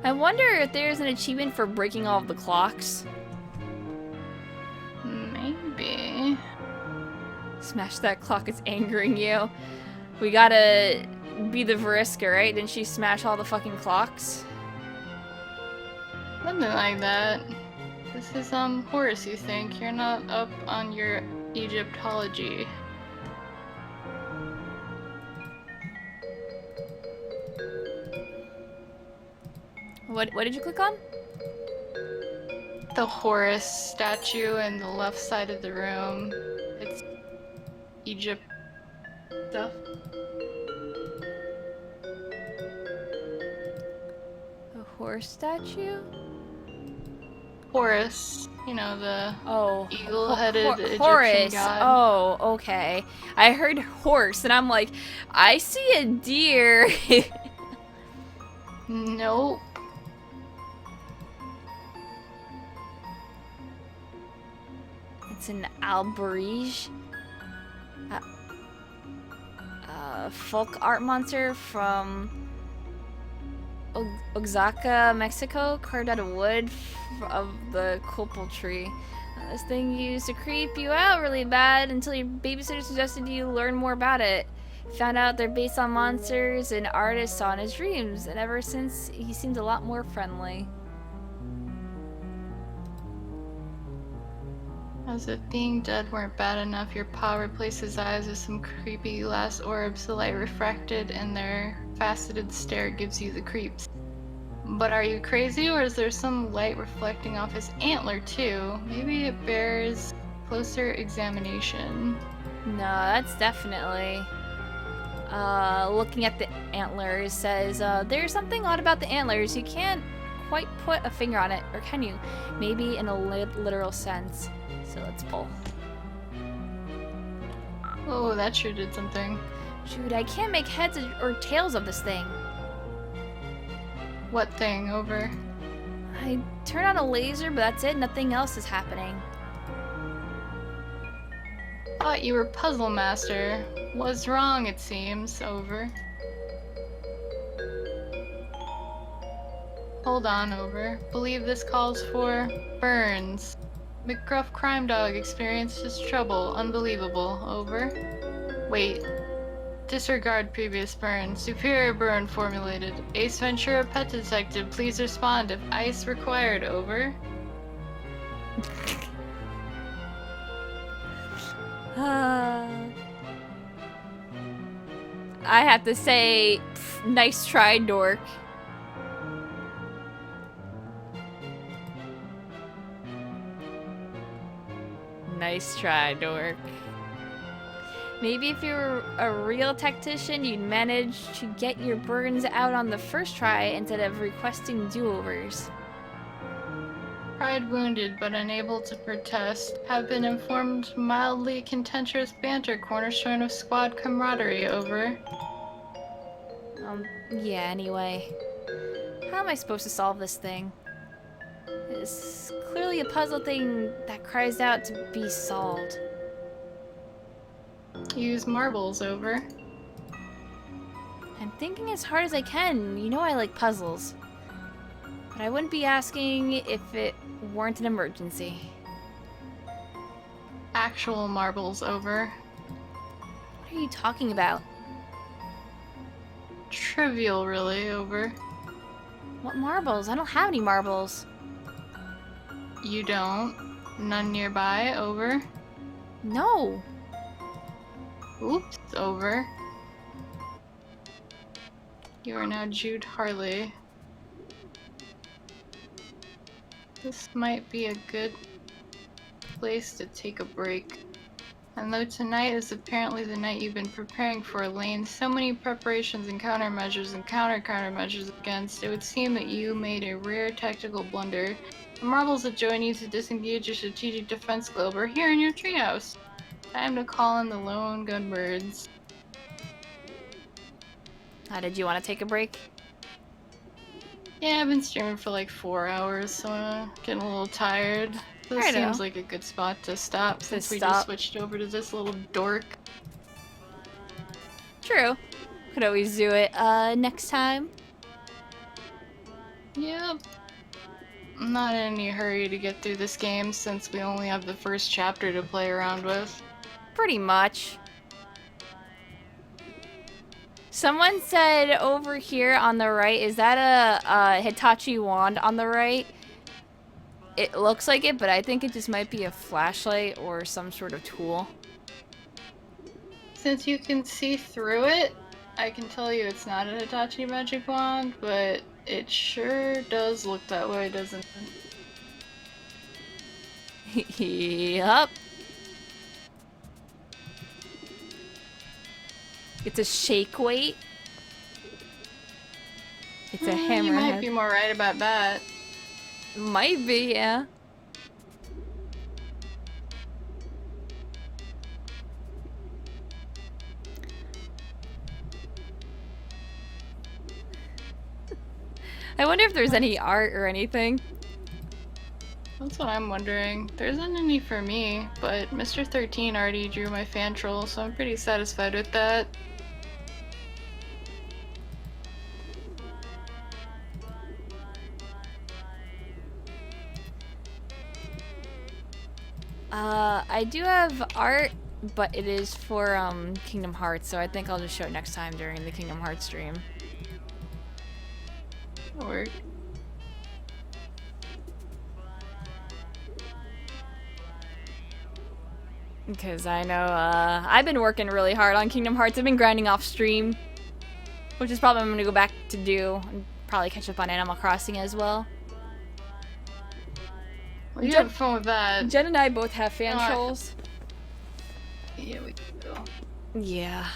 I wonder if there's an achievement for breaking all of the clocks. Maybe. Smash that clock, it's angering you. We gotta be the Veriska, right? Didn't she smash all the fucking clocks? Something like that. This is, Horace, you think. You're not up on your Egyptology. What did you click on? The Horus statue in the left side of the room. It's Egypt stuff. A horse statue? Horus, you know, the eagle-headed Egyptian Horus. god. Oh, okay. I heard horse, and I'm like, I see a deer. Nope. It's an alberige. Folk art monster from Oaxaca, Mexico, carved out of wood of the copal tree. This thing used to creep you out really bad until your babysitter suggested you learn more about it. Found out they're based on monsters an artist saw in his dreams, and ever since he seemed a lot more friendly. As if being dead weren't bad enough, your pa replaced his eyes with some creepy glass orbs. The light refracted and their faceted stare gives you the creeps. But are you crazy, or is there some light reflecting off his antler too? Maybe it bears closer examination. No, that's definitely... looking at the antlers says, there's something odd about the antlers. You can't quite put a finger on it, or can you? Maybe in a literal sense. So let's pull. Oh, that sure did something. Shoot, I can't make heads or tails of this thing. What thing? Over. I turn on a laser, but that's it. Nothing else is happening. Thought you were puzzle master. Was wrong, it seems. Over. Hold on, over. Believe this calls for Burns. McGruff crime dog experiences trouble. Unbelievable. Over. Wait. Disregard previous burn. Superior burn formulated. Ace Ventura pet detective. Please respond if ice required. Over. I have to say, nice try, dork. Nice try, dork. Maybe if you were a real tactician, you'd manage to get your burns out on the first try instead of requesting do-overs. Pride wounded but unable to protest. Have been informed mildly contentious banter cornerstone of squad camaraderie. Over. Yeah, anyway. How am I supposed to solve this thing? It's clearly a puzzle thing that cries out to be solved. Use marbles. Over. I'm thinking as hard as I can. You know I like puzzles. But I wouldn't be asking if it weren't an emergency. Actual marbles. Over. What are you talking about? Trivial, really. Over. What marbles? I don't have any marbles. You don't. None nearby. Over. No. Oops. Over. You are now Jude Harley. This might be a good place to take a break. And though tonight is apparently the night you've been preparing for, Elaine, so many preparations and countermeasures and countermeasures against, it would seem that you made a rare tactical blunder. The marbles that join you to disengage your strategic defense globe are here in your treehouse. Time to call in the lone gunbirds. Did you want to take a break? Yeah, I've been streaming for like 4 hours, so I'm getting a little tired. This Righto. seems like a good spot to stop since we just switched over to this little dork. True. Could always do it next time. Yep. I'm not in any hurry to get through this game since we only have the first chapter to play around with. Pretty much. Someone said over here on the right, is that a Hitachi wand on the right? It looks like it, but I think it just might be a flashlight or some sort of tool. Since you can see through it, I can tell you it's not a Hitachi magic wand, but it sure does look that way, doesn't it? Yup. It's a shake weight. It's a hammerhead. You might be more right about that. Might be, yeah. I wonder if there's any art or anything. That's what I'm wondering. There isn't any for me, but Mr. 13 already drew my fan troll, so I'm pretty satisfied with that. I do have art, but it is for Kingdom Hearts, so I think I'll just show it next time during the Kingdom Hearts stream. That'll work. Because I know, I've been working really hard on Kingdom Hearts. I've been grinding off stream, which is probably what I'm going to go back to do, and probably catch up on Animal Crossing as well. Well, you have fun with that. Jen and I both have fan trolls. Yeah, we do. Yeah.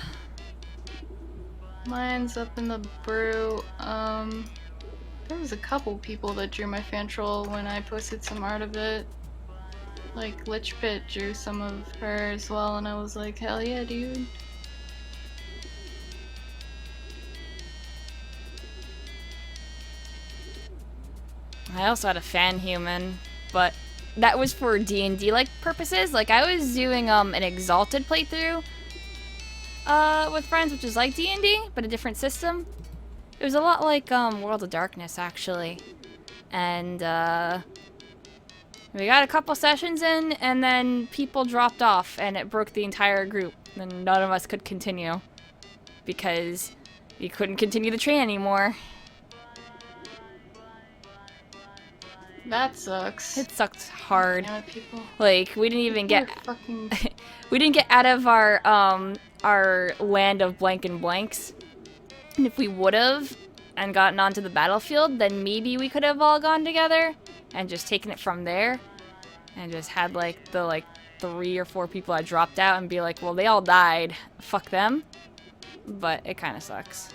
Mine's up in the brew. There was a couple people that drew my fan troll when I posted some art of it. Like, Lich Pit drew some of her as well, and I was like, hell yeah, dude. I also had a fan human, but that was for D&D like purposes. Like I was doing an Exalted playthrough with friends, which is like D&D but a different system. It was a lot like World of Darkness actually, and we got a couple sessions in, and then people dropped off, and it broke the entire group, and none of us could continue because you couldn't continue the train anymore. That sucks. It sucked hard. Damn it, people. Like we didn't even People get are fucking... we didn't get out of our land of blank and blanks. And if we would have and gotten onto the battlefield, then maybe we could have all gone together and just taken it from there and just had like the 3 or 4 people that dropped out and be like, well, they all died, fuck them. But it kind of sucks.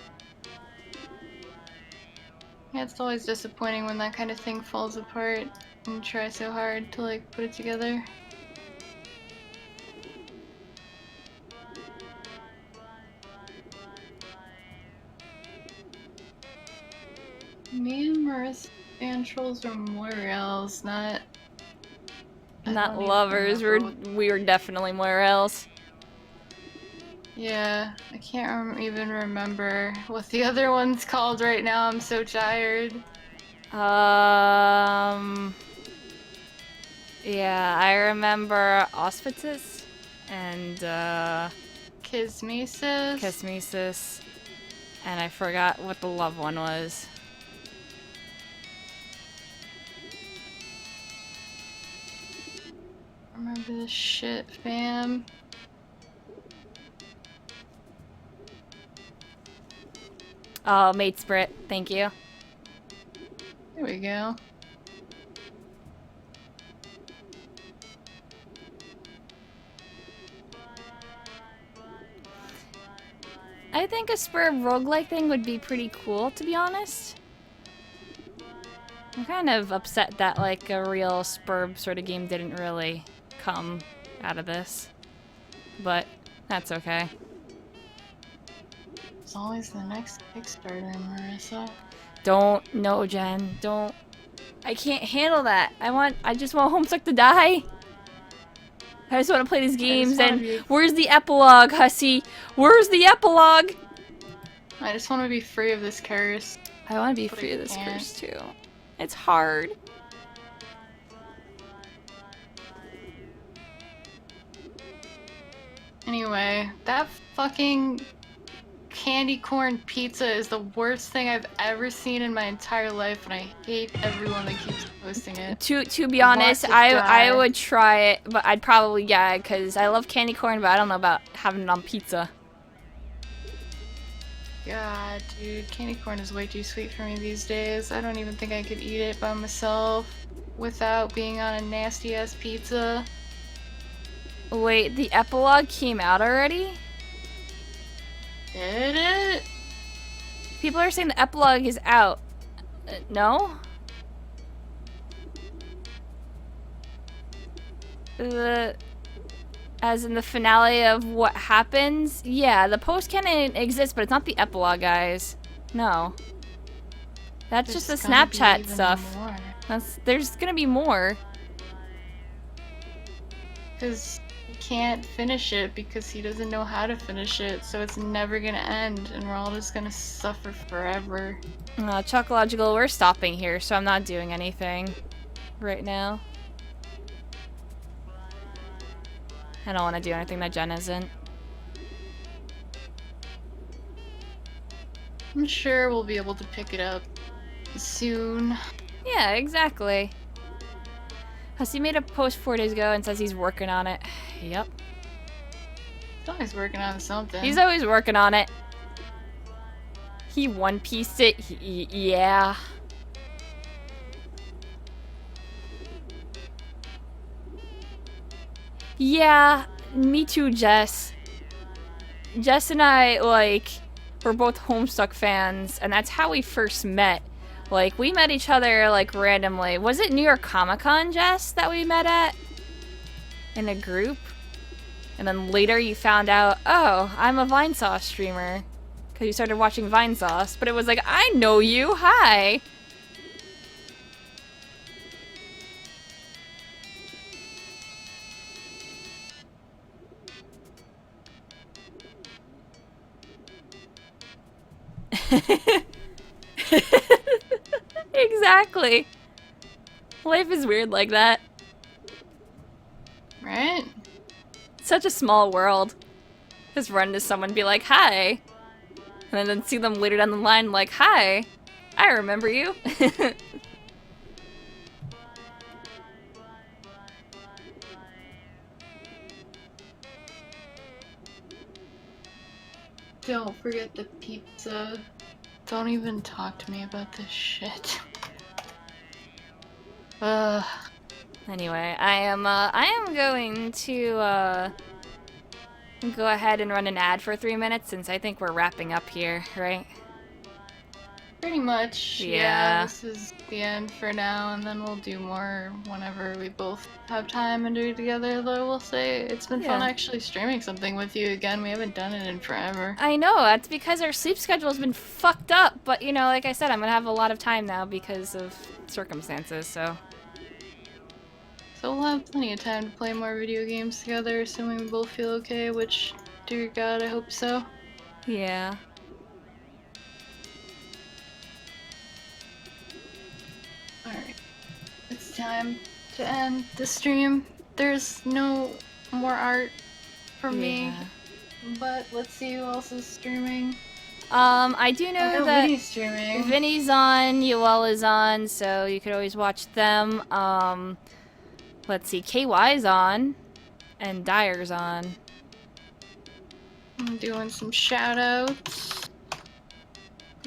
Yeah, it's always disappointing when that kind of thing falls apart and you try so hard to like put it together. Me and Marissa and trolls are Morels, not Lovers. We were definitely Morels. Yeah, I can't even remember what the other one's called right now. I'm so tired. Yeah, I remember Auspices and Kismesis. and I forgot what the love one was. Remember this shit, fam. Oh, Mate Spirit, thank you. There we go. I think a Spur roguelike thing would be pretty cool, to be honest. I'm kind of upset that like a real Spur sort of game didn't really come out of this. But that's okay. It's always the next Kickstarter, Marissa. Don't, no, Jen, don't. I can't handle that. I just want Homestuck to die. I just want to play these games and where's the epilogue, hussy? Where's the epilogue? I just want to be free of this curse. I want to be free of this curse too. It's hard. Anyway, that fucking candy corn pizza is the worst thing I've ever seen in my entire life, and I hate everyone that keeps posting it. To be honest, I would try it, but I'd probably, yeah, because I love candy corn, but I don't know about having it on pizza. God, dude, candy corn is way too sweet for me these days. I don't even think I could eat it by myself without being on a nasty ass pizza. Wait, the epilogue came out already? Did it? People are saying the epilogue is out. No? As in the finale of what happens? Yeah, the post-canon exists, but it's not the epilogue, guys. No. That's just the Snapchat stuff. There's gonna be more. Because he can't finish it because he doesn't know how to finish it, so it's never gonna end, and we're all just gonna suffer forever. Chocological, we're stopping here, so I'm not doing anything right now. I don't want to do anything that Jen isn't. I'm sure we'll be able to pick it up soon. Yeah, exactly. Hussy made a post 4 days ago and says he's working on it. Yep. He's always working on something. He's always working on it. He one-pieced it. Yeah. Yeah, me too, Jess. Jess and I, like, we're both Homestuck fans, and that's how we first met. Like, we met each other, like, randomly. Was it New York Comic Con, Jess, that we met at? In a group? And then later you found out, oh, I'm a Vinesauce streamer. Because you started watching Vinesauce. But it was like, I know you, hi! Exactly. Life is weird like that. Right? Such a small world. Just run into someone and be like, hi. And then see them later down the line like, hi, I remember you. Don't forget the pizza. Don't even talk to me about this shit. Ugh. Anyway, I am going to, go ahead and run an ad for 3 minutes since I think we're wrapping up here, right? Pretty much. Yeah. This is the end for now, and then we'll do more whenever we both have time and do it together. Though we'll say it's been fun Yeah. actually streaming something with you again. We haven't done it in forever. I know, that's because our sleep schedule's been fucked up, but you know, like I said, I'm gonna have a lot of time now because of circumstances, so. So we'll have plenty of time to play more video games together, assuming we both feel okay, which, dear God, I hope so. Yeah. Alright. It's time to end the stream. There's no more art from me, Yeah. but let's see who else is streaming. I do know know that Vinny's streaming. Vinny's on, Yoel is on, so you could always watch them. Let's see, KY's on, and Dyer's on. I'm doing some shoutouts.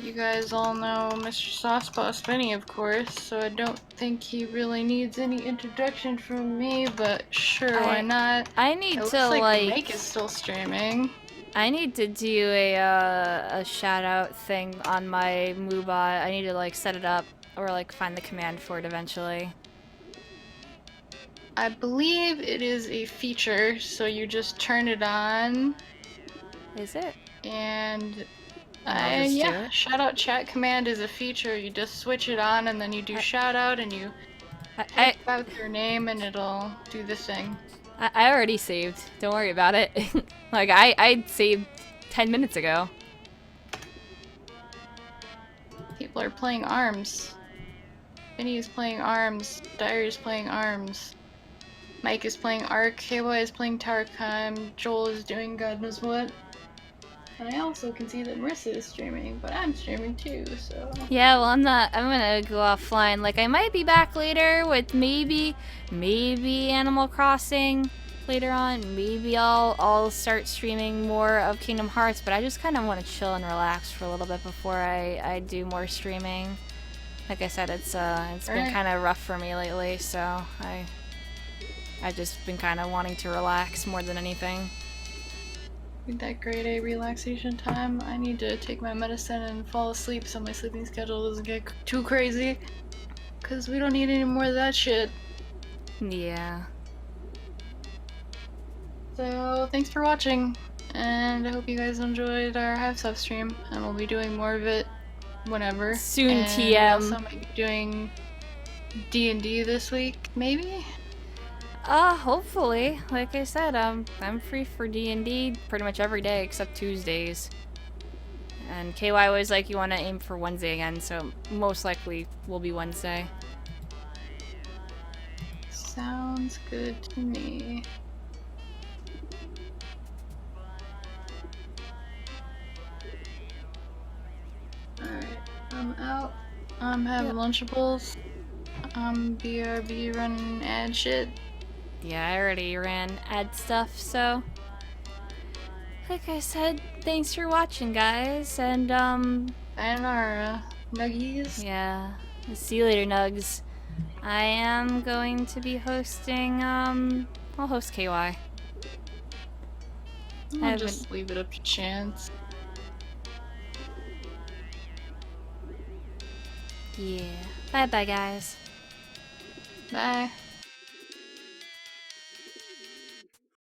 You guys all know Mr. Sauce Boss Vinny, of course, so I don't think he really needs any introduction from me, but sure, why not? I need It to, looks like, Mike is still streaming. I need to do a shout out thing on my Moobot. I need to, like, set it up, or, like, find the command for it eventually. I believe it is a feature, so you just turn it on, Is it? and I'll just do yeah, it. shout out chat command is a feature. You just switch it on, and then you do shout out, and you I type out your name, and it'll do the thing. I already saved. Don't worry about it. Like, I saved 10 minutes ago. People are playing ARMS. Vinny is playing ARMS. Dyer is playing ARMS. Mike is playing ARK. KY is playing Tarkheim. Joel is doing God knows what. And I also can see that Marissa is streaming, but I'm streaming too, so. Yeah, well, I'm gonna go offline. Like, I might be back later with maybe Animal Crossing later on. Maybe I'll start streaming more of Kingdom Hearts, but I just kind of want to chill and relax for a little bit before I do more streaming. Like I said, it's been kind of rough for me lately, so I've just been kind of wanting to relax more than anything. Need that grade A relaxation time. I need to take my medicine and fall asleep so my sleeping schedule doesn't get too crazy. Cause we don't need any more of that shit. Yeah. So thanks for watching, and I hope you guys enjoyed our Hiveswap stream, and we'll be doing more of it whenever. Soon, and TM. Also might be doing D&D this week, maybe? Hopefully. Like I said, I'm free for D&D pretty much every day except Tuesdays. And KY was like, you want to aim for Wednesday again, so most likely will be Wednesday. Sounds good to me. Alright, I'm out. I'm having Lunchables. I'm BRB running ad shit. Yeah, I already ran ad stuff, so... Like I said, thanks for watching, guys, and, Sayonara, nuggies. yeah, see you later, Nugs. I am going to be hosting, I'll host KY. I'll just leave it up to chance. Yeah. Bye-bye, guys. Bye.